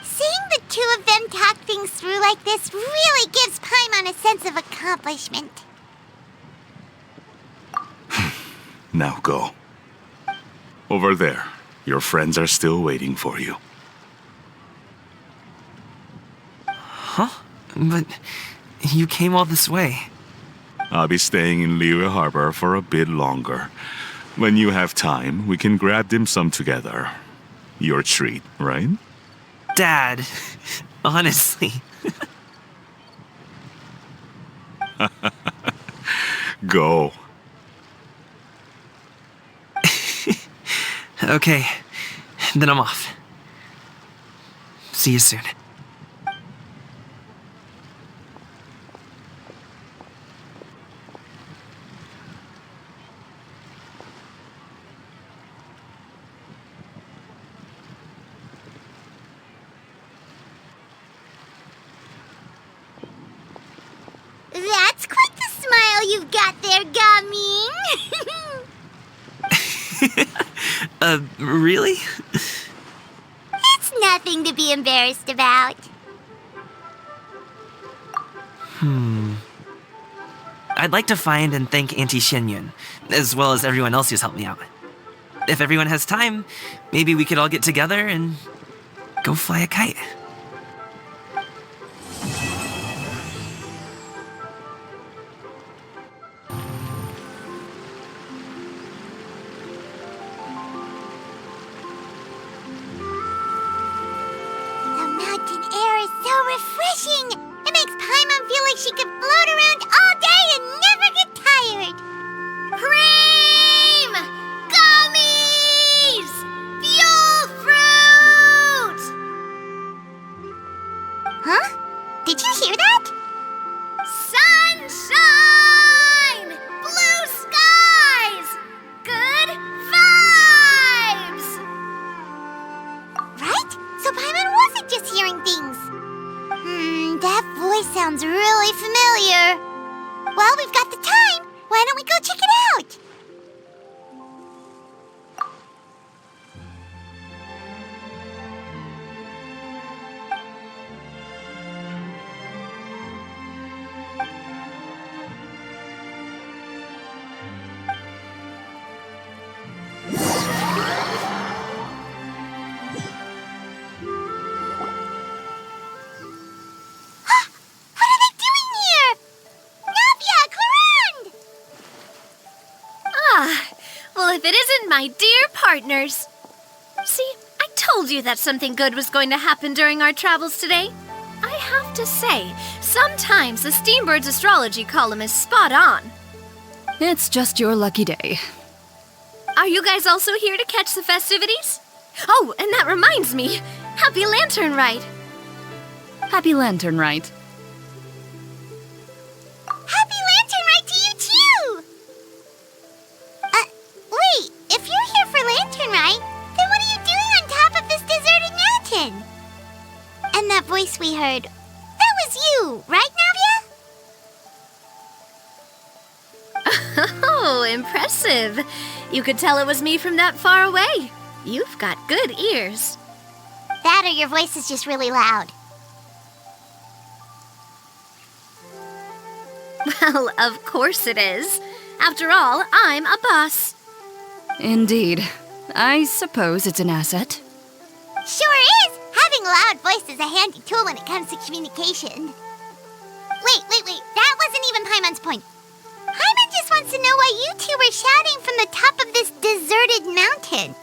Seeing the two of them talk things through like this really gives Paimon a sense of accomplishment. Now go. Over there. Your friends are still waiting for you. Huh? But you came all this way. I'll be staying in Liyue Harbor for a bit longer. When you have time, we can grab dim sum together. Your treat, right? Dad, honestly. Go. Okay, then I'm off. See you soon. That's quite the smile you've got there, Gaming. Really? It's nothing to be embarrassed about. I'd like to find and thank Auntie Xinyun, as well as everyone else who's helped me out. If everyone has time, maybe we could all get together and go fly a kite. Refreshing! It makes Paimon feel like she could float around all day and never get tired. Cream! Gummies! Fuel fruit! Huh? Did you hear that? Sunshine! Blue skies! Good vibes! Right? So Paimon wasn't just hearing things. That voice sounds really familiar. Well, we've got the time. Why don't we go check it out? If it isn't my dear partners. See, I told you that something good was going to happen during our travels today. I have to say, sometimes the Steambird's astrology column is spot on. It's just your lucky day. Are you guys also here to catch the festivities? Oh, and that reminds me. Happy Lantern Rite. Happy Lantern Rite. Happy Lantern Rite to you too! Wait, if you're here for Lantern Rite, then what are you doing on top of this deserted mountain? And that voice we heard, that was you, right, Navia? Oh, impressive. You could tell it was me from that far away. You've got good ears. That or your voice is just really loud. Well, of course it is. After all, I'm a boss. Indeed. I suppose it's an asset. Sure is! Having a loud voice is a handy tool when it comes to communication. Wait. That wasn't even Paimon's point. Paimon just wants to know why you two were shouting from the top of this deserted mountain.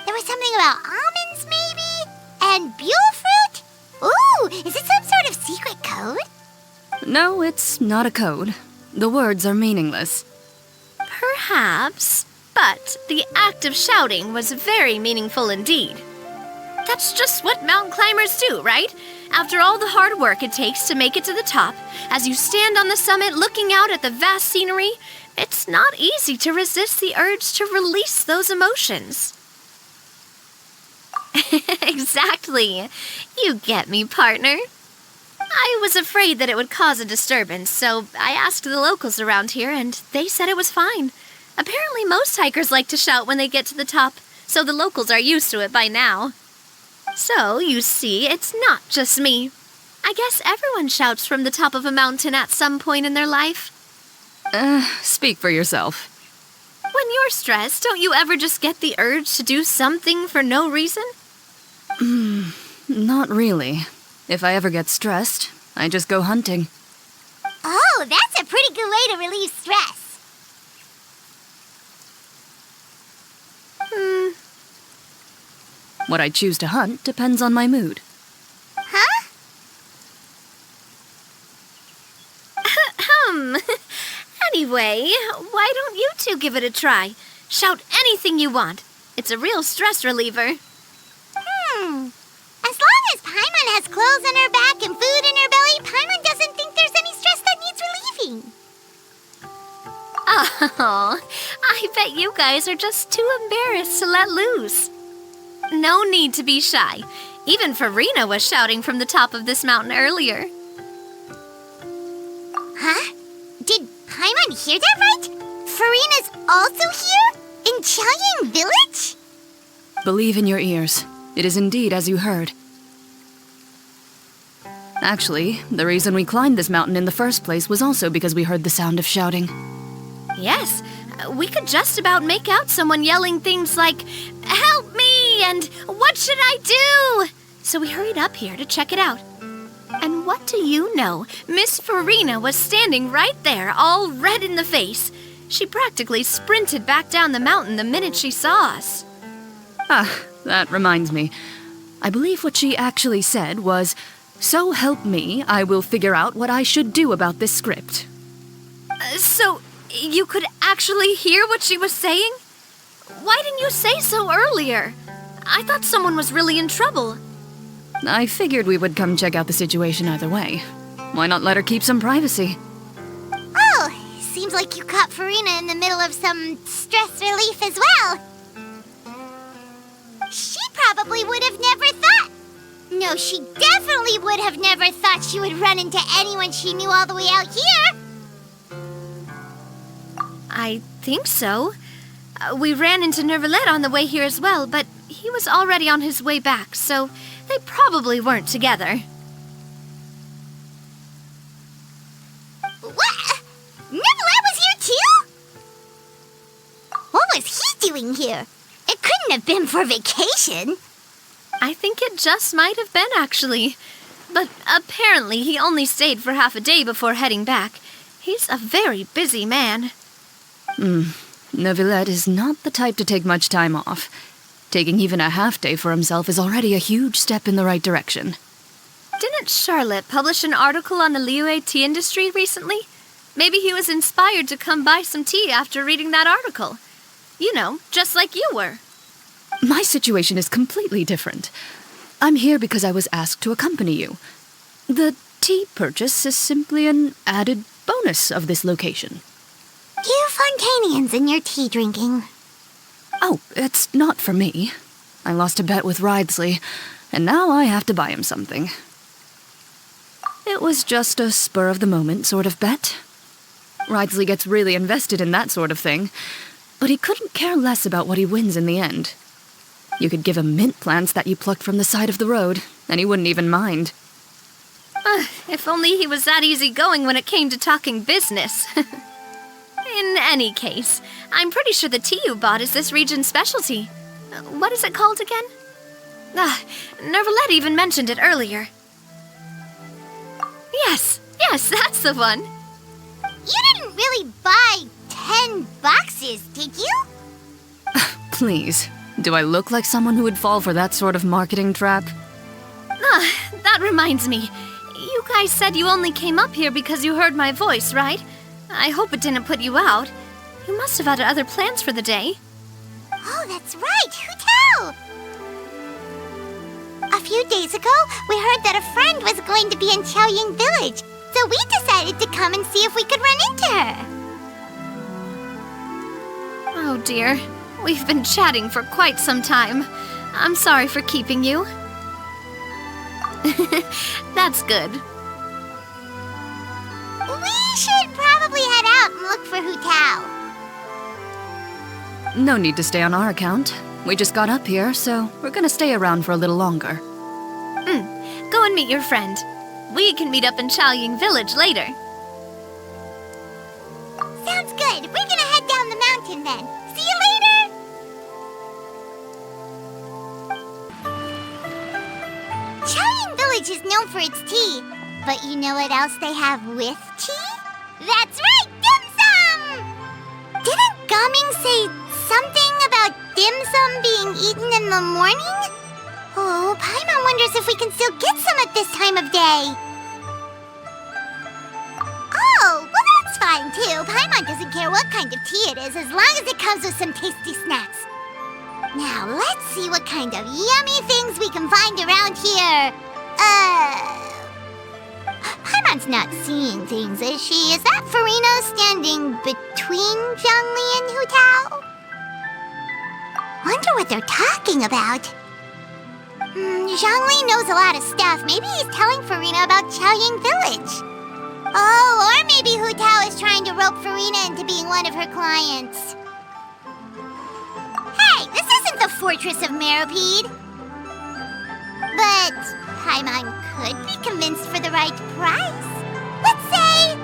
There was something about almonds, maybe? And buell fruit? Ooh, is it some sort of secret code? No, it's not a code. The words are meaningless. Perhaps, but the act of shouting was very meaningful indeed. That's just what mountain climbers do, right? After all the hard work it takes to make it to the top, as you stand on the summit looking out at the vast scenery, it's not easy to resist the urge to release those emotions. Exactly. You get me, partner. I was afraid that it would cause a disturbance, so I asked the locals around here, and they said it was fine. Apparently most hikers like to shout when they get to the top, so the locals are used to it by now. So, you see, it's not just me. I guess everyone shouts from the top of a mountain at some point in their life. Speak for yourself. When you're stressed, don't you ever just get the urge to do something for no reason? Not really. If I ever get stressed, I just go hunting. Oh, that's a pretty good way to relieve stress. What I choose to hunt depends on my mood. Huh? Anyway, why don't you two give it a try? Shout anything you want. It's a real stress reliever. As long as Paimon has clothes on her back and food in her belly, Paimon doesn't think there's any stress that needs relieving. Oh, I bet you guys are just too embarrassed to let loose. No need to be shy. Even Farina was shouting from the top of this mountain earlier. Huh? Did Paimon hear that right? Farina's also here? In Chaoying Village? Believe in your ears. It is indeed as you heard. Actually, the reason we climbed this mountain in the first place was also because we heard the sound of shouting. Yes, we could just about make out someone yelling things like, "Help me!" and "What should I do?" So we hurried up here to check it out. And what do you know? Miss Farina was standing right there, all red in the face. She practically sprinted back down the mountain the minute she saw us. That reminds me. I believe what she actually said was, "So help me, I will figure out what I should do about this script." So, you could actually hear what she was saying? Why didn't you say so earlier? I thought someone was really in trouble. I figured we would come check out the situation either way. Why not let her keep some privacy? Oh, seems like you caught Farina in the middle of some stress relief as well. She probably would have never thought. No, she definitely would have never thought she would run into anyone she knew all the way out here. I think so. We ran into Nervalet on the way here as well, but he was already on his way back, so they probably weren't together. What? Nervalet was here too? What was he doing here? It couldn't have been for vacation. I think it just might have been, actually. But apparently he only stayed for half a day before heading back. He's a very busy man. Nervalet is not the type to take much time off. Taking even a half day for himself is already a huge step in the right direction. Didn't Charlotte publish an article on the Liyue tea industry recently? Maybe he was inspired to come buy some tea after reading that article. You know, just like you were. My situation is completely different. I'm here because I was asked to accompany you. The tea purchase is simply an added bonus of this location. You Fontanians and your tea drinking. Oh, it's not for me. I lost a bet with Ridesley, and now I have to buy him something. It was just a spur-of-the-moment sort of bet. Ridesley gets really invested in that sort of thing, but he couldn't care less about what he wins in the end. You could give him mint plants that you plucked from the side of the road, and he wouldn't even mind. If only he was that easygoing when it came to talking business. In any case, I'm pretty sure the tea you bought is this region's specialty. What is it called again? Nervalette even mentioned it earlier. Yes, that's the one. You didn't really buy 10 boxes, did you? Please, do I look like someone who would fall for that sort of marketing trap? That reminds me. You guys said you only came up here because you heard my voice, right? I hope it didn't put you out. You must have had other plans for the day. Oh, that's right. Hu Tao! A few days ago, we heard that a friend was going to be in Qiaoying Village, so we decided to come and see if we could run into her. Oh dear. We've been chatting for quite some time. I'm sorry for keeping you. That's good. We should probably head out and look for Hu Tao. No need to stay on our account. We just got up here, so we're gonna stay around for a little longer. Go and meet your friend. We can meet up in Qiaoying Village later. Sounds good. We're gonna head down the mountain then. See you later! Qiaoying Village is known for its tea, but you know what else they have with tea? That's right, dim sum! Didn't Gaming say something about dim sum being eaten in the morning? Oh, Paimon wonders if we can still get some at this time of day. Oh, well that's fine too. Paimon doesn't care what kind of tea it is as long as it comes with some tasty snacks. Now, let's see what kind of yummy things we can find around here. Paimon's not seeing things, is she? Is that Farina standing between Zhongli and Hu Tao? Wonder what they're talking about. Zhongli knows a lot of stuff. Maybe he's telling Farina about Qiaoying Village. Oh, or maybe Hu Tao is trying to rope Farina into being one of her clients. Hey, this isn't the Fortress of Meropide. But Paimon could be convinced for the right price. Let's say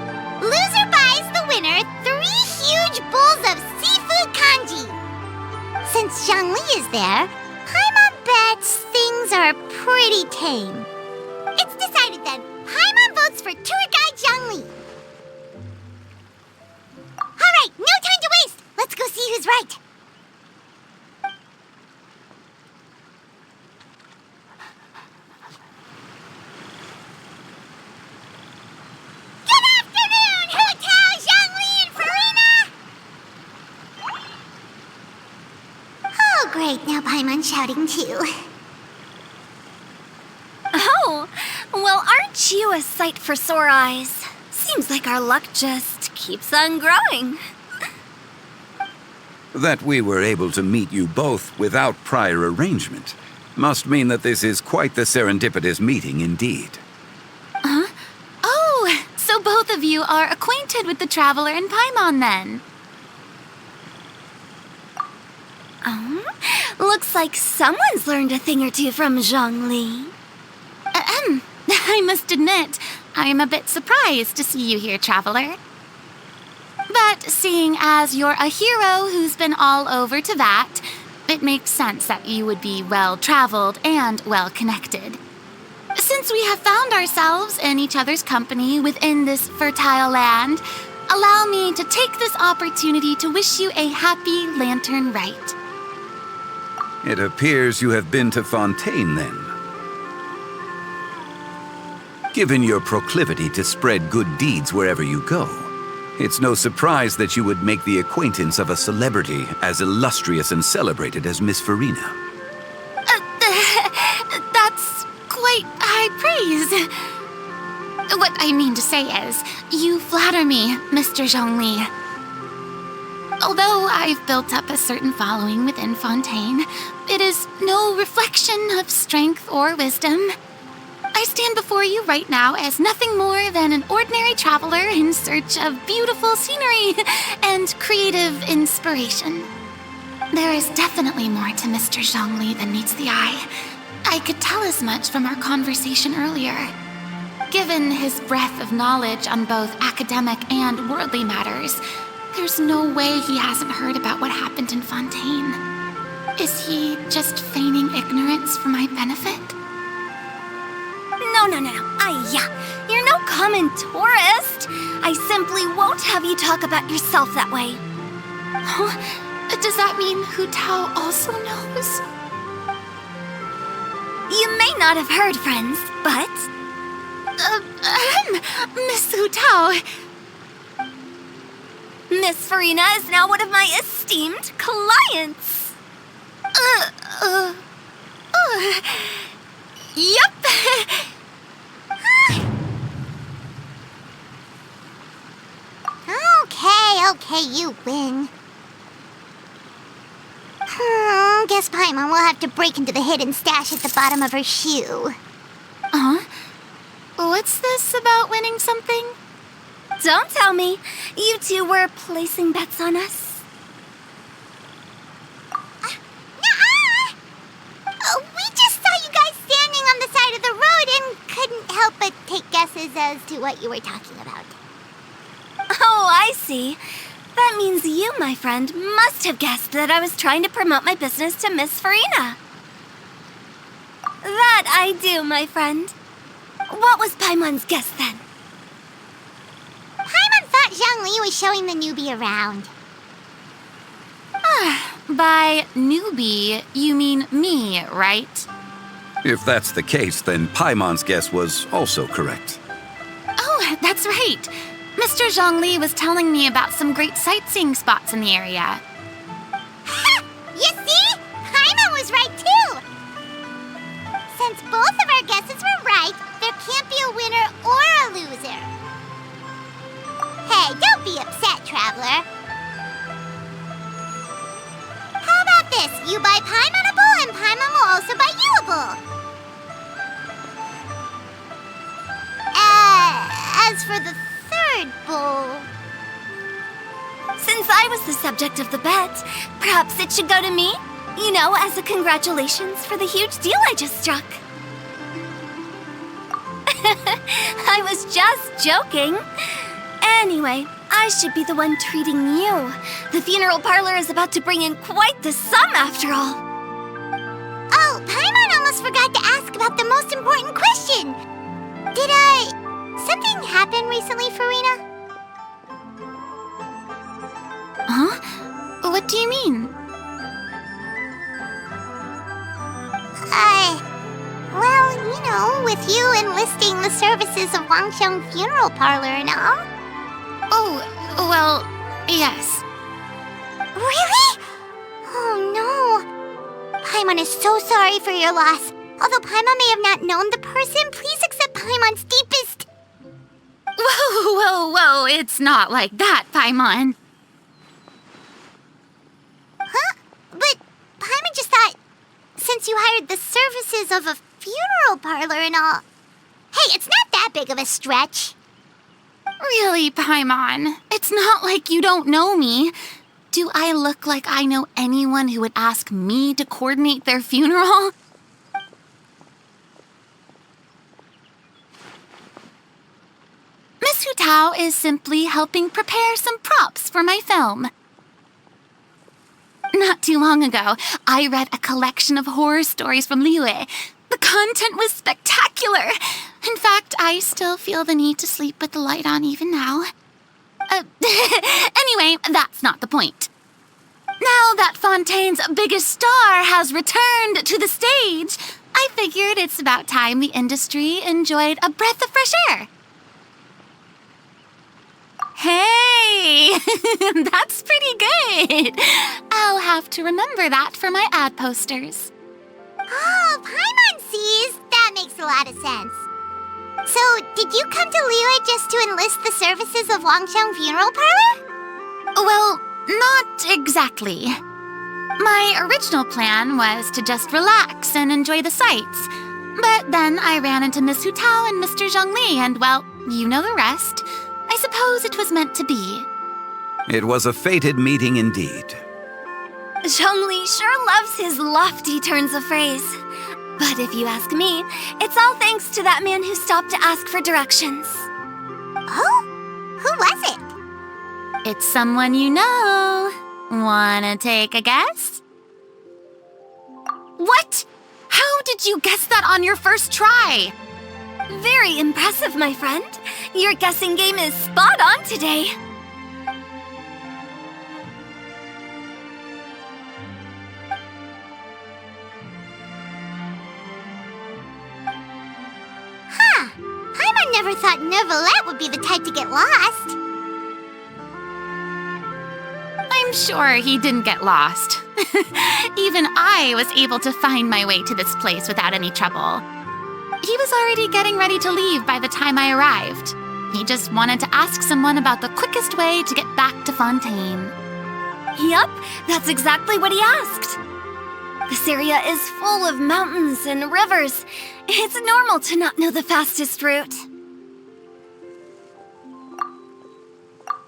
loser buys the winner 3 huge bowls of seafood kanji. Since Zhongli is there, Paimon bets things are pretty tame. It's decided then. Paimon votes for tour guide Zhongli. All right, no time to waste. Let's go see who's right. Good afternoon, Hu Tao, Zhongli, and Farina. Oh, great. Now Paimon's shouting too. Oh, well, aren't you a sight for sore eyes? Seems like our luck just keeps on growing. That we were able to meet you both without prior arrangement must mean that this is quite the serendipitous meeting indeed. Huh? Oh, so both of you are acquainted with the Traveler and Paimon then? Looks like someone's learned a thing or two from Zhongli. I must admit, I am a bit surprised to see you here, Traveler. But seeing as you're a hero who's been all over Teyvat, it makes sense that you would be well-traveled and well-connected. Since we have found ourselves in each other's company within this fertile land, allow me to take this opportunity to wish you a happy Lantern Rite. It appears you have been to Fontaine, then. Given your proclivity to spread good deeds wherever you go, it's no surprise that you would make the acquaintance of a celebrity as illustrious and celebrated as Miss Farina. That's quite high praise. What I mean to say is, you flatter me, Mr. Zhongli. Although I've built up a certain following within Fontaine, it is no reflection of strength or wisdom. I stand before you right now as nothing more than an ordinary traveler in search of beautiful scenery and creative inspiration. There is definitely more to Mr. Zhongli than meets the eye. I could tell as much from our conversation earlier. Given his breadth of knowledge on both academic and worldly matters, there's no way he hasn't heard about what happened in Fontaine. Is he just feigning ignorance for my benefit? No. You're no common tourist. I simply won't have you talk about yourself that way. Oh, does that mean Hu Tao also knows? You may not have heard, friends, but... Miss Hu Tao... Miss Farina is now one of my esteemed clients. Yep. Okay, you win. Guess Paimon will have to break into the hidden stash at the bottom of her shoe. What's this about winning something? Don't tell me. You two were placing bets on us. We just saw you guys standing on the side of the road and couldn't help but take guesses as to what you were talking about. Oh, I see. That means you, my friend, must have guessed that I was trying to promote my business to Miss Farina. That I do, my friend. What was Paimon's guess then? Paimon thought Zhongli was showing the newbie around. By newbie, you mean me, right? If that's the case, then Paimon's guess was also correct. Oh, that's right. Mr. Zhongli was telling me about some great sightseeing spots in the area. Ha! You see? Paimon was right too! Since both of our guesses were right, there can't be a winner or a loser. Hey, don't be upset, traveler. How about this? You buy Paimon a bowl and Paimon will also buy you a bowl. As for the third bowl... Since I was the subject of the bet, perhaps it should go to me? You know, as a congratulations for the huge deal I just struck. I was just joking. Anyway, I should be the one treating you. The funeral parlor is about to bring in quite the sum after all. Oh, Paimon almost forgot to ask about the most important question. Did something happen recently, Farina? Huh? What do you mean? Well, you know, with you enlisting the services of Wangxiang Funeral Parlor and all. Oh, well, yes. Really? Oh, no. Paimon is so sorry for your loss. Although Paimon may have not known the person, please accept Paimon's deepest... Whoa, it's not like that, Paimon. Huh? But Paimon just thought, since you hired the services of a funeral parlor and all... Hey, it's not that big of a stretch. Really, Paimon? It's not like you don't know me. Do I look like I know anyone who would ask me to coordinate their funeral? Miss Hu Tao is simply helping prepare some props for my film. Not too long ago, I read a collection of horror stories from Liyue. The content was spectacular. In fact, I still feel the need to sleep with the light on even now. Anyway, that's not the point. Now that Fontaine's biggest star has returned to the stage, I figured it's about time the industry enjoyed a breath of fresh air. Hey, that's pretty good. I'll have to remember that for my ad posters. Oh, Paimon sees. That makes a lot of sense. So, did you come to Liyue just to enlist the services of Wangxiang Funeral Parlor? Well, not exactly. My original plan was to just relax and enjoy the sights. But then I ran into Miss Hu Tao and Mr. Zhongli, and well, you know the rest. I suppose it was meant to be. It was a fated meeting indeed. Zhongli sure loves his lofty turns of phrase. But if you ask me, it's all thanks to that man who stopped to ask for directions. Oh? Who was it? It's someone you know. Wanna take a guess? What? How did you guess that on your first try? Very impressive, my friend. Your guessing game is spot on today. Huh. Paimon never thought Neuvillette would be the type to get lost. I'm sure he didn't get lost. Even I was able to find my way to this place without any trouble. He was already getting ready to leave by the time I arrived. He just wanted to ask someone about the quickest way to get back to Fontaine. Yup, that's exactly what he asked. This area is full of mountains and rivers. It's normal to not know the fastest route.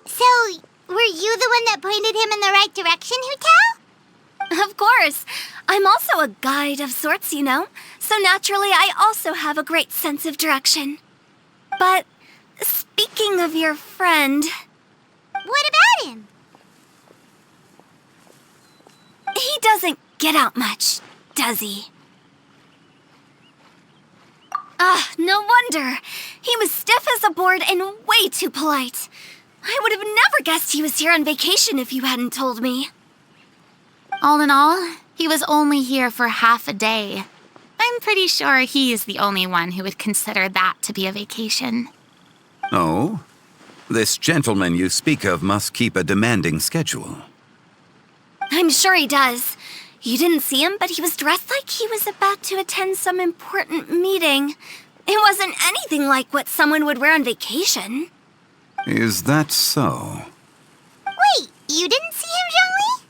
So, were you the one that pointed him in the right direction, Hu-Tao? Of course. I'm also a guide of sorts, you know. So naturally, I also have a great sense of direction. But speaking of your friend... What about him? He doesn't get out much, does he? Ah, no wonder. He was stiff as a board and way too polite. I would have never guessed he was here on vacation if you hadn't told me. All in all, he was only here for half a day. I'm pretty sure he is the only one who would consider that to be a vacation. Oh? This gentleman you speak of must keep a demanding schedule. I'm sure he does. You didn't see him, but he was dressed like he was about to attend some important meeting. It wasn't anything like what someone would wear on vacation. Is that so? Wait, you didn't see him, Zhongli?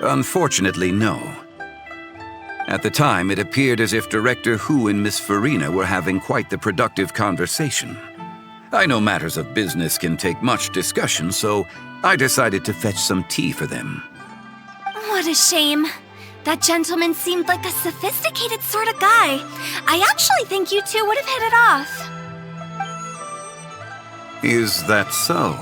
Unfortunately, no. At the time, it appeared as if Director Hu and Miss Farina were having quite the productive conversation. I know matters of business can take much discussion, so I decided to fetch some tea for them. What a shame. That gentleman seemed like a sophisticated sort of guy. I actually think you two would have hit it off. Is that so?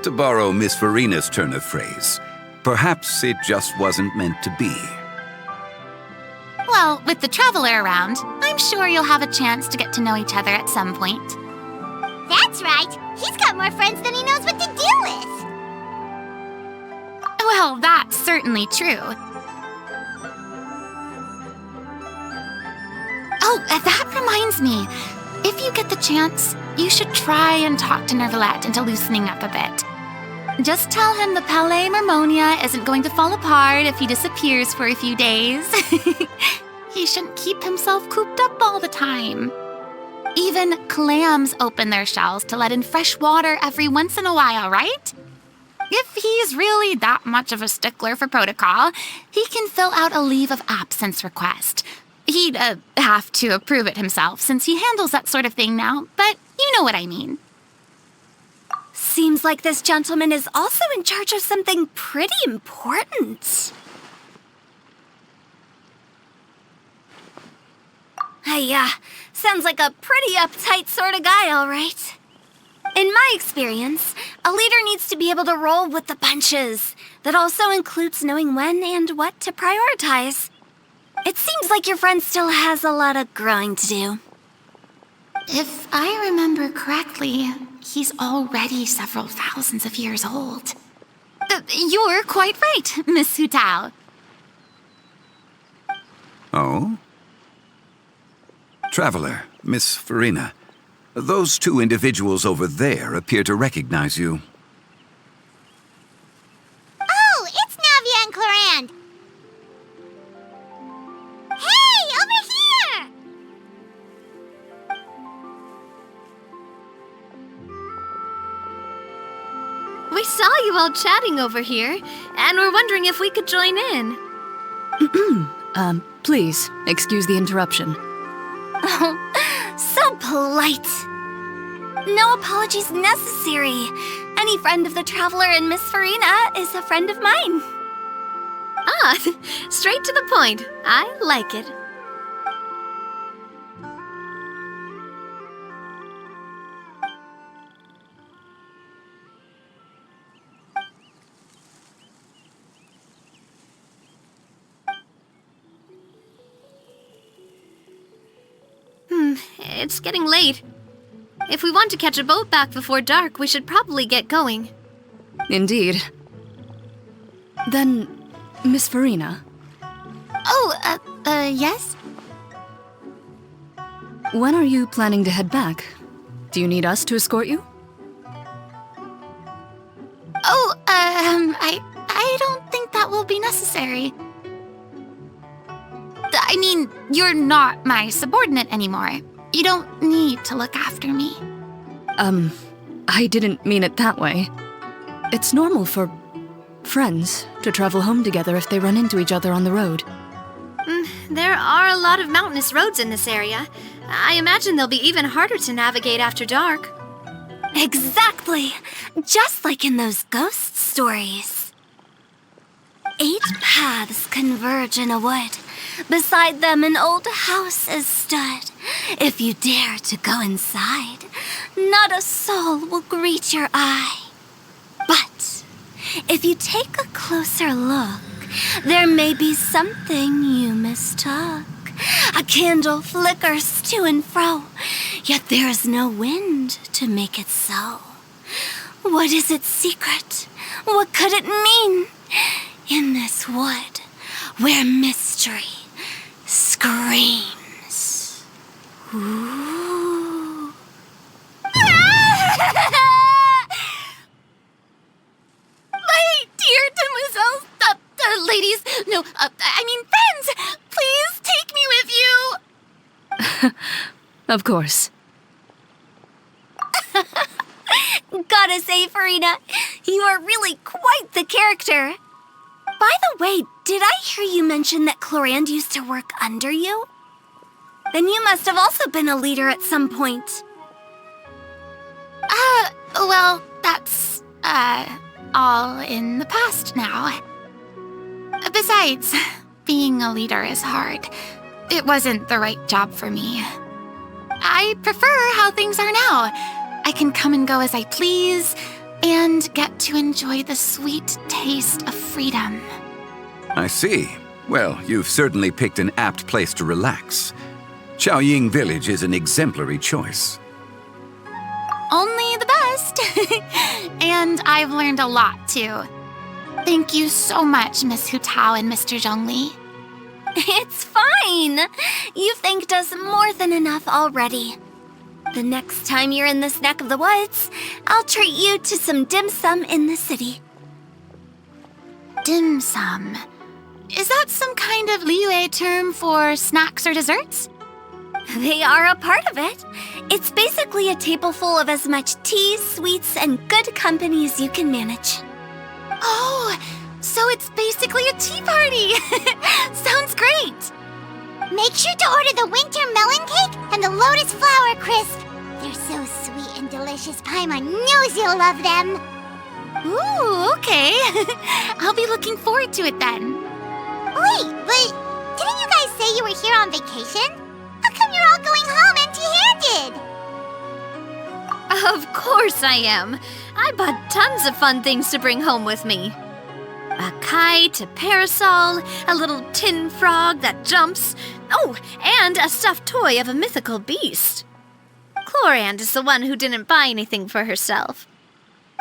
To borrow Miss Farina's turn of phrase, perhaps it just wasn't meant to be. Well, with the Traveler around, I'm sure you'll have a chance to get to know each other at some point. That's right. He's got more friends than he knows what to do with. Well, that's certainly true. Oh, that reminds me. If you get the chance, you should try and talk to Neuvillette into loosening up a bit. Just tell him the Palais Mermonia isn't going to fall apart if he disappears for a few days. He shouldn't keep himself cooped up all the time. Even clams open their shells to let in fresh water every once in a while, right? If he's really that much of a stickler for protocol, he can fill out a leave of absence request. He'd have to approve it himself since he handles that sort of thing now, but you know what I mean. Seems like this gentleman is also in charge of something pretty important. Sounds like a pretty uptight sort of guy, all right. In my experience, a leader needs to be able to roll with the punches. That also includes knowing when and what to prioritize. It seems like your friend still has a lot of growing to do. If I remember correctly, he's already several thousands of years old. You're quite right, Miss Hu-Tao. Oh? Traveler, Miss Farina, those two individuals over there appear to recognize you. Oh, it's Navia and Clarand. Hey, over here! We saw you all chatting over here, and we're wondering if we could join in. Please, excuse the interruption. Oh, so polite. No apologies necessary. Any friend of the Traveler and Miss Farina is a friend of mine. Ah, straight to the point. I like it. It's getting late. If we want to catch a boat back before dark, we should probably get going. Indeed. Then, Miss Farina. Oh, yes? When are you planning to head back? Do you need us to escort you? Oh, I don't think that will be necessary. I mean, you're not my subordinate anymore. You don't need to look after me. I didn't mean it that way. It's normal for friends to travel home together if they run into each other on the road. There are a lot of mountainous roads in this area. I imagine they'll be even harder to navigate after dark. Exactly. Just like in those ghost stories. 8 paths converge in a wood. Beside them an old house is stood. If you dare to go inside, not a soul will greet your eye. But if you take a closer look, there may be something you mistook. A candle flickers to and fro, yet there is no wind to make it so. What is its secret? What could it mean? In this wood, where mystery screams. Ooh. My dear demoiselles, ladies, no, I mean friends, please take me with you. Of course. Gotta say, Farina, you are really quite the character. By the way, did I hear you mention that Clorand used to work under you? Then you must have also been a leader at some point. Well, that's, all in the past now. Besides, being a leader is hard. It wasn't the right job for me. I prefer how things are now. I can come and go as I please, and get to enjoy the sweet taste of freedom. I see. Well, you've certainly picked an apt place to relax. Chaoying Village is an exemplary choice. Only the best. And I've learned a lot, too. Thank you so much, Miss Hu Tao and Mr. Zhongli. It's fine. You've thanked us more than enough already. The next time you're in this neck of the woods, I'll treat you to some dim sum in the city. Dim sum? Is that some kind of Liyue term for snacks or desserts? They are a part of it. It's basically a table full of as much tea, sweets, and good company as you can manage. Oh, so it's basically a tea party. Sounds great. Make sure to order the winter melon cake and the lotus flower crisp. They're so sweet and delicious, Paimon knows you'll love them. Ooh, okay. I'll be looking forward to it then. Wait, but didn't you guys say you were here on vacation? How come you're all going home empty-handed? Of course I am. I bought tons of fun things to bring home with me. A kite, a parasol, a little tin frog that jumps. Oh, and a stuffed toy of a mythical beast. Clorand is the one who didn't buy anything for herself.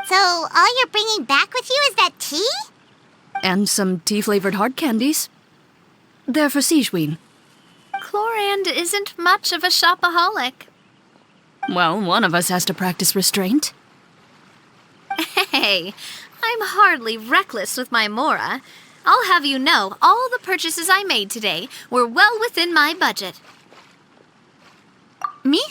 So all you're bringing back with you is that tea? And some tea-flavored hard candies. They're for Sijuin. Clorand isn't much of a shopaholic. Well, one of us has to practice restraint. Hey, I'm hardly reckless with my Mora. I'll have you know, all the purchases I made today were well within my budget. Me?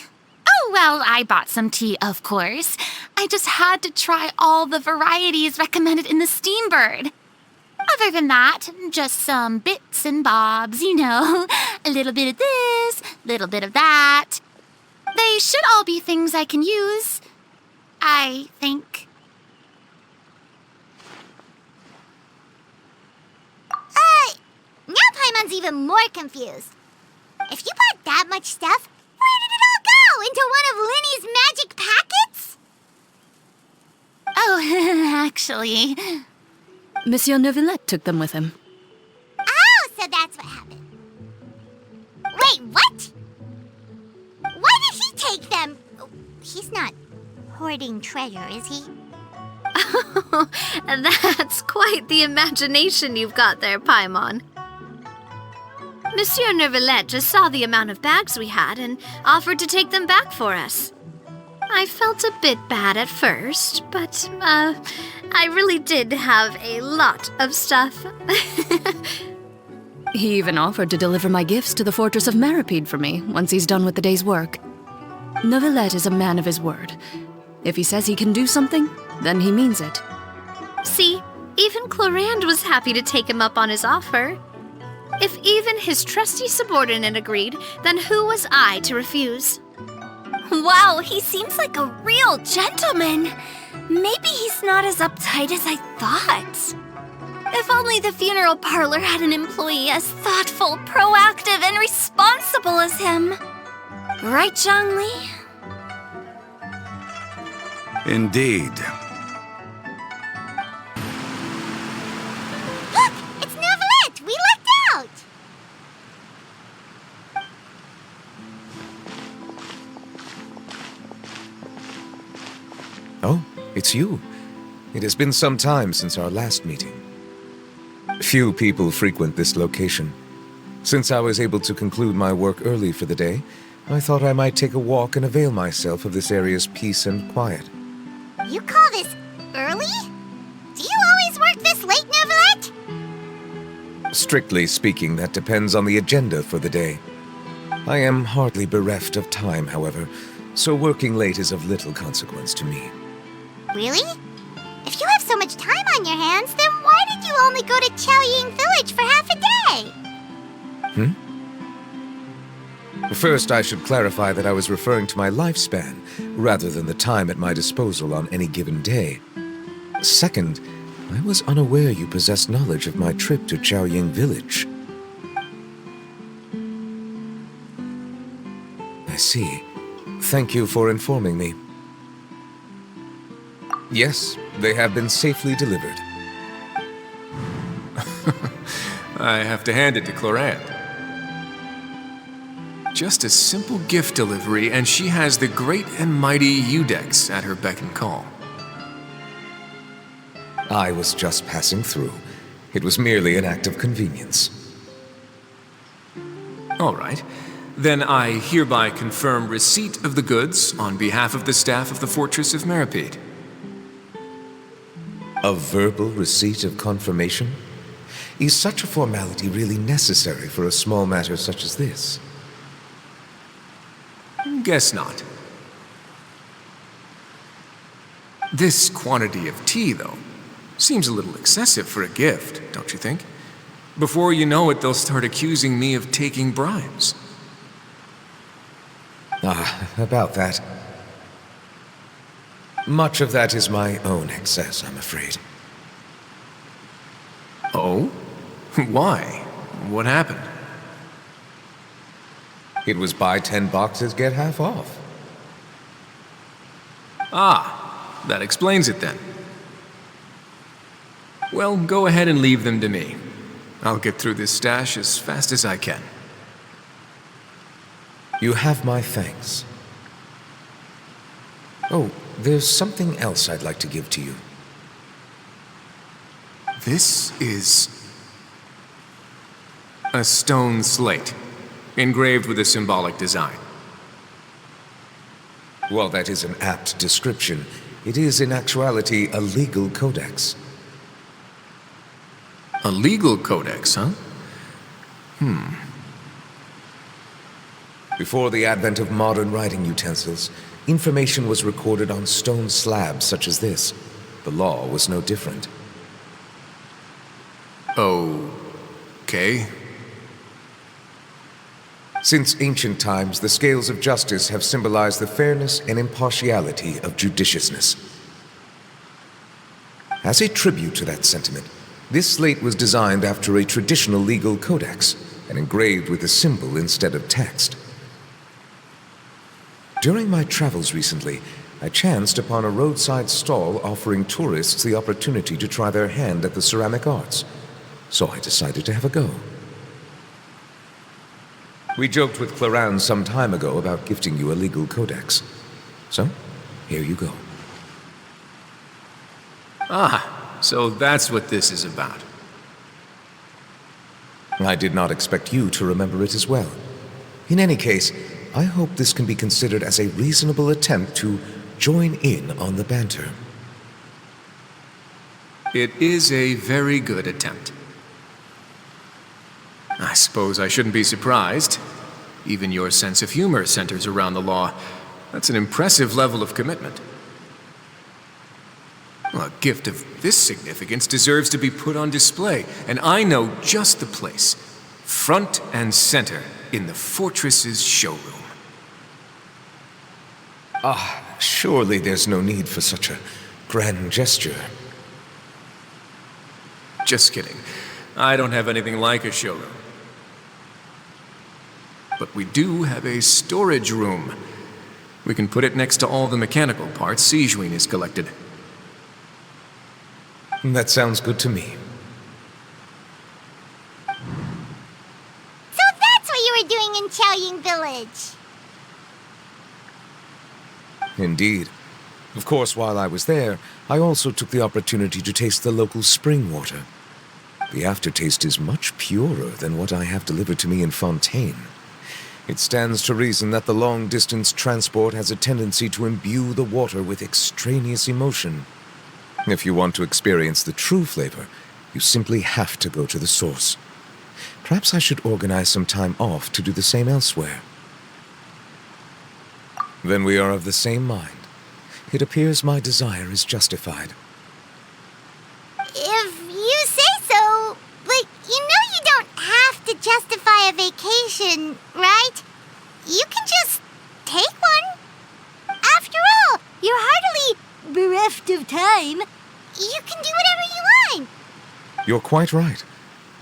Oh, well, I bought some tea, of course. I just had to try all the varieties recommended in the Steambird. Other than that, just some bits and bobs, you know. A little bit of this, little bit of that. They should all be things I can use, I think. Now Paimon's even more confused. If you bought that much stuff, where did it all go? Into one of Linny's magic packets? Oh, actually... Monsieur Neuvillette took them with him. Oh, so that's what happened. Wait, what? Why did he take them? He's not hoarding treasure, is he? That's quite the imagination you've got there, Paimon. Monsieur Neuvillette just saw the amount of bags we had and offered to take them back for us. I felt a bit bad at first, but, I really did have a lot of stuff. He even offered to deliver my gifts to the Fortress of Meripede for me once he's done with the day's work. Neuvillette is a man of his word. If he says he can do something, then he means it. See, even Clorand was happy to take him up on his offer. If even his trusty subordinate agreed, then who was I to refuse? Wow, he seems like a real gentleman. Maybe he's not as uptight as I thought. If only the funeral parlor had an employee as thoughtful, proactive, and responsible as him. Right, Zhongli? Indeed. Look! It's Neuvillette! We lucked out! Oh, it's you. It has been some time since our last meeting. Few people frequent this location. Since I was able to conclude my work early for the day, I thought I might take a walk and avail myself of this area's peace and quiet. You call this early? Do you always work this late, Neuvillette? Strictly speaking, that depends on the agenda for the day. I am hardly bereft of time, however, so working late is of little consequence to me. Really? If you have so much time on your hands, then why did you only go to Chaoying Village for half a day? First, I should clarify that I was referring to my lifespan, rather than the time at my disposal on any given day. Second, I was unaware you possessed knowledge of my trip to Chaoying Village. I see. Thank you for informing me. Yes, they have been safely delivered. I have to hand it to Clorand. Just a simple gift delivery, and she has the great and mighty Udex at her beck and call. I was just passing through. It was merely an act of convenience. All right. Then I hereby confirm receipt of the goods on behalf of the staff of the Fortress of Meripede. A verbal receipt of confirmation? Is such a formality really necessary for a small matter such as this? Guess not. This quantity of tea, though, seems a little excessive for a gift, don't you think? Before you know it, they'll start accusing me of taking bribes. About that. Much of that is my own excess, I'm afraid. Oh? Why? What happened? It was buy 10 boxes, get half off. Ah, that explains it then. Well, go ahead and leave them to me. I'll get through this stash as fast as I can. You have my thanks. Oh, there's something else I'd like to give to you. This is a stone slate, engraved with a symbolic design. While that is an apt description, it is in actuality a legal codex. A legal codex, huh? Before the advent of modern writing utensils, information was recorded on stone slabs such as this. The law was no different. Okay. Since ancient times, the scales of justice have symbolized the fairness and impartiality of judiciousness. As a tribute to that sentiment, this slate was designed after a traditional legal codex and engraved with a symbol instead of text. During my travels recently, I chanced upon a roadside stall offering tourists the opportunity to try their hand at the ceramic arts, so I decided to have a go. We joked with Claran some time ago about gifting you a legal codex. So, here you go. Ah, so that's what this is about. I did not expect you to remember it as well. In any case, I hope this can be considered as a reasonable attempt to join in on the banter. It is a very good attempt. I suppose I shouldn't be surprised. Even your sense of humor centers around the law. That's an impressive level of commitment. Well, a gift of this significance deserves to be put on display, and I know just the place. Front and center in the fortress's showroom. Surely there's no need for such a grand gesture. Just kidding. I don't have anything like a showroom. But we do have a storage room. We can put it next to all the mechanical parts Sijuin has collected. That sounds good to me. So that's what you were doing in Chaoying Village. Indeed. Of course, while I was there, I also took the opportunity to taste the local spring water. The aftertaste is much purer than what I have delivered to me in Fontaine. It stands to reason that the long-distance transport has a tendency to imbue the water with extraneous emotion. If you want to experience the true flavor, you simply have to go to the source. Perhaps I should organize some time off to do the same elsewhere. Then we are of the same mind. It appears my desire is justified. If you say so, but you know you don't have to justify a vacation, right? You can just take one. After all, you're hardly bereft of time. You can do whatever you want. You're quite right.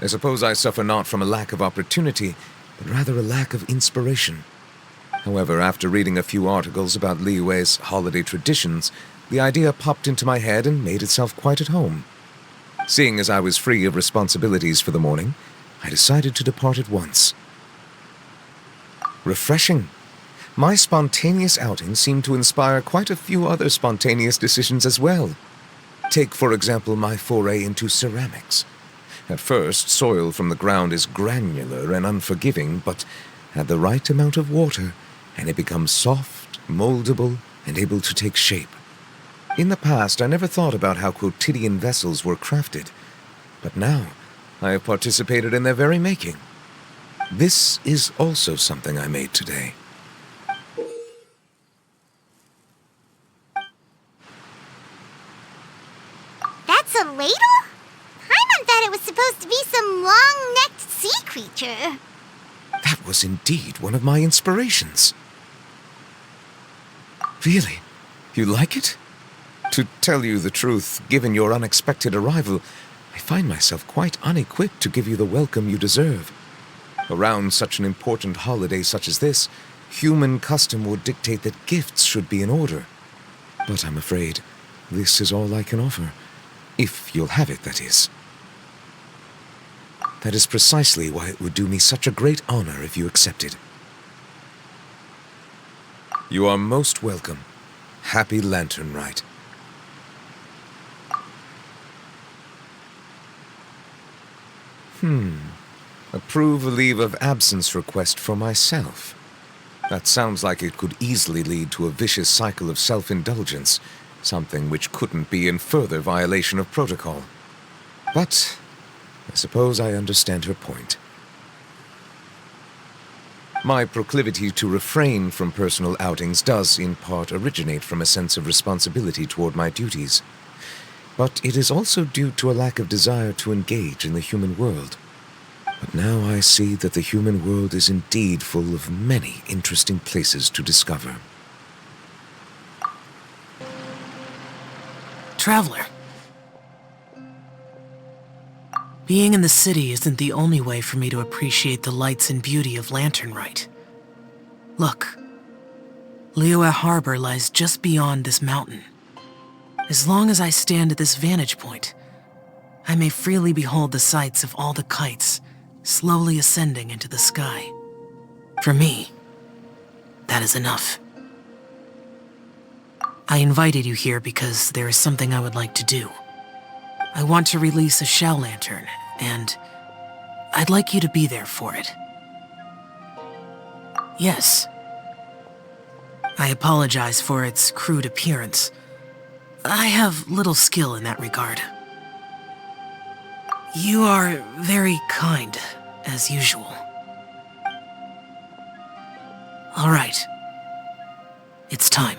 I suppose I suffer not from a lack of opportunity, but rather a lack of inspiration. However, after reading a few articles about Liyue's holiday traditions, the idea popped into my head and made itself quite at home. Seeing as I was free of responsibilities for the morning, I decided to depart at once. Refreshing. My spontaneous outing seemed to inspire quite a few other spontaneous decisions as well. Take, for example, my foray into ceramics. At first, soil from the ground is granular and unforgiving, but add the right amount of water, and it becomes soft, moldable, and able to take shape. In the past, I never thought about how quotidian vessels were crafted, but now I have participated in their very making. This is also something I made today. That's a ladle? Paimon thought it was supposed to be some long-necked sea creature. That was indeed one of my inspirations. Really? You like it? To tell you the truth, given your unexpected arrival, I find myself quite unequipped to give you the welcome you deserve. Around such an important holiday such as this, human custom would dictate that gifts should be in order. But I'm afraid this is all I can offer. If you'll have it, that is. That is precisely why it would do me such a great honor if you accepted. You are most welcome. Happy Lantern Rite. Approve a leave of absence request for myself. That sounds like it could easily lead to a vicious cycle of self-indulgence, something which couldn't be in further violation of protocol. But I suppose I understand her point. My proclivity to refrain from personal outings does, in part, originate from a sense of responsibility toward my duties. But it is also due to a lack of desire to engage in the human world. But now I see that the human world is indeed full of many interesting places to discover. Traveler. Being in the city isn't the only way for me to appreciate the lights and beauty of Lantern Rite. Look, Liyue Harbor lies just beyond this mountain. As long as I stand at this vantage point, I may freely behold the sights of all the kites slowly ascending into the sky. For me, that is enough. I invited you here because there is something I would like to do. I want to release a shell lantern, and I'd like you to be there for it. Yes. I apologize for its crude appearance. I have little skill in that regard. You are very kind, as usual. All right. It's time.